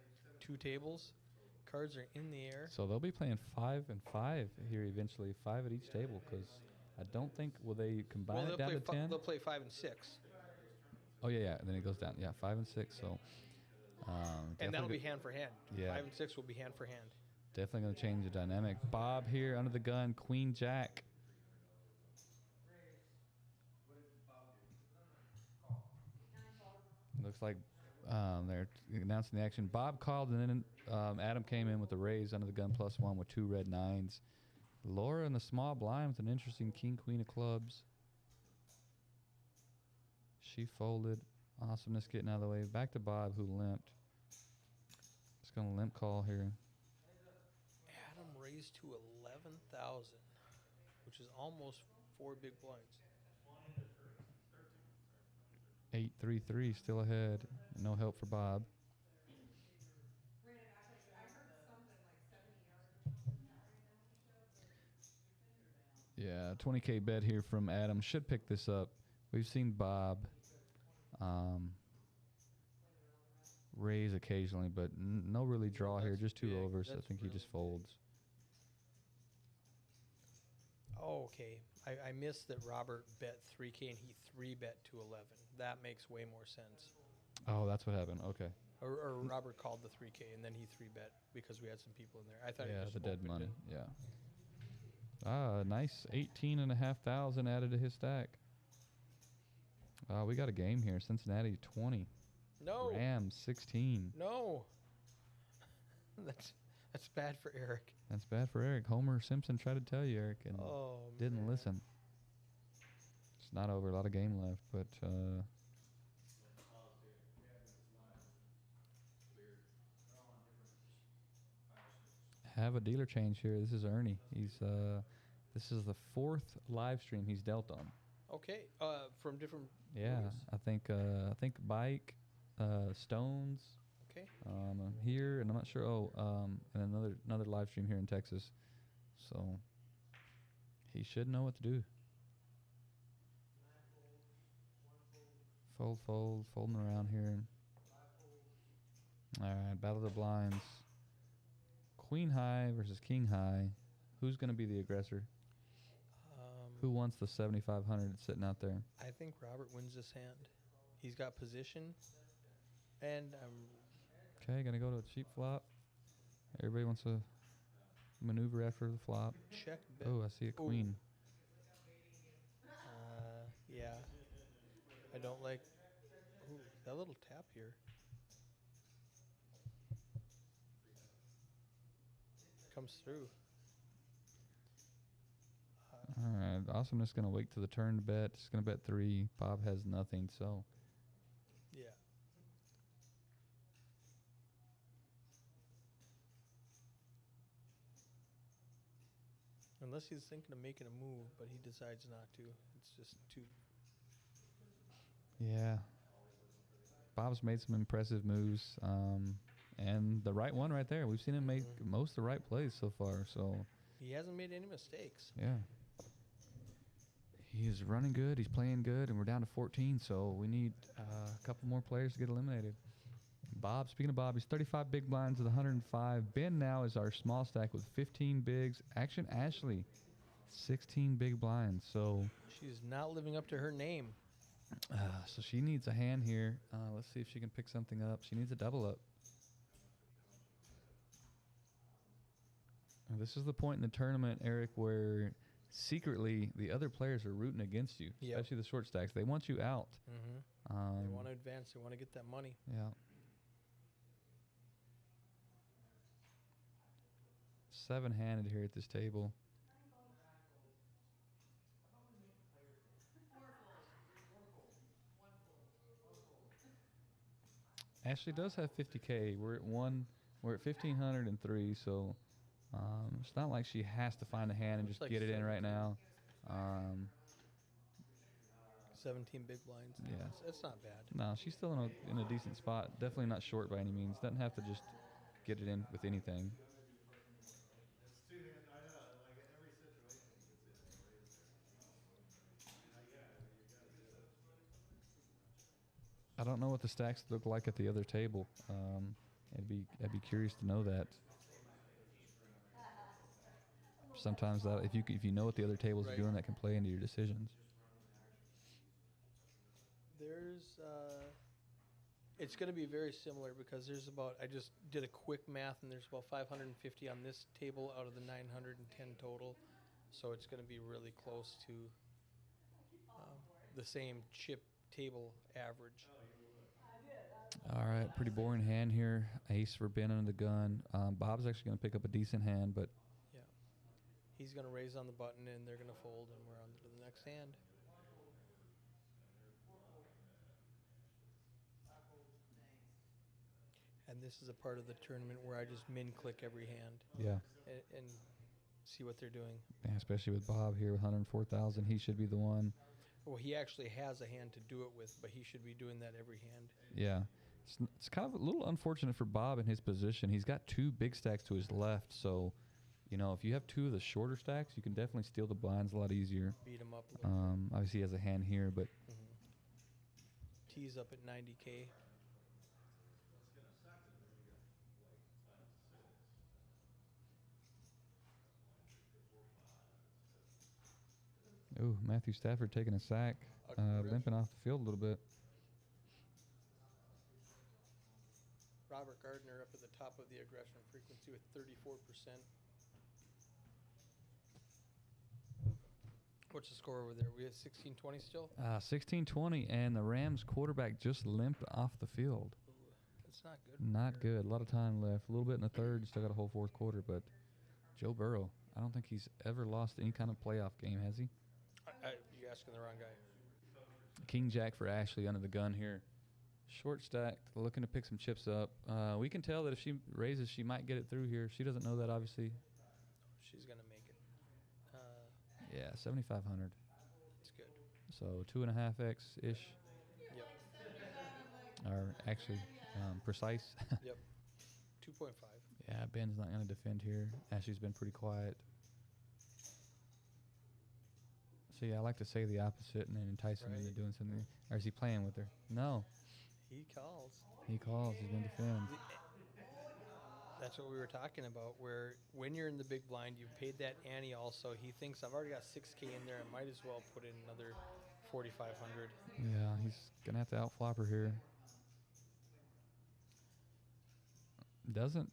B: 2 tables. Cards are in the air.
A: So they'll be playing 5 and 5 here eventually, 5 at each table, because I don't think, will they combine it down to 10?
B: They'll play 5 and 6.
A: Oh, yeah, and then it goes down. Yeah, 5 and 6, so.
B: And that'll be hand for hand.
A: Yeah.
B: 5 and 6 will be hand for hand.
A: Definitely going to change the dynamic. Bob here under the gun, Queen Jack. Looks like they're announcing the action. Bob called, and then Adam came in with the raise under the gun +1 with 2 red 9s. Laura in the small blind with an interesting king, queen of clubs. She folded. Awesomeness getting out of the way. Back to Bob, who limped. Just going to limp call here.
B: Adam raised to 11,000, which is almost 4 big blinds.
A: 8-3-3 still ahead. No help for Bob. Yeah, 20K bet here from Adam. Should pick this up. We've seen Bob raise occasionally, but no really draw here. Just 2
B: big.
A: overs. I
B: That's
A: think he just folds.
B: Oh, okay. I missed that Robert bet 3K and he 3-bet to 11. That makes way more sense.
A: Oh, that's what happened. Okay.
B: Or Robert called the 3K and then he 3-bet because we had some people in there. I thought he
A: Yeah,
B: just
A: the dead
B: opened
A: money.
B: it.
A: Yeah. Nice 18,500 added to his stack. We got a game here. Cincinnati 20.
B: No.
A: Rams 16.
B: No. That's bad for Eric.
A: That's bad for Eric. Homer Simpson tried to tell you, Eric, and didn't listen. It's not over. A lot of game left, but have a dealer change here. This is Ernie. He's this is the 4th live stream he's dealt on.
B: Okay. From different.
A: Yeah,
B: movies?
A: I think Bike, Stones.
B: Okay.
A: Here, and I'm not sure. And another live stream here in Texas. So he should know what to do. Folding around here. All right, battle of the blinds. Queen high versus king high. Who's going to be the aggressor? Who wants the 7,500 sitting out there?
B: I think Robert wins this hand. He's got position, and
A: Okay, gonna go to a cheap flop. Everybody wants to maneuver after the flop.
B: check bet.
A: Oh, I see a queen.
B: Yeah. I don't like ooh, that little tap here. Comes through.
A: All right, Awesomeness going to wait to the turn to bet. She's going to bet 3. Bob has nothing, so
B: Yeah. Unless he's thinking of making a move, but he decides not to. It's just too.
A: yeah. Bob's made some impressive moves, and the right one right there. We've seen him make most of the right plays so far, so
B: He hasn't made any mistakes.
A: yeah. He is running good. He's playing good, and we're down to 14, so we need a couple more players to get eliminated. Bob, speaking of Bob, he's 35 big blinds with 105. Ben now is our small stack with 15 bigs. Action Ashley, 16 big blinds. So
B: She's not living up to her name.
A: so she needs a hand here. Let's see if she can pick something up. She needs a double up. And this is the point in the tournament, Eric, where secretly the other players are rooting against you,
B: Yep.
A: especially the short stacks. They want you out.
B: Mm-hmm. They want to advance. They want to get that money.
A: Yeah. 7-handed here at this table. Ashley does have 50K. We're at 1,503, so it's not like she has to find a hand and just
B: Like
A: get it in right now.
B: 17 big blinds.
A: Yeah.
B: It's not bad.
A: No, she's still in a decent spot. Definitely not short by any means. Doesn't have to just get it in with anything. I don't know what the stacks look like at the other table. I'd be curious to know that. Sometimes that if you know what the other tables are doing, that can play into your decisions.
B: There's it's going to be very similar because there's about I just did a quick math and there's about 550 on this table out of the 910 total, so it's going to be really close to the same chip table average.
A: All right, pretty boring hand here. Ace for Ben under the gun. Bob's actually going to pick up a decent hand, but
B: Yeah, he's going to raise on the button and they're going to fold and we're on to the next hand. And this is a part of the tournament where I just min click every hand.
A: yeah.
B: And see what they're doing.
A: Yeah, especially with Bob here with 104,000, he should be the one.
B: Well, he actually has a hand to do it with, but he should be doing that every hand.
A: Yeah. It's kind of a little unfortunate for Bob in his position. He's got 2 big stacks to his left, so, if you have 2 of the shorter stacks, you can definitely steal the blinds a lot easier.
B: Beat him up a little bit.
A: Obviously, he has a hand here, but
B: Tees up at 90K.
A: ooh, Matthew Stafford taking a sack, limping off the field a little bit.
B: Robert Gardner up at the top of the aggression frequency with 34%. What's the score over there? We have 16-20 still?
A: 16-20, and the Rams quarterback just limped off the field.
B: Ooh, that's not good.
A: Not good. A lot of time left. A little bit in the third. Still got a whole fourth quarter, but Joe Burrow, I don't think he's ever lost any kind of playoff game, has he?
B: You're asking the wrong guy.
A: King Jack for Ashley under the gun here. Short stacked, looking to pick some chips up. We can tell that if she raises, she might get it through here. She doesn't know that, obviously.
B: She's going to make it.
A: Yeah, 7,500.
B: It's good.
A: So 2.5x-ish.
B: Yep.
A: Or actually, precise.
B: Yep. 2.5.
A: Yeah, Ben's not going to defend here. Ashley's been pretty quiet. So, yeah, I like to say the opposite and then entice him into doing something. Or is he playing with her? No.
B: He calls.
A: He calls. He's going to defend.
B: That's what we were talking about, where when you're in the big blind, you paid that ante also. He thinks, I've already got 6K in there. I might as well put in another 4,500.
A: Yeah, he's going to have to outflop her here. Doesn't.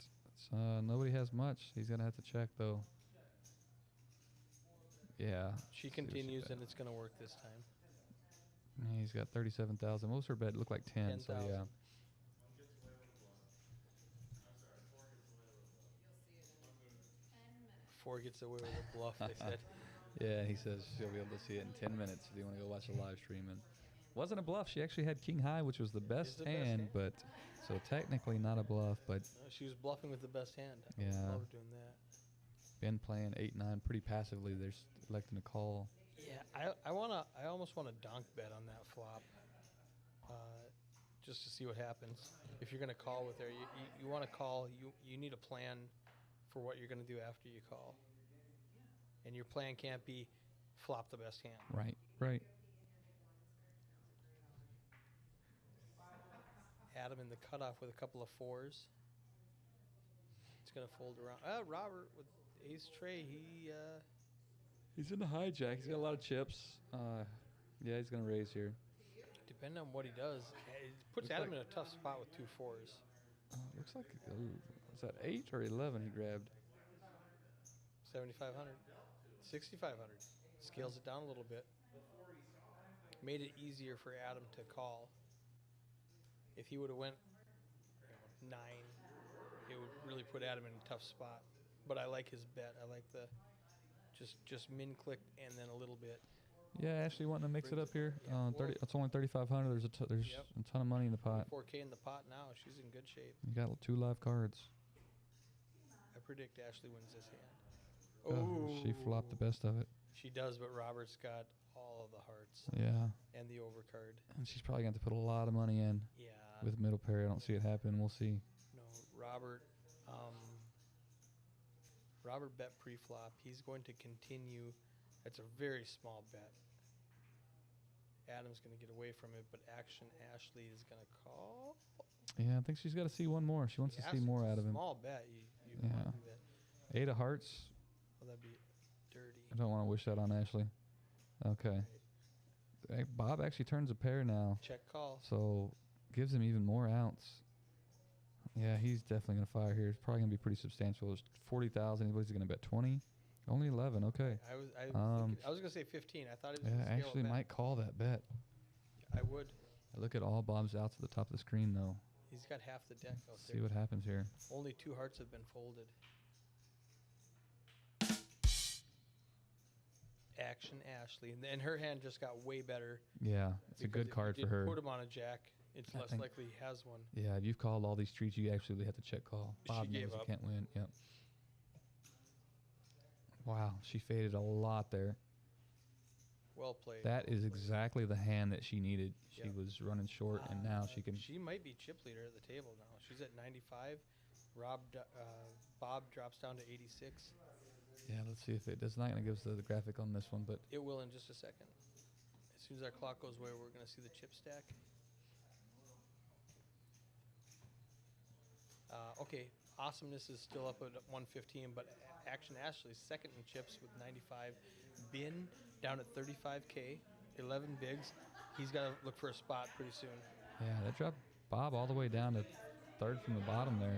A: Nobody has much. He's going to have to check, though. Yeah.
B: She continues, and it's going to work this time.
A: Yeah, he's got 37,000. What was her bet? Looked like 10. So
B: 10,000.
A: yeah.
B: Four gets away with a bluff, they said.
A: Yeah, he says she'll be able to see it in 10 minutes if you want to go watch the live stream. And wasn't a bluff. She actually had king high, which was the best
B: the best
A: hand,
B: hand.
A: but so technically not a bluff. But
B: No, she was bluffing with the best hand.
A: Yeah.
B: I love doing that.
A: been playing 8-9 pretty passively. They're electing to call.
B: Yeah, I almost want to donk bet on that flop, just to see what happens. If you're gonna call with her, you want to call. You need a plan for what you're gonna do after you call, and your plan can't be flop the best hand.
A: Right, right.
B: Adam in the cutoff with a couple of fours. It's gonna fold around. Robert with ace tray.
A: He's in the hijack. He's got a lot of chips. Yeah, he's gonna raise here.
B: Depending on what he does, it puts
A: Looks
B: Adam
A: like-
B: in a tough spot with 2 4s.
A: Looks like was that 8 or 11 he grabbed?
B: 7,500, 6,500. Scales it down a little bit. Made it easier for Adam to call. If he would have went 9, it would really put Adam in a tough spot. But I like his bet. I like the just min click and then a little bit.
A: Yeah, Ashley wanting to mix it up here.
B: Yeah,
A: 30.
B: well-
A: It's only 3,500. There's
B: Yep.
A: a ton of money in the pot.
B: 4K in the pot now. She's in good shape.
A: You got 2 live cards.
B: I predict Ashley wins this hand.
A: Oh, she flopped the best of it.
B: She does, but Robert's got all of the hearts
A: Yeah,
B: and the overcard.
A: and she's probably going to put a lot of money in
B: Yeah.
A: with middle pair. I don't see it happen. We'll see.
B: No, Robert. Robert bet pre-flop. He's going to continue. That's a very small bet. Adam's going to get away from it, but action Ashley is going to call.
A: Yeah, I think she's got to see one more. She wants to see more out of him.
B: Small bet. You
A: Yeah.
B: want to do that.
A: 8 of hearts.
B: Well, that'd be dirty.
A: I don't want to wish that on Ashley. Okay. Hey, Bob actually turns a pair now,
B: Check call.
A: so gives him even more outs. Yeah, he's definitely going to fire here. It's probably going to be pretty substantial. It's 40,000. Anybody's going to bet 20? Only 11. Okay.
B: I was going to say 15. I thought it was
A: Yeah,
B: gonna scale it
A: Ashley
B: back.
A: might call that bet.
B: I would.
A: Look at all Bob's outs at the top of the screen, though.
B: He's got half the deck out
A: See
B: there.
A: what happens here.
B: Only 2 hearts have been folded. Action Ashley, and her hand just got way better.
A: Yeah, it's a
B: because
A: good
B: if
A: card
B: you
A: for
B: did
A: her.
B: Put him on a jack. It's
A: I
B: less
A: think-
B: likely he has one.
A: Yeah, if you've called all these streets, you actually have to check call.
B: She
A: Bob knows
B: gave
A: you
B: up.
A: can't win. Yep. Wow, she faded a lot there.
B: Well played.
A: That is exactly the hand that she needed. She
B: Yep.
A: was running short, and now she can.
B: She might be chip leader at the table now. She's at 95. Bob drops down to 86.
A: Yeah, let's see if it does not going to give us the graphic on this one, but
B: It will in just a second. As soon as our clock goes away, we're going to see the chip stack. Okay, Awesomeness is still up at 115, but Action Ashley's second in chips with 95. Bin down at 35K, 11 bigs. He's got to look for a spot pretty soon.
A: yeah, that dropped Bob all the way down to third from the bottom there.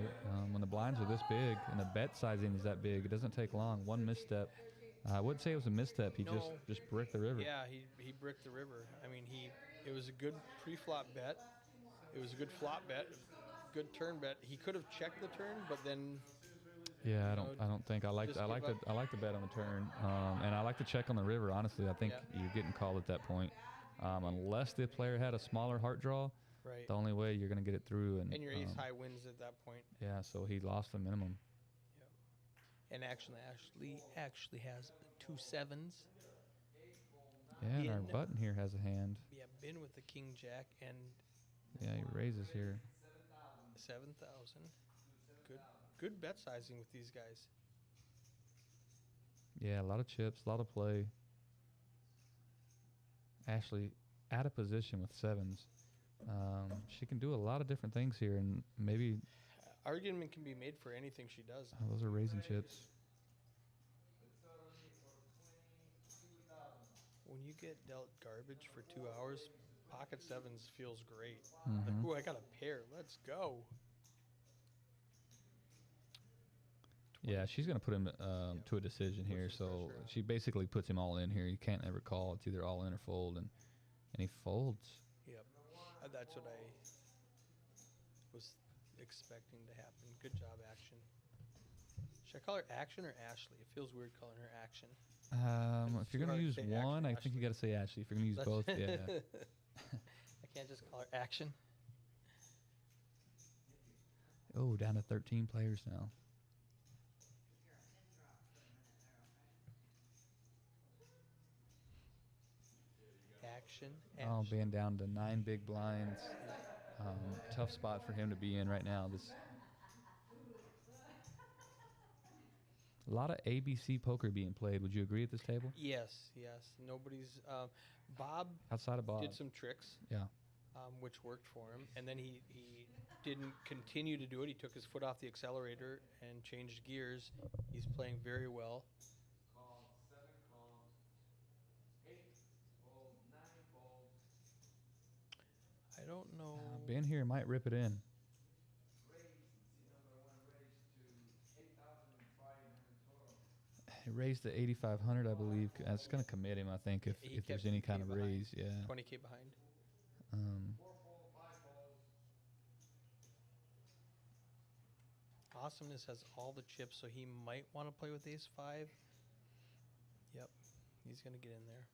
A: When the blinds are this big and the bet sizing is that big, it doesn't take long. One misstep. I wouldn't say it was a misstep. He
B: No.
A: just bricked the river.
B: Yeah, he bricked the river. I mean, it was a good pre-flop bet. It was a good flop bet, good turn bet. He could have checked the turn, but then
A: Yeah,
B: know,
A: I don't think I like
B: just
A: I like
B: give
A: the I like the bet on the turn, and I like to check on the river. Honestly, I think
B: Yeah.
A: you're getting called at that point, unless the player had a smaller heart draw.
B: right.
A: The only way you're gonna get it through, and
B: And your ace high wins at that point.
A: yeah, so he lost the minimum.
B: And actually, Ashley actually has 2 sevens.
A: Yeah, and our
B: In-
A: button here has a hand.
B: Yeah, bin with the king jack and
A: Yeah, he raises here.
B: 7,000. Good bet sizing with these guys.
A: Yeah, a lot of chips, a lot of play. Ashley out of position with sevens. She can do a lot of different things here, and maybe
B: Argument can be made for anything she does.
A: those are raising chips.
B: When you get dealt garbage for 2 hours, pocket sevens feels great.
A: Mhm.
B: Like, ooh, I got a pair. Let's go.
A: Yeah, she's going to put him to a decision here.
B: Puts some
A: So
B: pressure on.
A: she basically puts him all in here. You can't ever call. It's either all in or fold. And And he folds.
B: Yep. That's what I was expecting to happen. Good job, Action. Should I call her Action or Ashley? It feels weird calling her Action.
A: If you're
B: too
A: going to
B: hard to
A: use
B: say
A: one,
B: Action,
A: I think you got to say Ashley. If you're going to use both, yeah.
B: I can't just call her Action.
A: Oh, down to 13 players now.
B: Action.
A: Oh, being down to 9 big blinds. Tough spot for him to be in right now. A lot of ABC poker being played. Would you agree at this table?
B: Yes, yes. Nobody's. Bob
A: Outside of Bob.
B: did some tricks.
A: Yeah.
B: Which worked for him, and then he didn't continue to do it. He took his foot off the accelerator and changed gears. He's playing very well.
J: Call, 7 calls, 8 folds, 9 folds.
B: I don't know.
A: Ben here might rip it in.
J: Raised, seat number 1 raised to 8,500 total.
A: He raised to 8,500, I believe. That's going to commit him, I think, if
B: He
A: there's
B: kept
A: any
B: 20K
A: kind of
B: behind.
A: raise. Yeah.
B: 20K behind.
J: 4 fold, 5 folds.
B: Awesomeness has all the chips, so he might want to play with ace 5. Yep, he's going to get in there.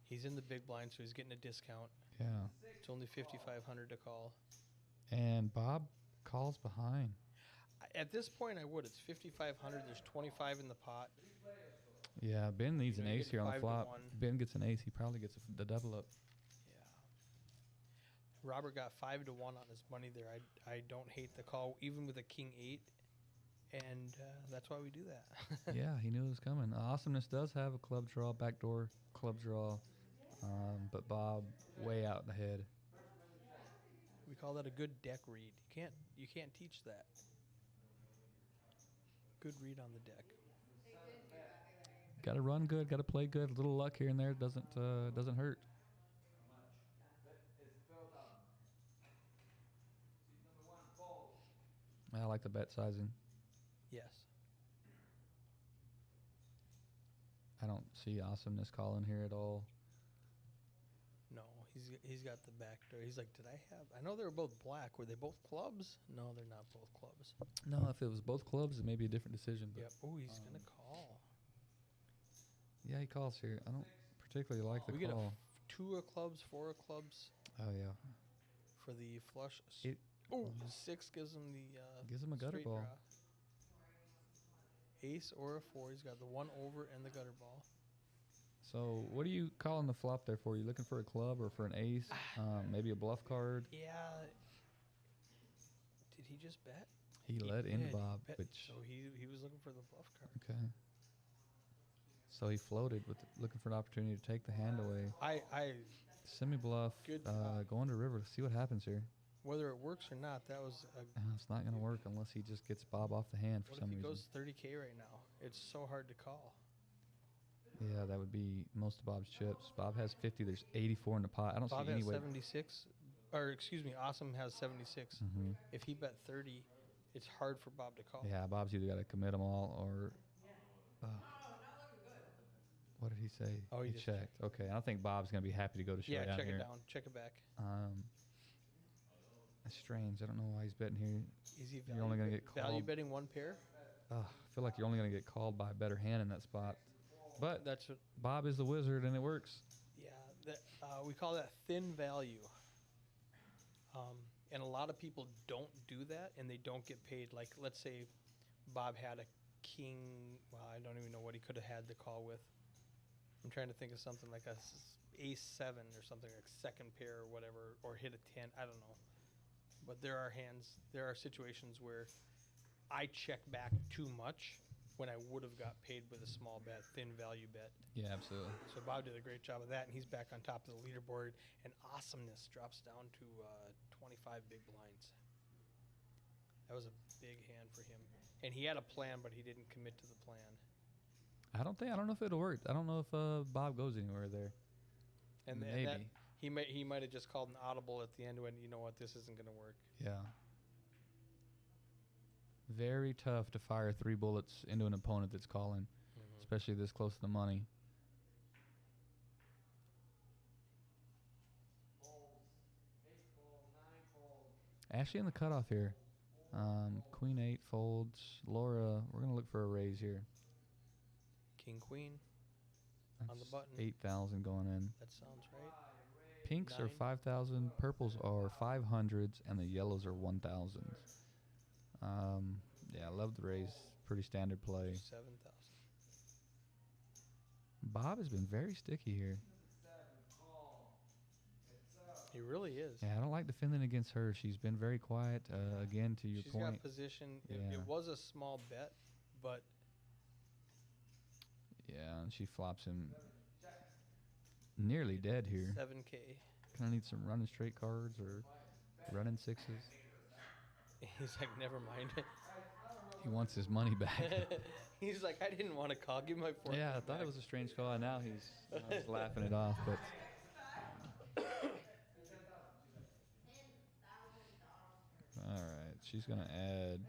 B: He's in the big blind, so he's getting a discount.
A: Yeah.
B: It's only 5,500 to call.
A: And Bob calls behind.
B: At this point, I would. It's 5,500. There's 25 in the pot.
A: Yeah, Ben needs
B: You
A: an
B: know, you
A: ace
B: get
A: here on the
B: 5 to
A: flop.
B: 1.
A: Ben gets an ace. He probably gets the double up.
B: Yeah. Robert got 5 to 1 on his money there. I don't hate the call, even with a king 8. And that's why we do that.
A: Yeah, he knew it was coming. Awesomeness does have a club draw, backdoor club draw. But Bob way out ahead.
B: We call that a good deck read. You can't teach that. Good read on the deck.
A: Got to run good, got to play good. A little luck here and there doesn't hurt. I like the bet sizing.
B: Yes.
A: I don't see Awesomeness calling here at all.
B: No, he's got the back door. He's like, did I have? I know they were both black. Were they both clubs? No, they're not both clubs.
A: No, if it was both clubs, it may be a different decision. But
B: Yep. Oh, he's gonna call.
A: yeah, he calls here. I don't particularly like the
B: We get a
A: call.
B: 2 of clubs, 4 of clubs
A: Oh yeah,
B: for the flush.
A: It
B: 6 gives him the
A: gives him a gutter
B: straight
A: ball.
B: draw. Ace or a 4. He's got the 1 over and the gutter ball.
A: So what are you calling the flop there for? You looking for a club or for an ace? Maybe a bluff card?
B: Yeah. Did he just bet?
A: He led into
B: did.
A: Bob,
B: Bet-
A: which
B: So he was looking for the bluff card.
A: okay. So he floated with looking for an opportunity to take the hand away.
B: I
A: Semi bluff,
B: Good.
A: going to river. See what happens here.
B: whether it works or not, that was a.
A: It's not going to work unless he just gets Bob off the hand for
B: What
A: some
B: if he
A: reason.
B: goes 30K right now? It's so hard to call.
A: Yeah, that would be most of Bob's chips. Bob has 50. There's 84 in the pot. I don't
B: Bob
A: see any
B: has
A: way.
B: 76, or excuse me, Awesome has 76.
A: Mhm.
B: If he bet 30, it's hard for Bob to call.
A: Yeah, Bob's either got to commit them all or. What did he say?
B: Oh, he
A: he
B: just
A: checked. Okay, I think Bob's going to be happy to go to
B: Yeah,
A: showdown
B: check
A: here.
B: it down. Check it back.
A: That's strange. I don't know why he's betting here.
B: Is he
A: You're only going to get
B: value
A: called.
B: betting 1 pair?
A: I feel like you're only going to get called by a better hand in that spot. But
B: That's what.
A: Bob is the wizard, and it works.
B: Yeah, we call that thin value. And a lot of people don't do that, and they don't get paid. Like, let's say Bob had a king. Well, I don't even know what he could have had the call with. I'm trying to think of something like ace 7 or something, like second pair or whatever, or hit a 10. I don't know. But there are situations where I check back too much when I would have got paid with a small bet, thin value bet.
A: Yeah, absolutely.
B: So Bob did a great job of that, and he's back on top of the leaderboard. And Awesomeness drops down to 25 big blinds. That was a big hand for him. And he had a plan, but he didn't commit to the plan.
A: I don't know if it'll work. I don't know if Bob goes anywhere there.
B: And
A: Maybe.
B: that, he might have just called an audible at the end when, you know what, this isn't going to work.
A: Yeah. Very tough to fire 3 bullets into an opponent that's calling, especially this close to the money. Ashley in the cutoff here. Queen 8 folds. Laura, we're going to look for a raise here.
B: King, queen.
A: That's
B: On the button.
A: 8,000 going in.
B: That sounds right.
A: Pinks are
B: 9.
A: 5,000. Purples are 500s. And the yellows are 1,000s. Yeah, I love the raise. Pretty standard play.
B: 7,000.
A: Bob has been very sticky here.
B: He really is.
A: Yeah, I don't like defending against her. She's been very quiet. Again, to your
B: She's
A: point.
B: got position. It,
A: Yeah.
B: it was a small bet, but
A: Yeah, and she flops him nearly dead here.
B: 7K.
A: Gonna need some running straight cards or running sixes.
B: He's like, never mind.
A: He wants his money back.
B: He's like, I didn't want to call. Give me my 4.
A: Yeah, I thought it was a strange call. And now he's laughing it off. But all right, she's gonna add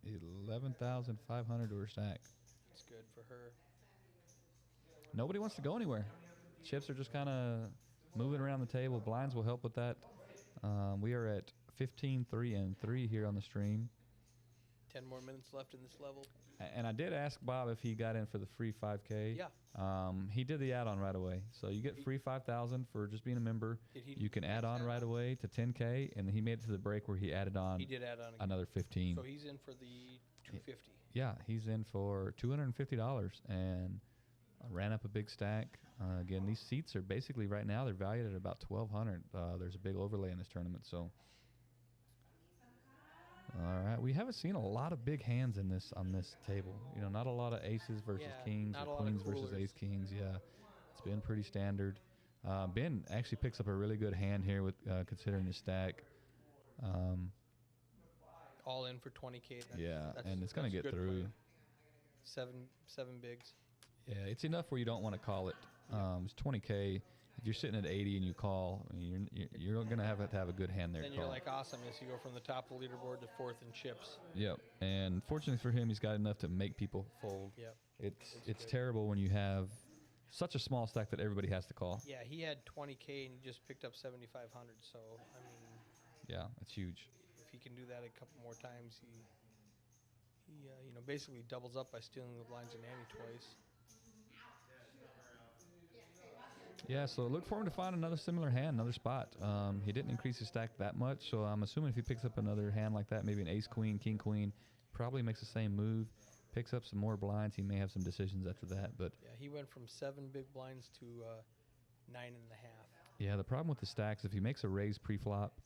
A: 11,500 to her stack.
B: It's good for her.
A: Nobody wants to go anywhere. Chips are just kind of moving around the table. Blinds will help with that. We are at 15, 3, and 3 here on the stream.
B: 10 more minutes left in this level.
A: And I did ask Bob if he got in for the free 5K.
B: Yeah.
A: He did the add-on right away. So you get free 5,000 for just being a member. You can add on right away to 10K, and then he made it to the break where he added on.
B: He did add on again.
A: Another 15.
B: So he's in for the 250.
A: Yeah, he's in for $250 and ran up a big stack. Again, these seats are basically right now they're valued at about $1,200. There's a big overlay in this tournament, so. All right, we haven't seen a lot of big hands in this on this table. You know, not a lot of aces versus kings or queens versus ace kings. Yeah, it's been pretty standard. Ben actually picks up a really good hand here with considering the stack.
B: All in for 20K.
A: Yeah, and it's gonna get through.
B: Seven bigs.
A: Yeah, it's enough where you don't want to call it. It's 20K. If you're sitting at 80 and you call, I mean, you're going to have a good hand there.
B: Then you're like awesomeness. You go from the top of the leaderboard to 4th in chips.
A: Yep. And fortunately for him, he's got enough to make people fold.
B: Yep.
A: It's terrible when you have such a small stack that everybody has to call.
B: Yeah, he had 20K and he just picked up 7,500. So, I mean.
A: Yeah, it's huge.
B: If he can do that a couple more times, he basically doubles up by stealing the blinds and ante twice.
A: Yeah, so look for him to find another similar hand, another spot. He didn't increase his stack that much, so I'm assuming if he picks up another hand like that, maybe an ace queen, king queen, probably makes the same move, picks up some more blinds. He may have some decisions after that, but
B: yeah, he went from 7 big blinds to 9.5.
A: Yeah, the problem with the stacks, if he makes a raise pre-flop,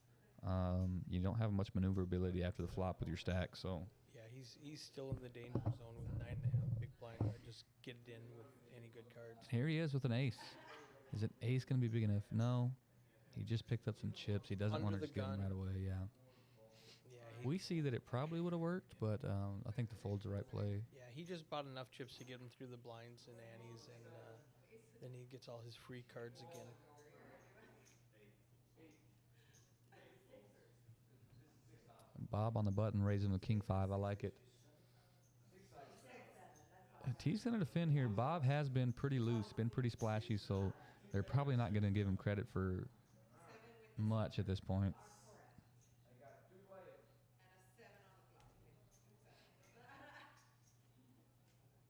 A: you don't have much maneuverability after the flop with your stack. So
B: yeah, he's still in the danger zone with 9.5 big blinds. I just get it in with any good cards.
A: Here he is with an ace. Is an ace going to be big enough? No. He just picked up some chips. He doesn't want to just get them right away. Yeah.
B: Yeah.
A: We see that it probably would have worked, but I think the fold's the right play.
B: Yeah, he just bought enough chips to get him through the blinds and antes, and then he gets all his free cards again.
A: Bob on the button, raising the king 5. I like it. T's going to defend here. Bob has been pretty loose, been pretty splashy, so they're probably not going to give him credit for much at this point.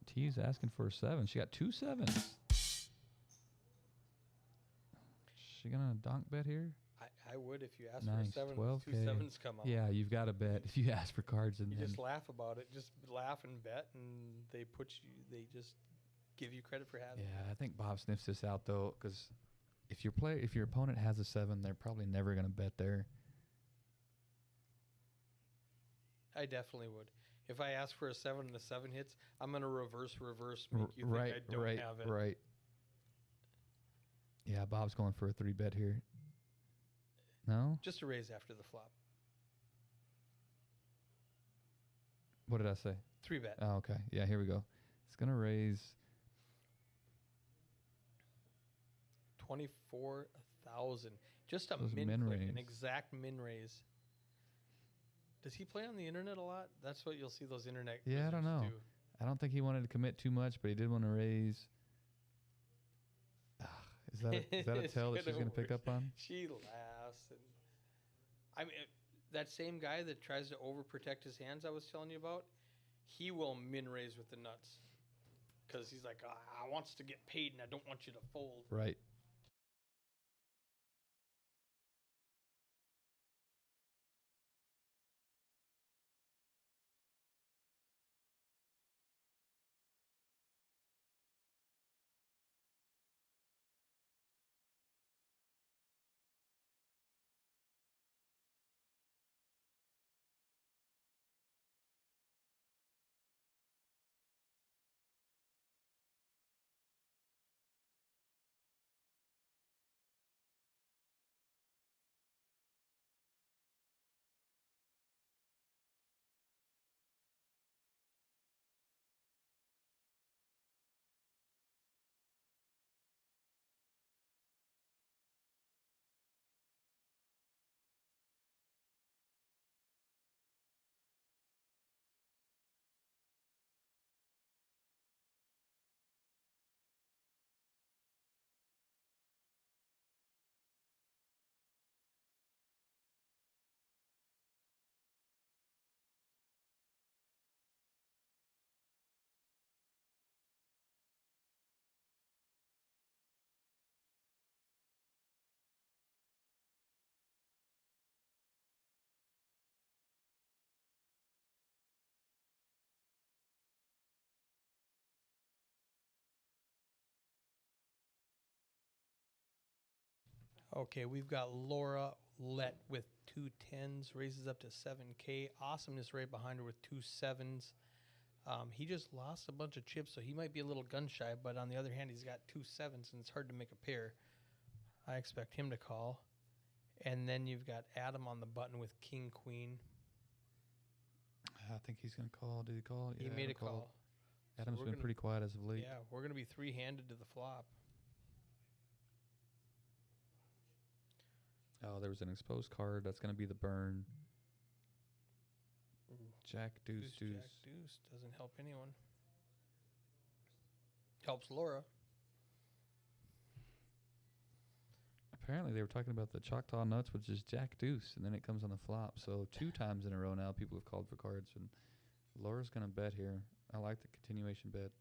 A: T's asking for a 7. She got 2 7s. She going to donk bet here?
B: I would if you asked
A: Nice,
B: for a 7.
A: 12K.
B: 2 7s come out.
A: Yeah, you've got to bet if you ask for cards. And
B: You
A: then
B: just laugh about it. Just laugh and bet, and they just give you credit for having it.
A: Yeah, I think Bob sniffs this out though, because if your opponent has a 7, they're probably never going to bet there.
B: I definitely would. If I ask for a 7 and the 7 hits, I'm going to reverse, make you think I don't have it.
A: Right. Yeah, Bob's going for a 3 bet here. No?
B: Just a raise after the flop.
A: What did I say?
B: 3 bet.
A: Oh, okay. Yeah, here we go. It's going to raise
B: 24,000. Just a
A: Those
B: min
A: min
B: click,
A: raise.
B: an exact min raise. Does he play on the internet a lot? That's what you'll see those internet
A: Yeah, I don't
B: wizards
A: know.
B: do.
A: I don't think he wanted to commit too much, but he did want to raise. Is that a
B: It's
A: tell that she's going to pick
B: work.
A: up on?
B: She laughs. And I mean, that same guy that tries to overprotect his hands I was telling you about, he will min raise with the nuts. Because he's like, I wants to get paid and I don't want you to fold.
A: Right.
B: Okay, we've got Laura Let with 2 10s, raises up to 7K. Awesomeness right behind her with 2 7s. He just lost a bunch of chips, so he might be a little gun shy, but on the other hand, he's got 2 7s, and it's hard to make a pair. I expect him to call. And then you've got Adam on the button with King Queen.
A: I think he's going to call. Did he call?
B: He made a call.
A: Adam's
B: So
A: been pretty quiet as of late.
B: Yeah, we're going to be 3-handed to the flop.
A: Oh, there was an exposed card. That's going to be the burn. Jack, deuce, deuce.
B: Jack, deuce. Doesn't help anyone. Helps Laura.
A: Apparently, they were talking about the Choctaw Nuts, which is Jack Deuce, and then it comes on the flop. So 2 times in a row now, people have called for cards, and Laura's going to bet here. I like the continuation bet.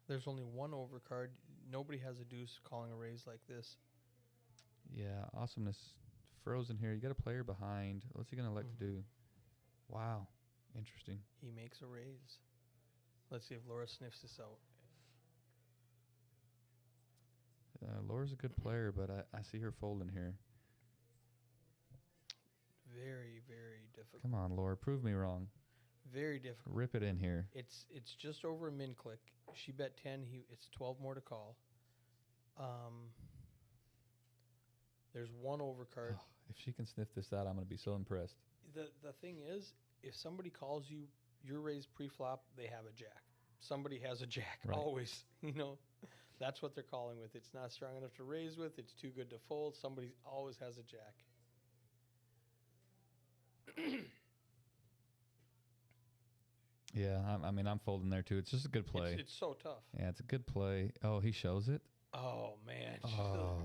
B: There's only one overcard. Nobody has a deuce calling a raise like this.
A: Yeah, awesomeness. Frozen here. You got a player behind. What's he going to elect to do? Wow. Interesting.
B: He makes a raise. Let's see if Laura sniffs this out.
A: Laura's a good player, but I see her folding here.
B: Very, very difficult.
A: Come on, Laura. Prove me wrong.
B: Very difficult.
A: Rip it in here.
B: It's just over a min click. She bet 10. It's 12 more to call. There's one overcard.
A: Oh, if she can sniff this out, I'm going to be so impressed.
B: The thing is, if somebody calls you your raise pre-flop, they have a jack. Somebody has a jack.
A: Right.
B: Always. That's what they're calling with. It's not strong enough to raise with. It's too good to fold. Somebody always has a jack.
A: Yeah, I'm folding there too. It's just a good play.
B: It's so tough.
A: Yeah, it's a good play. Oh, he shows it.
B: Oh, man.
A: Oh.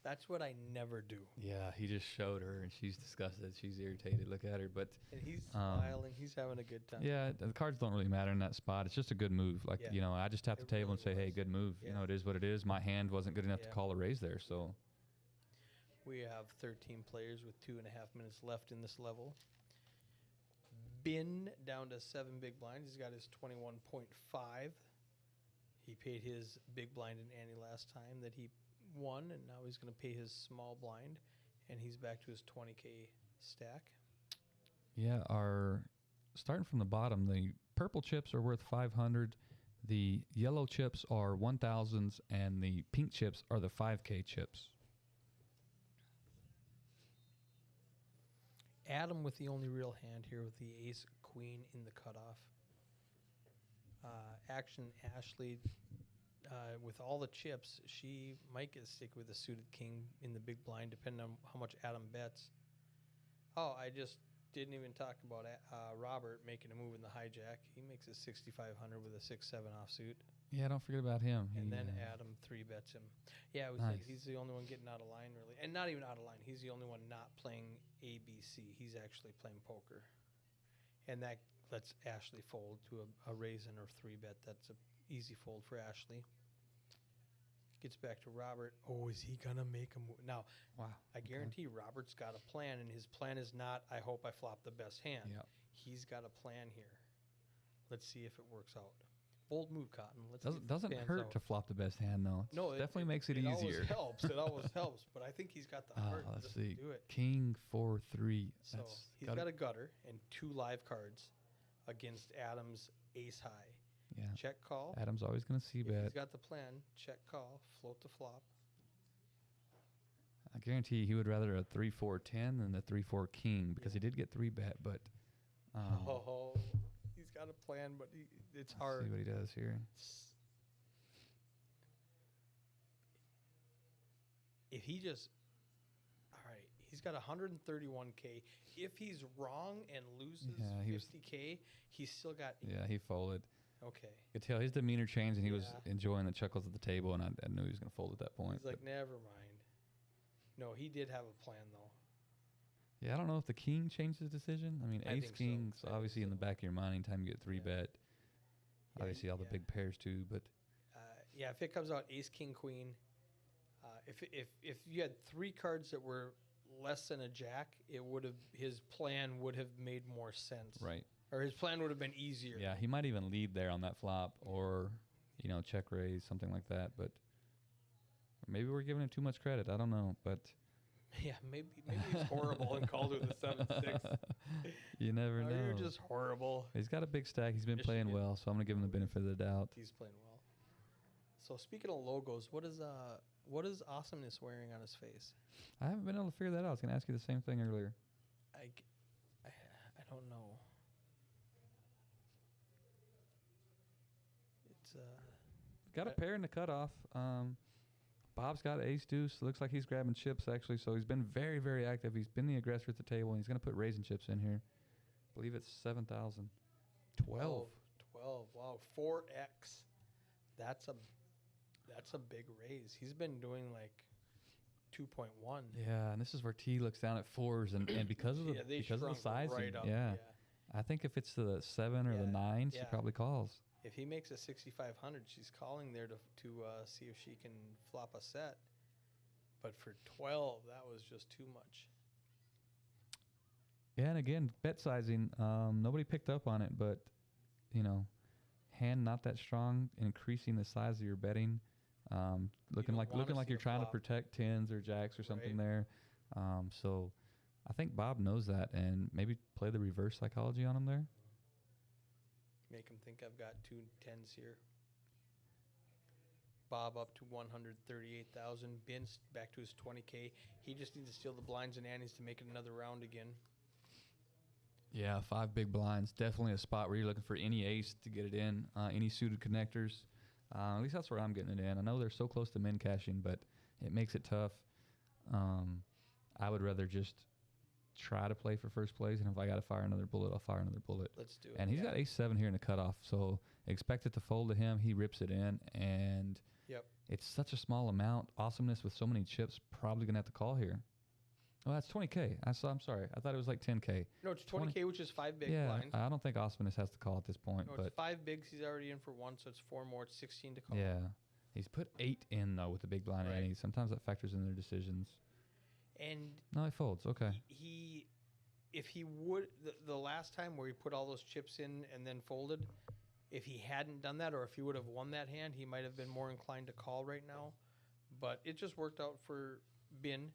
B: That's what I never do.
A: Yeah, he just showed her, and she's disgusted. She's irritated. Look at her. But
B: And he's smiling. He's having a good time.
A: yeah, the cards don't really matter in that spot. It's just a good move. Like,
B: Yeah.
A: I just tap the
B: It
A: table and
B: really
A: say, hey,
B: was.
A: good move.
B: Yeah.
A: It is what it is. My hand wasn't good enough to
B: Yeah.
A: call a raise there. So,
B: We have 13 players with 2.5 minutes left in this level. Bin down to 7 big blinds. He's got his 21.5. He paid his big blind in ante last time that he won, and now he's going to pay his small blind, and he's back to his 20K stack.
A: yeah, starting from the bottom, the purple chips are worth 500. The yellow chips are 1,000s, and the pink chips are the 5K chips.
B: Adam with the only real hand here with the ace queen in the cutoff. Action Ashley with all the chips, she might get stick with a suited king in the big blind, depending on how much Adam bets. Oh, I just didn't even talk about Robert making a move in the hijack. He makes it 6,500 with a 6-7 offsuit.
A: Yeah, don't forget about him.
B: And then Adam 3-bets him. Yeah, it was like
A: Nice.
B: he's the only one getting out of line, really. And not even out of line. He's the only one not playing ABC. He's actually playing poker. And that lets Ashley fold to a raise in or 3-bet. That's an easy fold for Ashley. Gets back to Robert. Oh, is he going to make a move? Now,
A: Wow.
B: I guarantee Robert's got a plan, and his plan is not, I hope I flop the best hand.
A: Yep.
B: He's got a plan here. Let's see if it works out. Bold move, Cotton. Let's
A: Doesn't
B: see if it pans
A: hurt
B: out.
A: to flop the best hand, though.
B: No,
A: It definitely makes it
B: It
A: easier.
B: always helps. It always helps. But I think he's got the heart
A: Let's
B: just
A: see.
B: to do it.
A: King 4-3.
B: So
A: That's
B: he's got a gutter and 2 live cards against Adam's ace high.
A: yeah.
B: Check call.
A: Adam's always going to see
B: If
A: bet.
B: he's got the plan, check call, float the flop.
A: I guarantee he would rather a 3-4-10 than the 3-4 king because he did get 3-bet, but
B: Oh, he's got a plan, but it's
A: let's
B: hard.
A: see what he does here.
B: If he just, all right, he's got 131K. If he's wrong and loses
A: Yeah, he was-
B: 50K, he's still got.
A: Yeah, he folded.
B: Okay.
A: You could tell his demeanor changed, and he was
B: Yeah.
A: enjoying the chuckles at the table, and I knew he was going to fold at that point.
B: He's like, never mind. No, he did have a plan though.
A: Yeah, I don't know if the king changed his decision. I mean,
B: I
A: ace
B: think so.
A: king's
B: I think
A: obviously in the back of your mind anytime you get 3-bet.
B: Yeah,
A: Obviously, all the
B: yeah.
A: big pairs too, but
B: Yeah, if it comes out ace, king, queen, if you had 3 cards that were less than a jack, his plan would have made more sense.
A: right.
B: Or his plan would have been easier.
A: Yeah, he might even lead there on that flop, or check raise, something like that. But maybe we're giving him too much credit. I don't know, but
B: Yeah, maybe he's horrible and called with a 7-6.
A: you never
B: Oh,
A: know.
B: you're just horrible.
A: He's got a big stack. He's been playing
B: Michigan.
A: well, so I'm gonna give him the benefit of the doubt.
B: He's playing well. So speaking of logos, what is Awesomeness wearing on his face?
A: I haven't been able to figure that out. I was gonna ask you the same thing earlier.
B: I don't know. It's
A: Got a pair in the cutoff. Bob's got ace deuce. Looks like he's grabbing chips actually. So he's been very, very active. He's been the aggressor at the table, and he's gonna put raising chips in here. I believe it's 7,000. 12.
B: 12. Wow, 4x. That's a big raise. He's been doing like 2.1.
A: Yeah, and this is where T looks down at 4s, and because of the
B: Yeah, they
A: because of the
B: shrunk
A: sizing.
B: right up,
A: yeah.
B: yeah.
A: I think if it's the 7 or the 9s,
B: yeah.
A: she probably calls.
B: If he makes a 6,500, she's calling there to see if she can flop a set. But for 12, that was just too much.
A: Yeah, and again, bet sizing. Nobody picked up on it, but hand not that strong, increasing the size of your betting. Looking
B: don't wanna
A: like
B: see
A: you're
B: a
A: trying to
B: flop.
A: protect 10s or jacks or something
B: Right.
A: there. So I think Bob knows that, and maybe play the reverse psychology on him there.
B: Make him think I've got 2 10s here. Bob up to 138,000. Ben's back to his 20K. He just needs to steal the blinds and antes to make it another round again.
A: Yeah, 5 big blinds. Definitely a spot where you're looking for any ace to get it in, any suited connectors. At least that's where I'm getting it in. I know they're so close to min cashing, but it makes it tough. I would rather just try to play for first place, and if I got to fire another bullet, I'll fire another bullet.
B: Let's do it.
A: And he's got ace 7 here in the cutoff, so expect it to fold to him. He rips it in, and
B: Yep.
A: it's such a small amount. Awesomeness with so many chips, probably going to have to call here. Oh, that's 20K. I'm sorry. I thought it was like 10K.
B: No, it's 20K, which is 5 big
A: yeah,
B: blinds.
A: I don't think Awesomeness has to call at this point.
B: No,
A: but
B: it's 5 bigs. He's already in for 1, so it's 4 more. It's 16 to call.
A: yeah, he's put 8 in, though, with the big blind
B: Right.
A: ante. Sometimes that factors in their decisions.
B: And
A: No, he folds. Okay.
B: if he would, the last time where he put all those chips in and then folded, if he hadn't done that, or if he would have won that hand, he might have been more inclined to call right now. But it just worked out for Ben,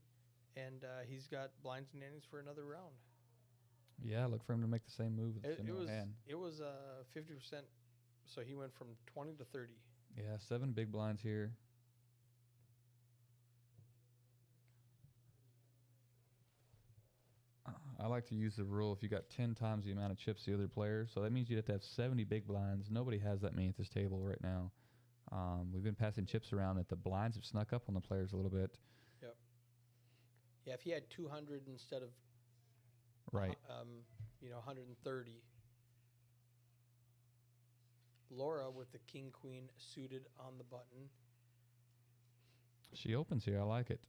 B: and he's got blinds and antes for another round.
A: Yeah, look for him to make the same move with a
B: It
A: similar
B: was
A: hand.
B: 50%, so he went from 20 to 30.
A: Yeah, 7 big blinds here. I like to use the rule if you got 10 times the amount of chips the other player. So that means you'd have to have 70 big blinds. Nobody has that many at this table right now. We've been passing chips around that the blinds have snuck up on the players a little bit.
B: Yep. Yeah, if he had 200 instead of
A: Right.
B: 130. Laura with the king queen suited on the button.
A: She opens here. I like it.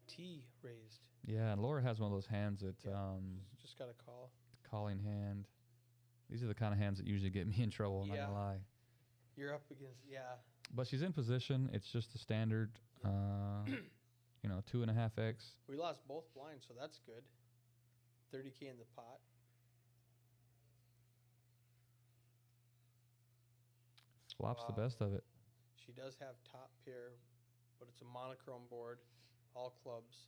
B: T raised.
A: Yeah, and Laura has one of those hands that
B: Just got a call.
A: calling hand. These are the kind of hands that usually get me in trouble. I'm not gonna lie.
B: You're up against
A: But she's in position. It's just the standard, 2.5x.
B: We lost both blinds, so that's good. 30K in the pot.
A: Flops the best of it.
B: She does have top pair, but it's a monochrome board, all clubs.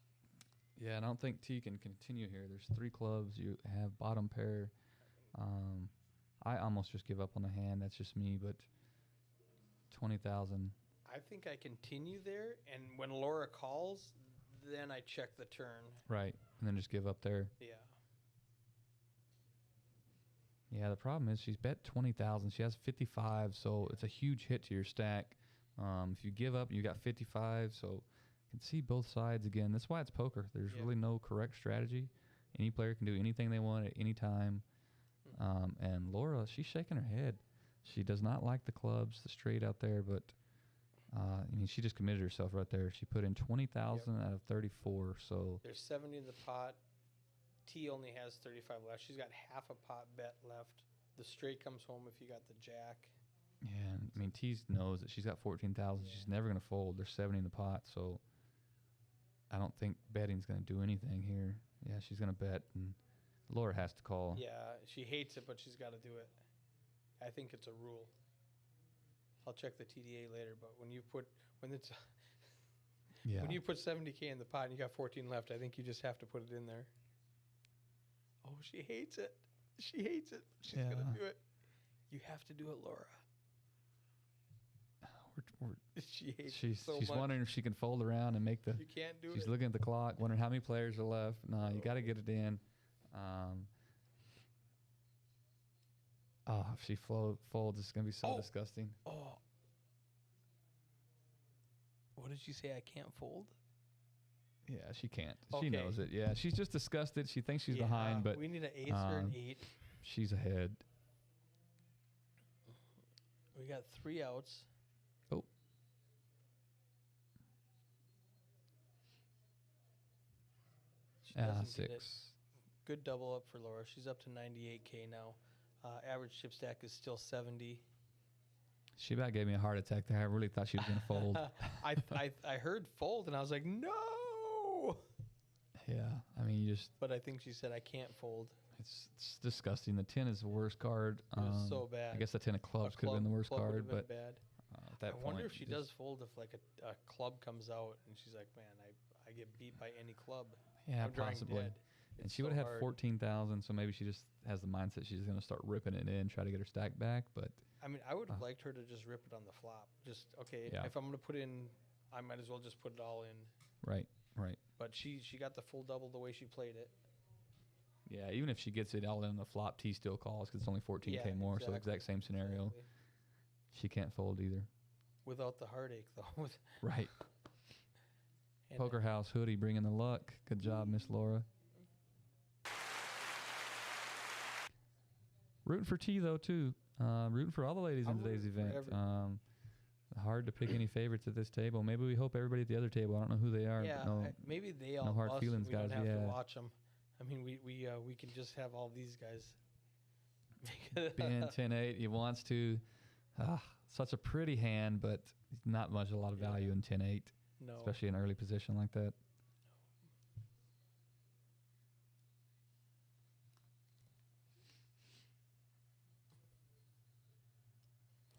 A: Yeah, and I don't think T can continue here. There's 3 clubs. You have bottom pair. I almost just give up on the hand. That's just me, but 20,000.
B: I think I continue there, and when Laura calls, then I check the turn.
A: Right, and then just give up there.
B: Yeah.
A: Yeah, the problem is she's bet 20,000. She has 55, so it's a huge hit to your stack. If you give up, you got 55, so you can see both sides again. That's why it's poker. There's really no correct strategy. Any player can do anything they want at any time. And Laura, she's shaking her head. She does not like the clubs, the straight out there, but she just committed herself right there. She put in 20,000 out of 34, so
B: There's 70 in the pot. T only has 35 left. She's got half a pot bet left. The straight comes home if you got the jack.
A: yeah. T knows that she's got 14,000. She's never gonna fold. There's 70 in the pot, so I don't think betting's gonna do anything here. Yeah, she's gonna bet, and Laura has to call.
B: Yeah, she hates it, but she's got to do it. I think it's a rule. I'll check the TDA later, but when you put 70K in the pot and you got 14 left, I think you just have to put it in there. Oh, she hates it. She hates it. She's gonna do it. You have to do it, Laura. She hates it so
A: She's
B: much.
A: wondering if she can fold around and make the.
B: You can't do it.
A: She's looking at the clock, wondering how many players are left. No, you got to get it in. If she folds, it's gonna be so disgusting.
B: Oh. What did you say? I can't fold?
A: Yeah, she can't.
B: Okay.
A: She knows it. Yeah, she's just disgusted. She thinks she's behind, but
B: we need an ace or an 8.
A: she's ahead.
B: We got 3 outs.
A: Oh.
B: She doesn't get
A: 6.
B: it. Good double up for Laura. She's up to 98K now. Average chip stack is still 70.
A: She about gave me a heart attack there. I really thought she was gonna fold.
B: I heard fold and I was like, no.
A: Yeah, you just.
B: But I think she said I can't fold.
A: It's disgusting. The 10 is the worst card.
B: It was so bad.
A: I guess the 10 of clubs could have been the worst
B: club
A: card,
B: would've been
A: but
B: bad.
A: At that
B: I wonder
A: point,
B: if she does fold if like a club comes out and she's like, man, I get beat by any club.
A: Yeah,
B: I'm drawing
A: possibly.
B: dead.
A: And
B: It's
A: she would
B: so
A: have had
B: hard.
A: 14,000, so maybe she just has the mindset she's going to start ripping it in, try to get her stack back. But
B: I would have liked her to just rip it on the flop. Just
A: Yeah.
B: if I'm gonna put in, I might as well just put it all in.
A: right.
B: But she got the full double the way she played it.
A: Yeah, even if she gets it all in the flop, T still calls because it's only 14K more, so exact same scenario.
B: Exactly.
A: She can't fold either.
B: Without the heartache though.
A: Right.
B: And
A: Poker House hoodie bringing the luck. Good job, Miss Laura. Rooting for T though too. Rooting for all the ladies in today's event. Hard to pick any favorites at this table. Maybe we hope everybody at the other table. I don't know who they are.
B: Yeah,
A: but
B: maybe they all
A: no hard
B: bust
A: feelings,
B: and we
A: guys.
B: don't have
A: Yeah.
B: to watch them. We can just have all these guys.
A: Ben 10-8. He wants to. Such a pretty hand, but not much. A lot of value in 10-8,
B: No.
A: especially in an early position like that.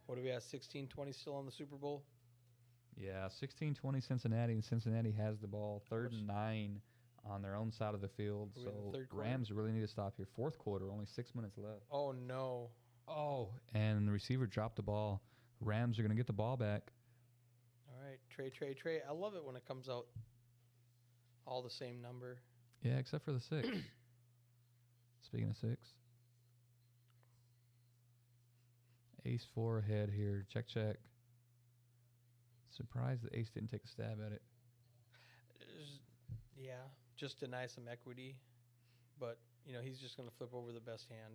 B: What do we have? 16-20 still on the Super Bowl.
A: Yeah, 16-20 Cincinnati, and Cincinnati has the ball. 3rd and 9 on their own side of the field.
B: Are we in the
A: So
B: third quarter?
A: Rams really need to stop here. 4th quarter, only 6 minutes left.
B: Oh no.
A: Oh, and the receiver dropped the ball. Rams are going to get the ball back.
B: All right, Trey. I love it when it comes out all the same number.
A: Yeah, except for the 6. Speaking of 6. Ace 4 ahead here. Check. Surprised that Ace didn't take a stab at it.
B: Yeah, just deny some equity. But, he's just going to flip over the best hand.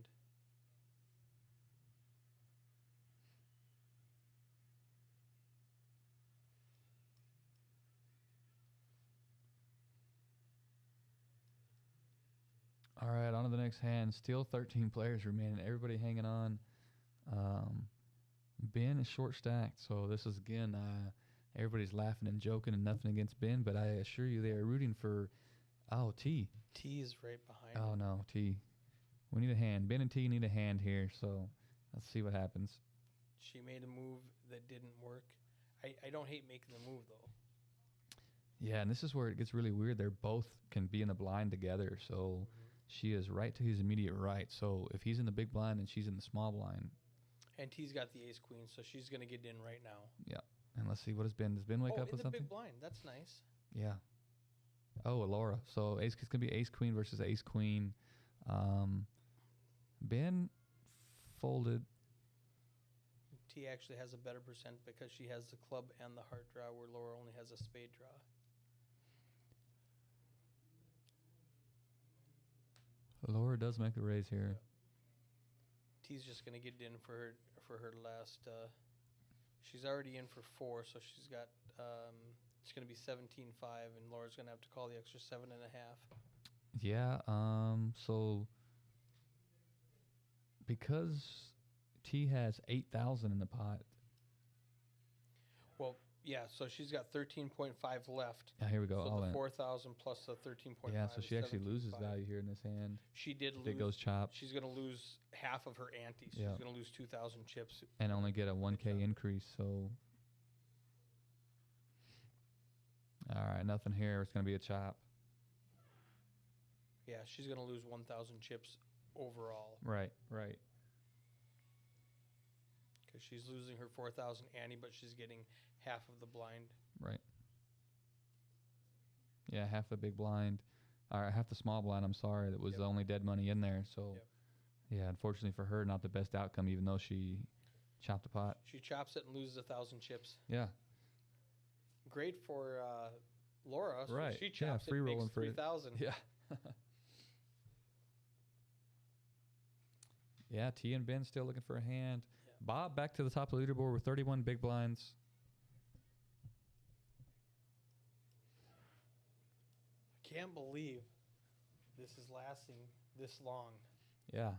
A: All right, on to the next hand. Still 13 players remaining. Everybody hanging on. Ben is short stacked, so this is, again, everybody's laughing and joking and nothing against Ben, but I assure you they are rooting for, T.
B: T is right behind
A: Oh,
B: him.
A: no, T. We need a hand. Ben and T need a hand here, so let's see what happens.
B: She made a move that didn't work. I don't hate making the move, though.
A: Yeah, and this is where it gets really weird. They're both can be in the blind together, so she is right to his immediate right. So if he's in the big blind and she's in the small blind.
B: And T's got the ace queen, so she's going to get in right now.
A: Yeah. And let's see, what does Ben wake up
B: in
A: with
B: the
A: something?
B: big blind. That's nice.
A: Yeah. Oh, Laura. So it's going to be ace queen versus ace queen. Ben folded.
B: T actually has a better percent because she has the club and the heart draw, where Laura only has a spade draw.
A: Laura does make the raise here.
B: T's just going to get in for her last. She's already in for 4, so she's got. It's going to be 17-5, and Laura's going to have to call the extra 7.5.
A: Yeah. So because T has 8,000 in the pot.
B: Well, yeah. So she's got 13.5 left.
A: Here we go.
B: So
A: all
B: the
A: in.
B: 4,000 plus the 13.5.
A: Yeah. So
B: is
A: she actually loses
B: 17.5.
A: value here in this hand.
B: She did lose.
A: It goes chop.
B: She's going to lose half of her ante. She's
A: Yeah.
B: going to lose 2,000 chips.
A: And only get a 1K increase. So. All right. Nothing here. It's going to be a chop.
B: Yeah, she's going to lose 1,000 chips overall.
A: Right.
B: Because she's losing her 4,000 ante, but she's getting half of the blind.
A: Right. Yeah, half the big blind. All right, half the small blind, I'm sorry. That was the only dead money in there. So, yeah, unfortunately for her, not the best outcome, even though she chopped the pot.
B: She chops it and loses 1,000 chips.
A: Yeah.
B: Great for Laura. So
A: Right.
B: she chops
A: free
B: it,
A: rolling
B: makes
A: for
B: 3,000.
A: Yeah. Yeah, T and Ben still looking for a hand. Yeah. Bob back to the top of the leaderboard with 31 big blinds.
B: I can't believe this is lasting this long.
A: Yeah.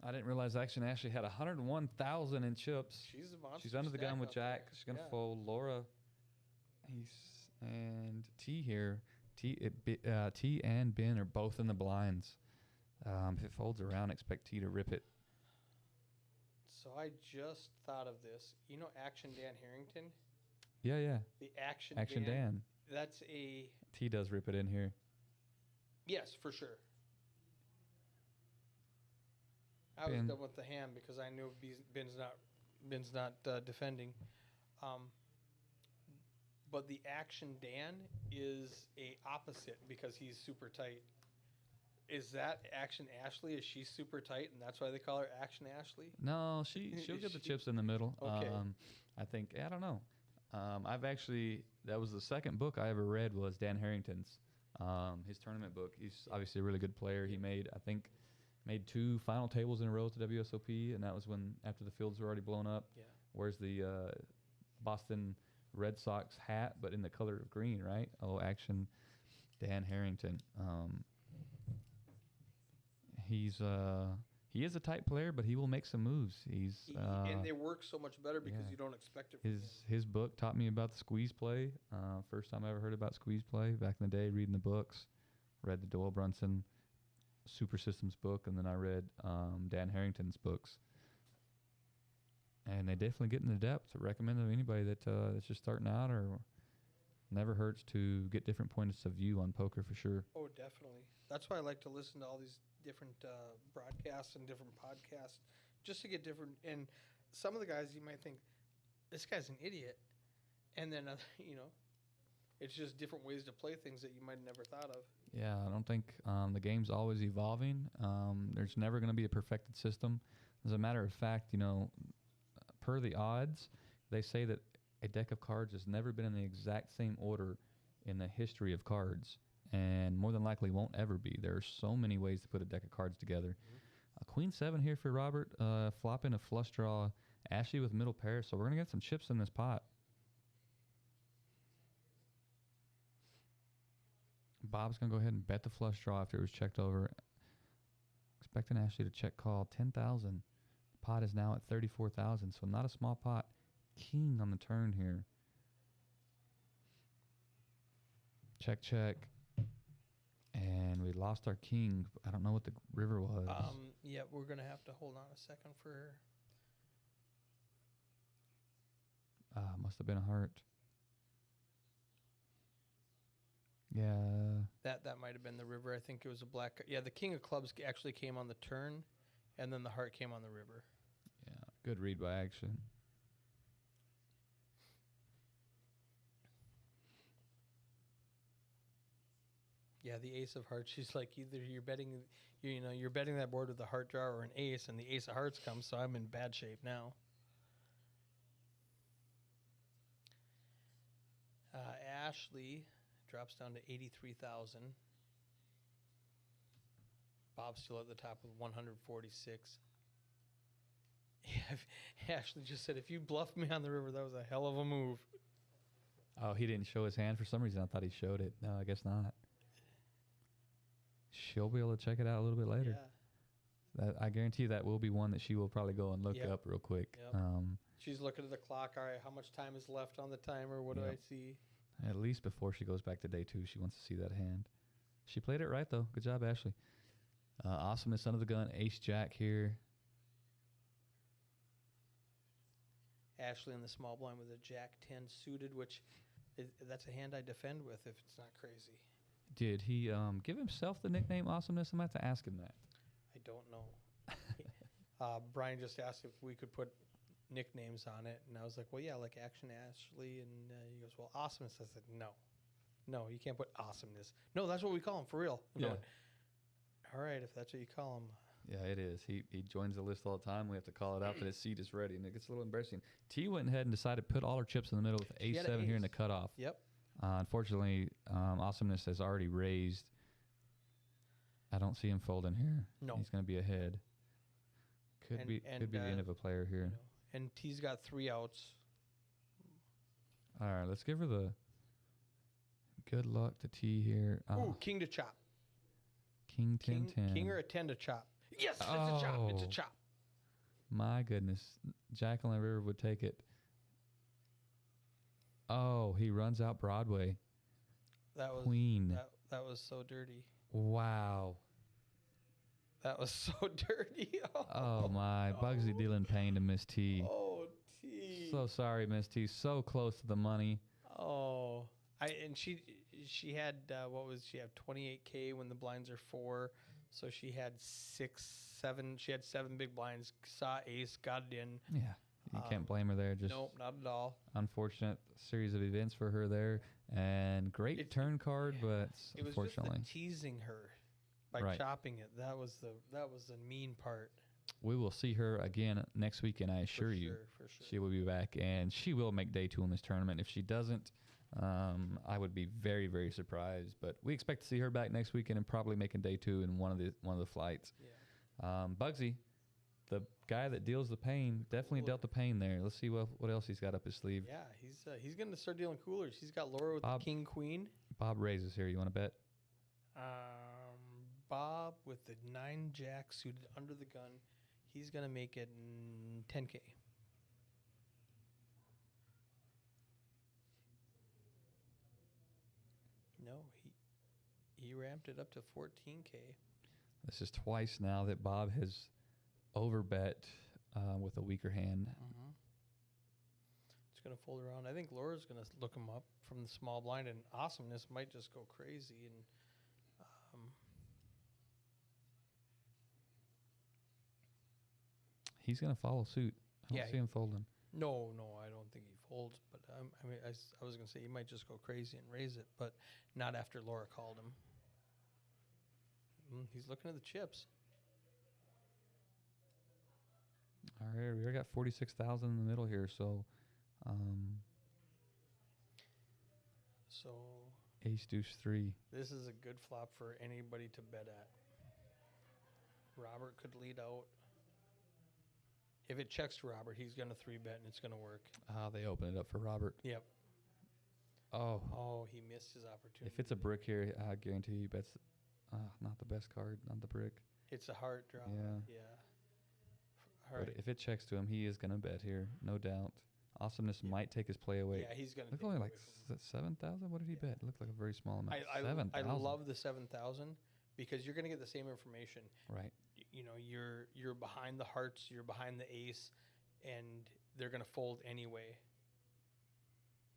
A: I didn't realize Action Ashley had 101,000 in chips.
B: She's a monster.
A: She's under the gun with
B: stack out
A: Jack.
B: there.
A: She's gonna
B: Yeah.
A: fold Laura. And T here. T and Ben are both in the blinds. If it folds around, expect T to rip it.
B: So I just thought of this. You know Action Dan Harrington?
A: Yeah.
B: The Action
A: Dan.
B: That's a...
A: T does rip it in here.
B: Yes, for sure. I was
A: Ben.
B: done with the hand because I knew Ben's not defending. But the Action Dan is a opposite because he's super tight. Is that Action Ashley? Is she super tight and that's why they call her Action Ashley?
A: No, she'll get the chips in the middle.
B: Okay.
A: I think, I don't know. That was the second book I ever read was Dan Harrington's, his tournament book. He's obviously a really good player. He made 2 final tables in a row at the WSOP, and that was when after the fields were already blown up.
B: Yeah.
A: Wears the Boston Red Sox hat, but in the color of green, right? Oh, Action Dan Harrington. He is a tight player, but he will make some moves.
B: And they work so much better because you don't expect it from him.
A: His book taught me about the squeeze play. First time I ever heard about squeeze play back in the day, reading the books. Read the Doyle Brunson Super Systems book, and then I read Dan Harrington's books. And they definitely get into depth. I recommend it to anybody that's just starting out, or never hurts to get different points of view on poker for sure.
B: Oh, definitely. That's why I like to listen to all these different broadcasts and different podcasts just to get different. And some of the guys you might think, this guy's an idiot. And then, It's just different ways to play things that you might have never thought of.
A: Yeah, I don't think the game's always evolving. There's never going to be a perfected system. As a matter of fact, per the odds, they say that a deck of cards has never been in the exact same order in the history of cards, and more than likely won't ever be. There are so many ways to put a deck of cards together. Queen 7 here for Robert, flopping a flush draw, Ashley with middle pair, so we're going to get some chips in this pot. Bob's going to go ahead and bet the flush draw after it was checked over. Expecting Ashley to check call 10,000. The pot is now at 34,000, so not a small pot. King on the turn here. Check, check. And we lost our king. I don't know what the river was.
B: Yeah, we're going to have to hold on a second for...
A: Must have been a heart. Yeah.
B: That might have been the river. I think it was a black... Yeah, the king of clubs actually came on the turn, and then the heart came on the river.
A: Yeah, good read by action.
B: Yeah, the ace of hearts. She's like, either you're betting, you're betting that board with the heart draw or an ace, and the ace of hearts comes, so I'm in bad shape now. Ashley drops down to 83,000. Bob's still at the top with 146. Yeah, Ashley just said, if you bluffed me on the river, that was a hell of a move.
A: Oh, he didn't show his hand for some reason. I thought he showed it. No, I guess not. She'll be able to check it out a little bit later.
B: Yeah.
A: I guarantee you that will be one that she will probably go and look
B: Yep.
A: up real quick.
B: Yep. She's looking at the clock. All right, how much time is left on the timer? What do I see?
A: At least before she goes back to day 2, she wants to see that hand. She played it right, though. Good job, Ashley. Awesomeness under the gun. Ace-Jack here.
B: Ashley in the small blind with a Jack-10 suited, which that's a hand I defend with if it's not crazy.
A: Did he give himself the nickname Awesomeness? I might have to ask him that.
B: I don't know. Brian just asked if we could put nicknames on it, and I was like, well, yeah, like Action Ashley, and he goes, well, Awesomeness. I said, no, you can't put Awesomeness. No, that's what we call him, for real.
A: Yeah.
B: All right, if that's what you call him.
A: Yeah, it is. He joins the list all the time. We have to call it out that his seat is ready, and it gets a little embarrassing. T went ahead and decided to put all her chips in the middle with A7 here in the cutoff.
B: Yep.
A: Unfortunately, Awesomeness has already raised. I don't see him folding here.
B: No.
A: He's going to be ahead. Could be the end of a player here.
B: And T's got 3 outs.
A: All right, let's give her the good luck to T here.
B: Ooh, king to chop.
A: King 10-10.
B: King or a 10 to chop. Yes, it's a chop. It's a chop.
A: My goodness. Jacqueline River would take it. Oh, he runs out Broadway.
B: That was
A: Queen.
B: That was so dirty.
A: Wow.
B: That was so dirty.
A: Oh my. Bugsy dealing pain to Miss T.
B: Oh, T.
A: So sorry, Miss T. So close to the money.
B: Oh. She had she had 28K when the blinds are 4, so she had 7 big blinds, saw ace, got it in.
A: Yeah, you can't blame her there. Just
B: nope, not at all.
A: Unfortunate series of events for her there, and great turn card, but
B: it was
A: unfortunately
B: just the teasing her by chopping it. That was the mean part.
A: We will see her again next week, and I assure you,
B: for sure.
A: she will be back, and she will make day 2 in this tournament. If she doesn't, I would be very, very surprised. But we expect to see her back next weekend and probably making day 2 in one of the flights.
B: Yeah.
A: Bugsy, the guy that deals the pain, definitely dealt the pain there. Let's see what else he's got up his sleeve.
B: Yeah, he's going to start dealing coolers. He's got Laura with the king queen.
A: Bob raises here. You want to bet?
B: Bob with the 9 jack suited under the gun. He's going to make it 10K. No, he ramped it up to 14K.
A: This is twice now that Bob has overbet with a weaker hand.
B: Mm-hmm. It's going to fold around. I think Laura's going to look him up from the small blind, and Awesomeness might just go crazy. And
A: he's going to follow suit. I don't see him folding.
B: No, I don't think he folds. But I mean, I was gonna say he might just go crazy and raise it, but not after Laura called him. He's looking at the chips.
A: All right, we already got 46,000 in the middle here, so
B: So
A: ace deuce 3.
B: this is a good flop for anybody to bet at. Robert could lead out. If it checks to Robert, he's gonna 3-bet and it's gonna work.
A: They open it up for Robert.
B: Yep.
A: Oh,
B: Oh, he missed his opportunity.
A: if it's a brick here, I guarantee you bets not the best card, not the brick.
B: It's a heart draw.
A: Yeah.
B: Yeah. All
A: But
B: right.
A: if it checks to him, he is going to bet here, no doubt. Awesomeness might take his play away.
B: Yeah, he's gonna.
A: Look,
B: take
A: only
B: it
A: like
B: away from him.
A: 7,000. What did he bet? It looked like a very small amount.
B: I
A: 7,000.
B: love the 7,000 because you're gonna get the same information.
A: Right.
B: You know, you're behind the hearts, you're behind the ace, and they're gonna fold anyway.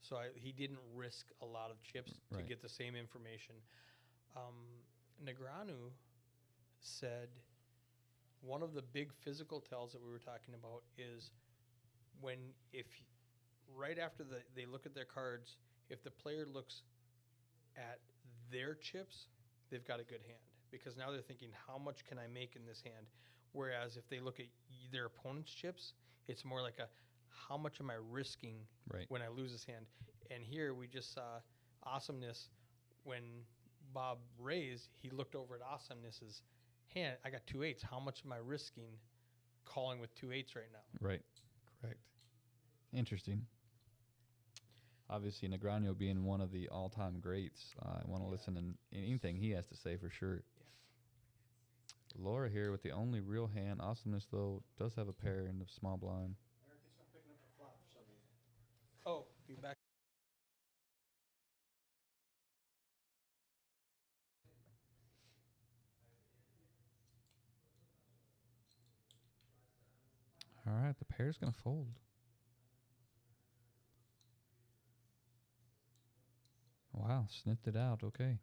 B: So he didn't risk a lot of chips to
A: Right.
B: get the same information. Negranu said one of the big physical tells that we were talking about is when right after they look at their cards, if the player looks at their chips, they've got a good hand because now they're thinking, how much can I make in this hand? Whereas if they look at their opponent's chips, it's more like how much am I risking
A: Right.
B: when I lose this hand? And here we just saw Awesomeness when Bob raised, he looked over at Awesomeness's hand. I got 2 8s. How much am I risking calling with 2 8s right now?
A: Right. Correct. Interesting. Obviously, Negrano being one of the all-time greats, I want to listen to anything he has to say for sure. Laura here with the only real hand. Awesomeness, though, does have a pair in the small blind.
B: Oh, be back.
A: All right, the pair's going to fold. Wow, sniffed it out. Okay.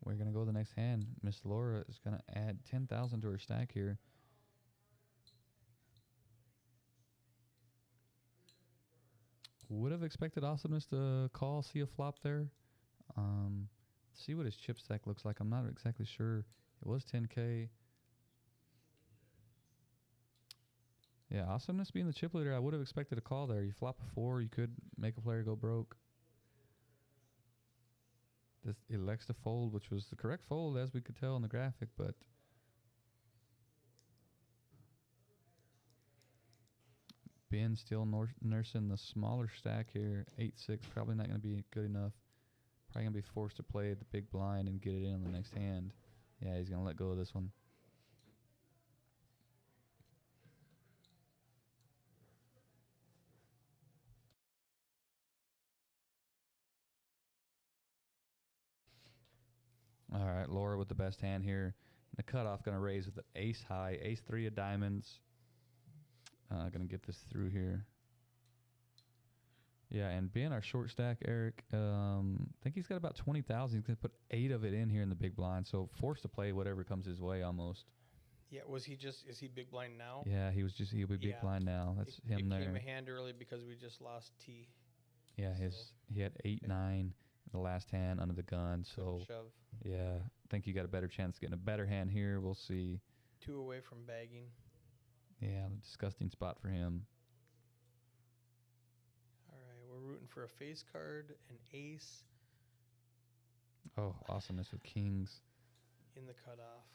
A: We're going to go to the next hand. Miss Laura is going to add 10,000 to her stack here. Would have expected Awesomeness to call, see a flop there. See what his chip stack looks like. I'm not exactly sure. It was 10K. Yeah, Awesomeness being the chip leader, I would have expected a call there. You flop a 4, you could make a player go broke. This elects to fold, which was the correct fold as we could tell in the graphic, but Ben still nursing the smaller stack here. 8-6, probably not going to be good enough. Probably going to be forced to play the big blind and get it in on the next hand. Yeah, he's going to let go of this one. All right, Laura with the best hand here. The cutoff going to raise with the ace high, ace 3 of diamonds. Going to get this through here. Yeah, and being our short stack, Eric, I think he's got about 20,000. He's going to put 8 of it in here in the big blind, so forced to play whatever comes his way almost.
B: Yeah, is he big blind now?
A: Yeah, he'll be big blind now. That's him there.
B: It came a hand early because we just lost T.
A: Yeah, he had 8-9 the last hand under the gun, so
B: shove.
A: yeah, I think you got a better chance of getting a better hand here. We'll see.
B: 2 away from bagging.
A: Yeah, the disgusting spot for him.
B: All right, we're rooting for a face card, an ace
A: Oh, awesomeness with kings.
B: in the cutoff.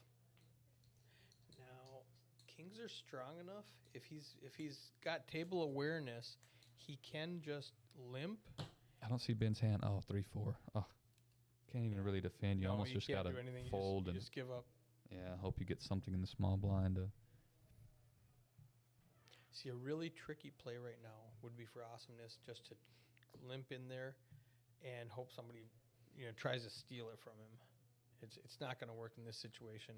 B: Now, kings are strong enough. If he's got table awareness, he can just limp.
A: I don't see Ben's hand. Oh, 3-4. Oh, can't even really defend. You
B: No,
A: almost
B: you
A: just
B: can't
A: got to
B: do anything. You
A: fold and
B: just give up.
A: yeah, hope you get something in the small blind to.
B: See, a really tricky play right now would be for awesomeness just to limp in there and hope somebody, tries to steal it from him. It's not going to work in this situation.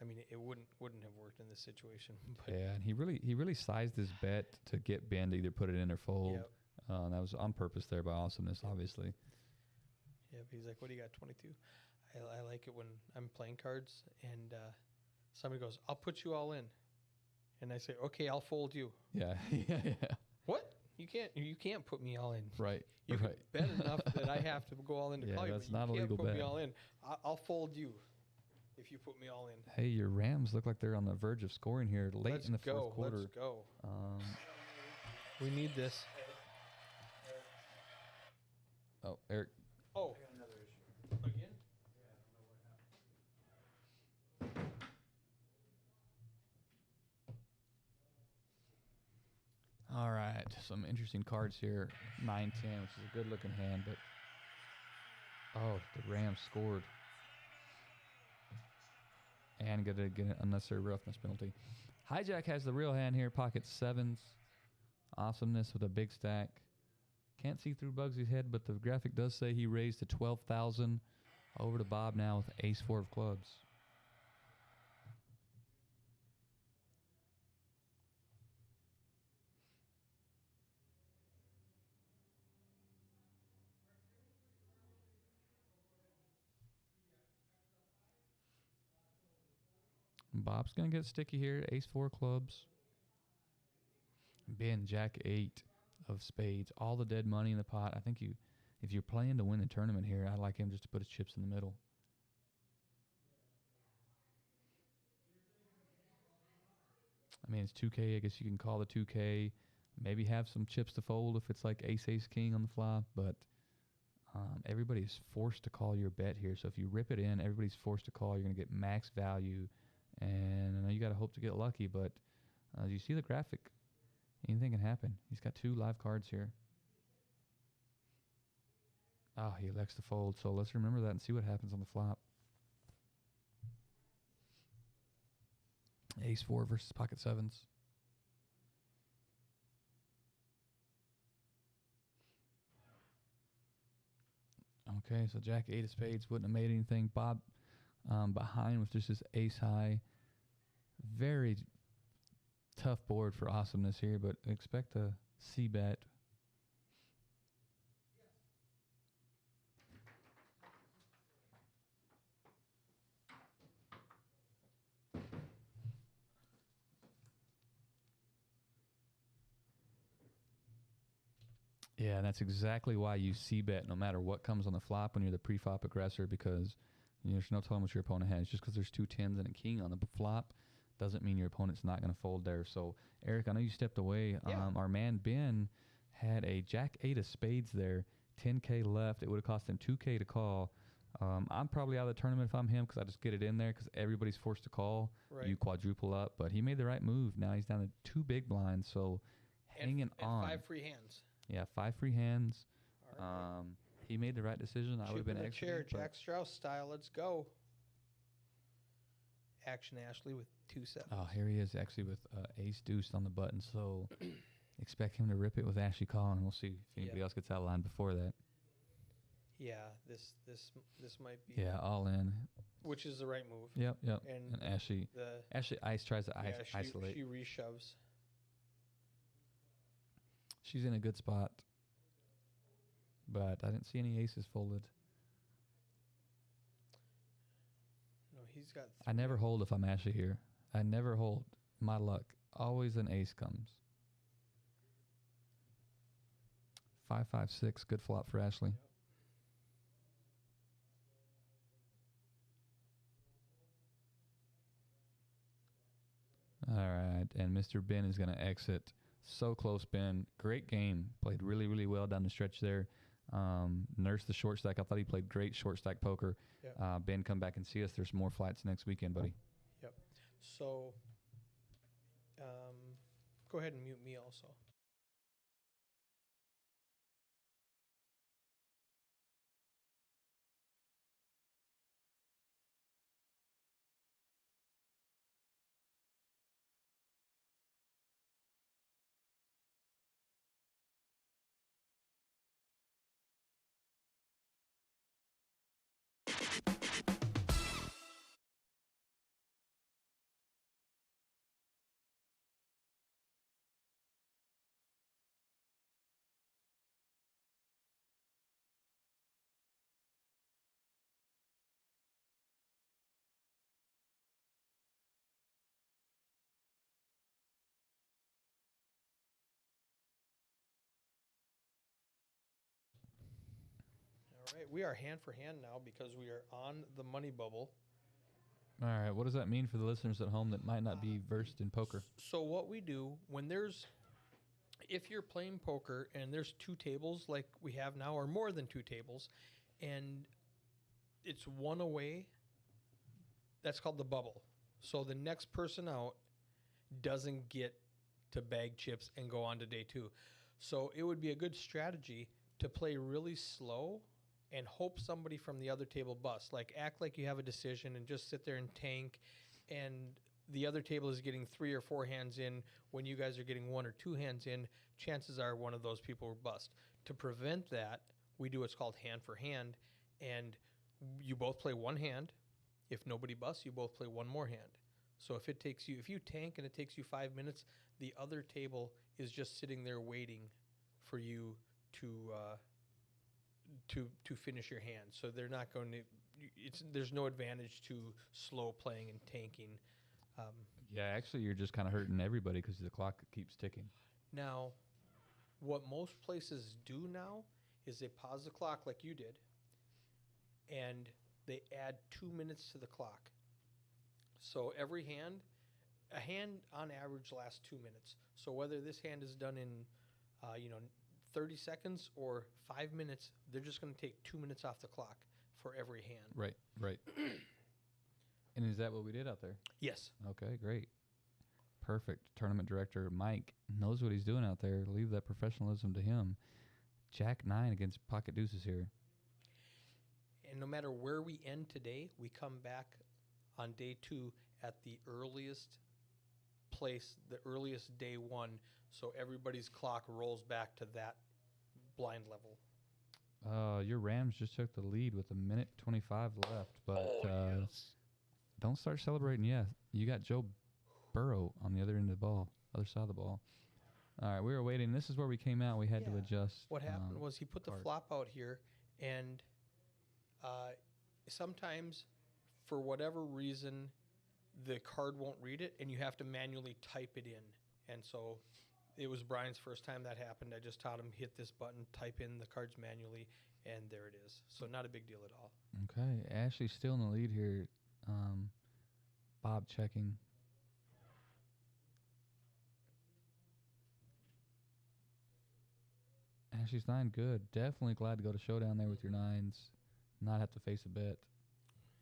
B: I mean, it wouldn't have worked in this situation. But
A: Yeah, and he really sized his bet to get Ben to either put it in or fold.
B: Yep.
A: That was on purpose there by awesomeness, obviously.
B: Yeah, but he's like, "What do you got? 22." I like it when I'm playing cards and somebody goes, "I'll put you all in," And I say, okay, I'll fold you.
A: Yeah, yeah, yeah.
B: What? You can't put me all in.
A: Right,
B: You
A: right.
B: bet enough that I have to go all in to
A: Yeah,
B: call you.
A: that's
B: But
A: not a
B: you can't
A: legal
B: put me
A: bet.
B: all in. I'll fold you if you put me all in.
A: Hey, your Rams look like they're on the verge of scoring here late
B: Let's
A: in the
B: go.
A: fourth quarter.
B: Let's go.
A: Um,
B: We need this.
A: oh, Eric.
B: Oh. Again?
A: All right, some interesting cards here. 9-10, which is a good-looking hand, but oh, the Rams scored. And going to get an unnecessary roughness penalty. Hijack has the real hand here, pocket 7s. Awesomeness with a big stack. Can't see through Bugsy's head, but the graphic does say he raised to 12,000. Over to Bob now with ace-4 of clubs. Bob's going to get sticky here. Ace-4 clubs. Ben, Jack 8 of spades. All the dead money in the pot. I think if you're playing to win the tournament here, I'd like him just to put his chips in the middle. I mean, it's 2K. I guess you can call the 2K. Maybe have some chips to fold if it's like ace-king on the flop. But everybody's forced to call your bet here. So if you rip it in, everybody's forced to call. You're going to get max value. And I know you got to hope to get lucky, but you see the graphic. Anything can happen. He's got 2 live cards here. Oh, he elects to fold. So let's remember that and see what happens on the flop. Ace-4 versus pocket 7s. Okay, so Jack 8 of spades wouldn't have made anything. Bob behind with just his ace high. Very tough board for awesomeness here, but expect a C-bet. Yeah, that's exactly why you C-bet no matter what comes on the flop when you're the pre-flop aggressor, because there's no telling what your opponent has. Just because there's 2 10s and a king on the flop doesn't mean your opponent's not going to fold there. So, Eric, I know you stepped away.
B: Yeah.
A: Our man Ben had a Jack 8 of spades there, 10K left. It would have cost him 2K to call. I'm probably out of the tournament if I'm him because I just get it in there because everybody's forced to call.
B: Right.
A: You quadruple up, but he made the right move. Now he's down to 2 big blinds, so hanging on.
B: And 5 free hands.
A: Yeah, 5 free hands.
B: All right.
A: He made the right decision. I would have
B: Chip
A: been
B: in the chair,
A: exiting, but
B: Jack Strauss style. Let's go. Action Ashley with 2 7s.
A: oh, here he is actually with ace deuce on the button. So expect him to rip it with Ashley calling. We'll see if anybody else gets out of line before that.
B: Yeah, this might be.
A: Yeah, all in.
B: Which is the right move.
A: Yep.
B: And
A: And Ashley tries to isolate.
B: She reshoves.
A: She's in a good spot. But I didn't see any aces folded.
B: No, he's got.
A: I never hold if I'm Ashley here. I never hold. My luck. Always an ace comes. 5-5-6. Good flop for Ashley. All right. And Mr. Ben is going to exit. So close, Ben. Great game. Played really, really well down the stretch there. Nursed the short stack. I thought he played great short stack poker.
B: Yep.
A: Ben, come back and see us. There's more flights next weekend, buddy.
B: Yep. So, go ahead and mute me also. Right, we are hand for hand now because we are on the money bubble.
A: All right, what does that mean for the listeners at home that might not be versed in poker?
B: So what we do if you're playing poker and there's 2 tables like we have now, or more than 2 tables, and it's one away, that's called the bubble. So the next person out doesn't get to bag chips and go on to day 2. So it would be a good strategy to play really slow and hope somebody from the other table busts. Like, act like you have a decision and just sit there and tank, and the other table is getting 3 or 4 hands in when you guys are getting 1 or 2 hands in. Chances are one of those people will bust. To prevent that, we do what's called hand for hand, and you both play 1 hand. If nobody busts, you both play 1 more hand. So if you tank and it takes you 5 minutes, the other table is just sitting there waiting for you to finish your hand. So they're not going to. There's no advantage to slow playing and tanking.
A: Yeah, actually, you're just kind of hurting everybody because the clock keeps ticking.
B: Now, what most places do now is they pause the clock like you did, and they add 2 minutes to the clock. So every hand, a hand on average lasts 2 minutes. So whether this hand is done in, 30 seconds or 5 minutes, they're just going to take 2 minutes off the clock for every hand.
A: Right. And is that what we did out there?
B: Yes.
A: Okay, great. Perfect. Tournament director Mike knows what he's doing out there. Leave that professionalism to him. Jack 9 against pocket deuces here.
B: And no matter where we end today, we come back on day 2 at the earliest place, the earliest day 1, so everybody's clock rolls back to that blind level.
A: Your Rams just took the lead with 1:25 left, but don't start celebrating yet. You got Joe Burrow on the other end of the ball, other side of the ball. All right, we were waiting. This is where we came out. We had to adjust.
B: What happened was he put the flop out here, and sometimes, for whatever reason, the card won't read it, and you have to manually type it in. And so it was Brian's first time that happened. I just taught him, hit this button, type in the cards manually, and there it is. So not a big deal at all.
A: Okay, Ashley's still in the lead here. Bob checking. Ashley's 9, good. Definitely glad to go to showdown there with your 9s. Not have to face a bet.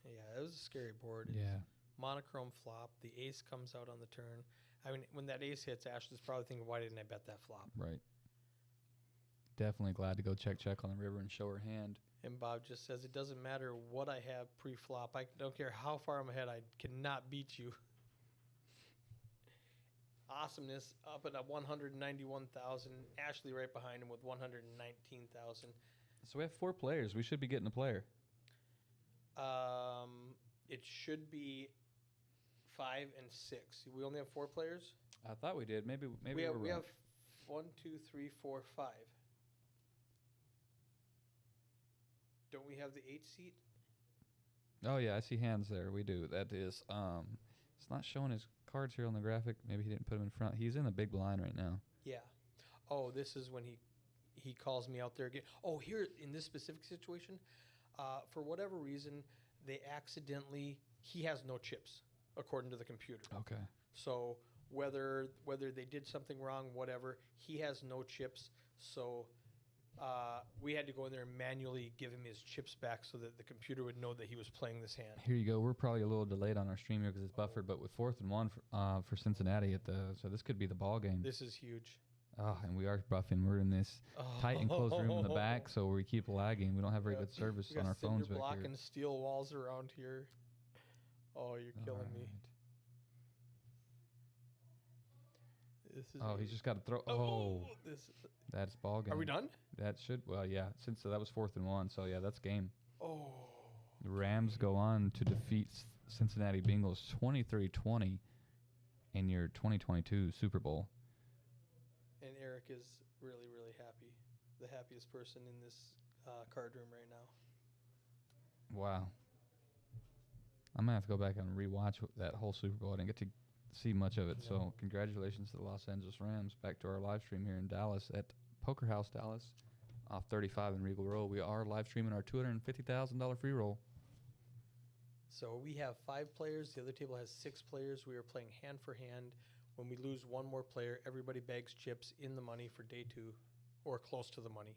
B: Yeah, it was a scary board.
A: Yeah.
B: Monochrome flop. The ace comes out on the turn. I mean, when that ace hits, Ashley's probably thinking, why didn't I bet that flop?
A: Right. Definitely glad to go check on the river and show her hand.
B: And Bob just says, it doesn't matter what I have pre-flop. I don't care how far I'm ahead. I cannot beat you. Awesomeness up at 191,000. Ashley right behind him with 119,000.
A: So we have 4 players. We should be getting a player.
B: It should be 5 and 6. We only have 4 players.
A: I thought we did. Maybe
B: we have 1, 2, 3, 4, 5. Don't we have the 8 seat?
A: Oh yeah, I see hands there. We do. That is. It's not showing his cards here on the graphic. Maybe he didn't put them in front. He's in a big blind right now.
B: Yeah. Oh, this is when he calls me out there again. Oh, here in this specific situation, for whatever reason, he has no chips according to the computer.
A: Okay.
B: So whether they did something wrong, whatever, he has no chips. So we had to go in there and manually give him his chips back so that the computer would know that he was playing this hand.
A: Here you go. We're probably a little delayed on our stream here because it's buffered, but with 4th and 1 for Cincinnati so this could be the ball game.
B: This is huge.
A: Oh, and we are buffing. We're in this tight and closed room in the back, so we keep lagging. We don't have very good service on our phones back
B: block
A: here.
B: and steel walls around here. Oh, you're killing me. This is
A: he's just got to throw. That's ball game.
B: Are we done?
A: That should. Well, yeah. Since that was 4th and 1, so yeah, that's game.
B: Oh.
A: The Rams go on to defeat Cincinnati Bengals 23-20 in your 2022 Super Bowl.
B: And Eric is really, really happy. The happiest person in this card room right now.
A: Wow. I'm going to have to go back and rewatch that whole Super Bowl. I didn't get to see much of it. No. So congratulations to the Los Angeles Rams. Back to our live stream here in Dallas at Poker House Dallas. off 35 in Regal Row. We are live streaming our $250,000 free roll.
B: So we have 5 players. The other table has 6 players. We are playing hand for hand. When we lose one more player, everybody bags chips in the money for day 2, or close to the money,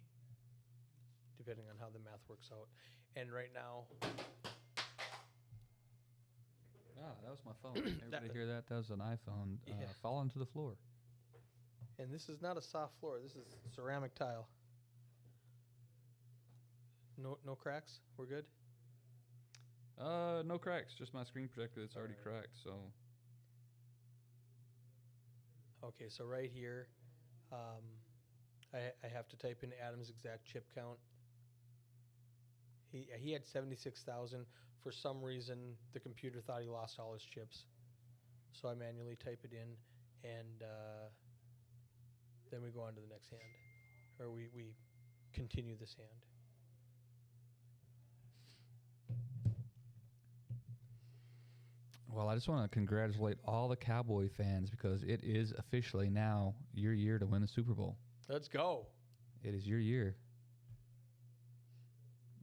B: depending on how the math works out. And right now,
A: That was my phone. Everybody hear that? That was an iPhone falling to the floor.
B: and this is not a soft floor. This is ceramic tile. No cracks. We're good.
A: No cracks. Just my screen protector that's already cracked. So
B: Okay, so right here, I have to type in Adam's exact chip count. He had 76,000. For some reason, the computer thought he lost all his chips. So I manually type it in, and then we go on to the next hand. Or we continue this hand.
A: Well, I just want to congratulate all the Cowboy fans because it is officially now your year to win the Super Bowl.
B: Let's go.
A: It is your year.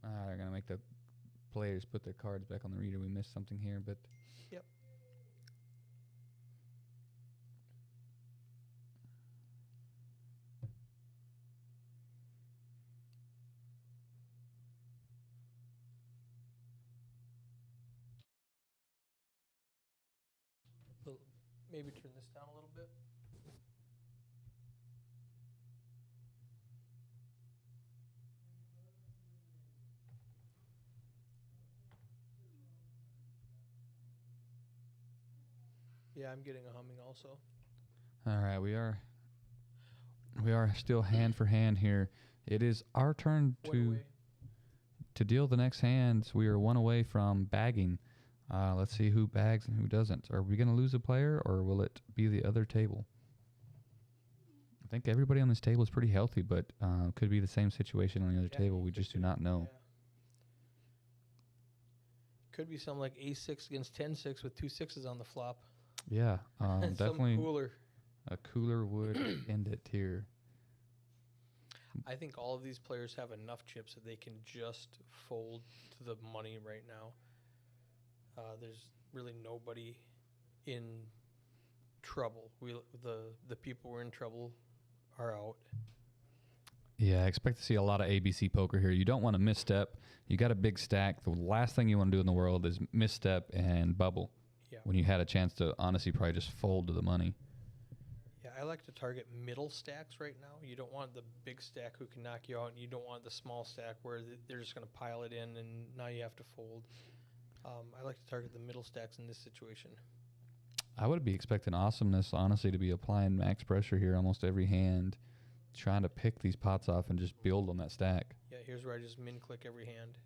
A: They're going to make the players put their cards back on the reader. We missed something here, but...
B: Yep. Maybe turn this down a little bit. Yeah, I'm getting a humming also.
A: All right, we are still hand for hand here. It is our turn to deal the next hands. We are one away from bagging. Let's see who bags and who doesn't. Are we going to lose a player, or will it be the other table? I think everybody on this table is pretty healthy, but could be the same situation on the other table. We just do not know.
B: Yeah. Could be something like ace-6 against 10-6 with 2 6s on the flop.
A: Yeah, definitely.
B: Cooler.
A: A cooler would end it here.
B: I think all of these players have enough chips that they can just fold to the money right now. There's really nobody in trouble. The people who are in trouble are out.
A: Yeah, I expect to see a lot of ABC poker here. You don't want to misstep. You got a big stack. The last thing you want to do in the world is misstep and bubble.
B: Yeah.
A: When you had a chance to honestly probably just fold to the money.
B: Yeah, I like to target middle stacks right now. You don't want the big stack who can knock you out, and you don't want the small stack where they're just going to pile it in, and now you have to fold. I like to target the middle stacks in this situation.
A: I would be expecting Awesomeness, honestly, to be applying max pressure here almost every hand, trying to pick these pots off and just build on that stack.
B: Yeah, here's where I just min-click every hand.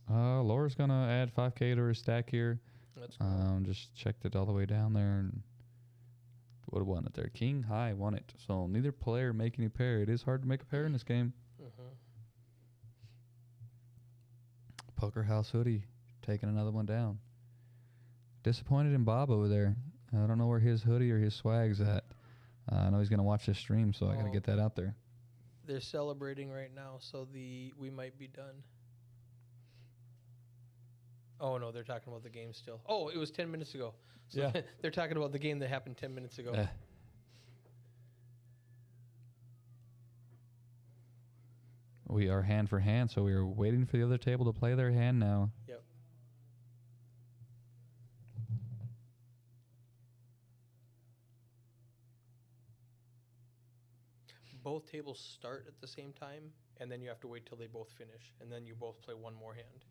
A: Laura's going to add 5K to her stack here.
B: That's cool.
A: Just checked it all the way down there and would have won it there. King high won it. So neither player making a pair. It is hard to make a pair in this game. Poker House Hoodie taking another one down. Disappointed in Bob over there. I don't know where his hoodie or his swag's at. I know he's going to watch this stream, so I got to get that out there.
B: They're celebrating right now, so we might be done. Oh, no, they're talking about the game still. Oh, it was 10 minutes ago. So
A: Yeah.
B: they're talking about the game that happened 10 minutes ago.
A: We are hand for hand, so we are waiting for the other table to play their hand now.
B: Yep. Both tables start at the same time, and then you have to wait till they both finish, and then you both play one more hand.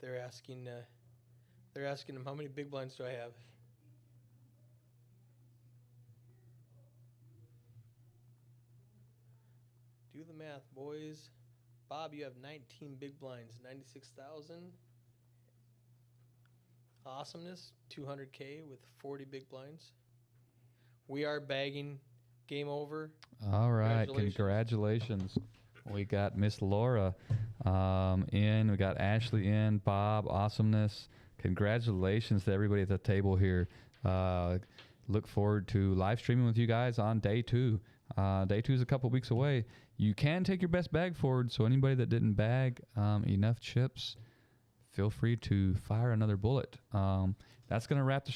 B: They're asking him, how many big blinds do I have? Do the math, boys. Bob, you have 19 big blinds, 96,000. Awesomeness, 200K with 40 big blinds. We are bagging. Game over.
A: All right, congratulations. We got Miss Laura in. We got Ashley in. Bob, awesomeness. Congratulations to everybody at the table here. Look forward to live streaming with you guys on day 2. Day 2 is a couple weeks away. You can take your best bag forward, so anybody that didn't bag enough chips, feel free to fire another bullet. That's going to wrap the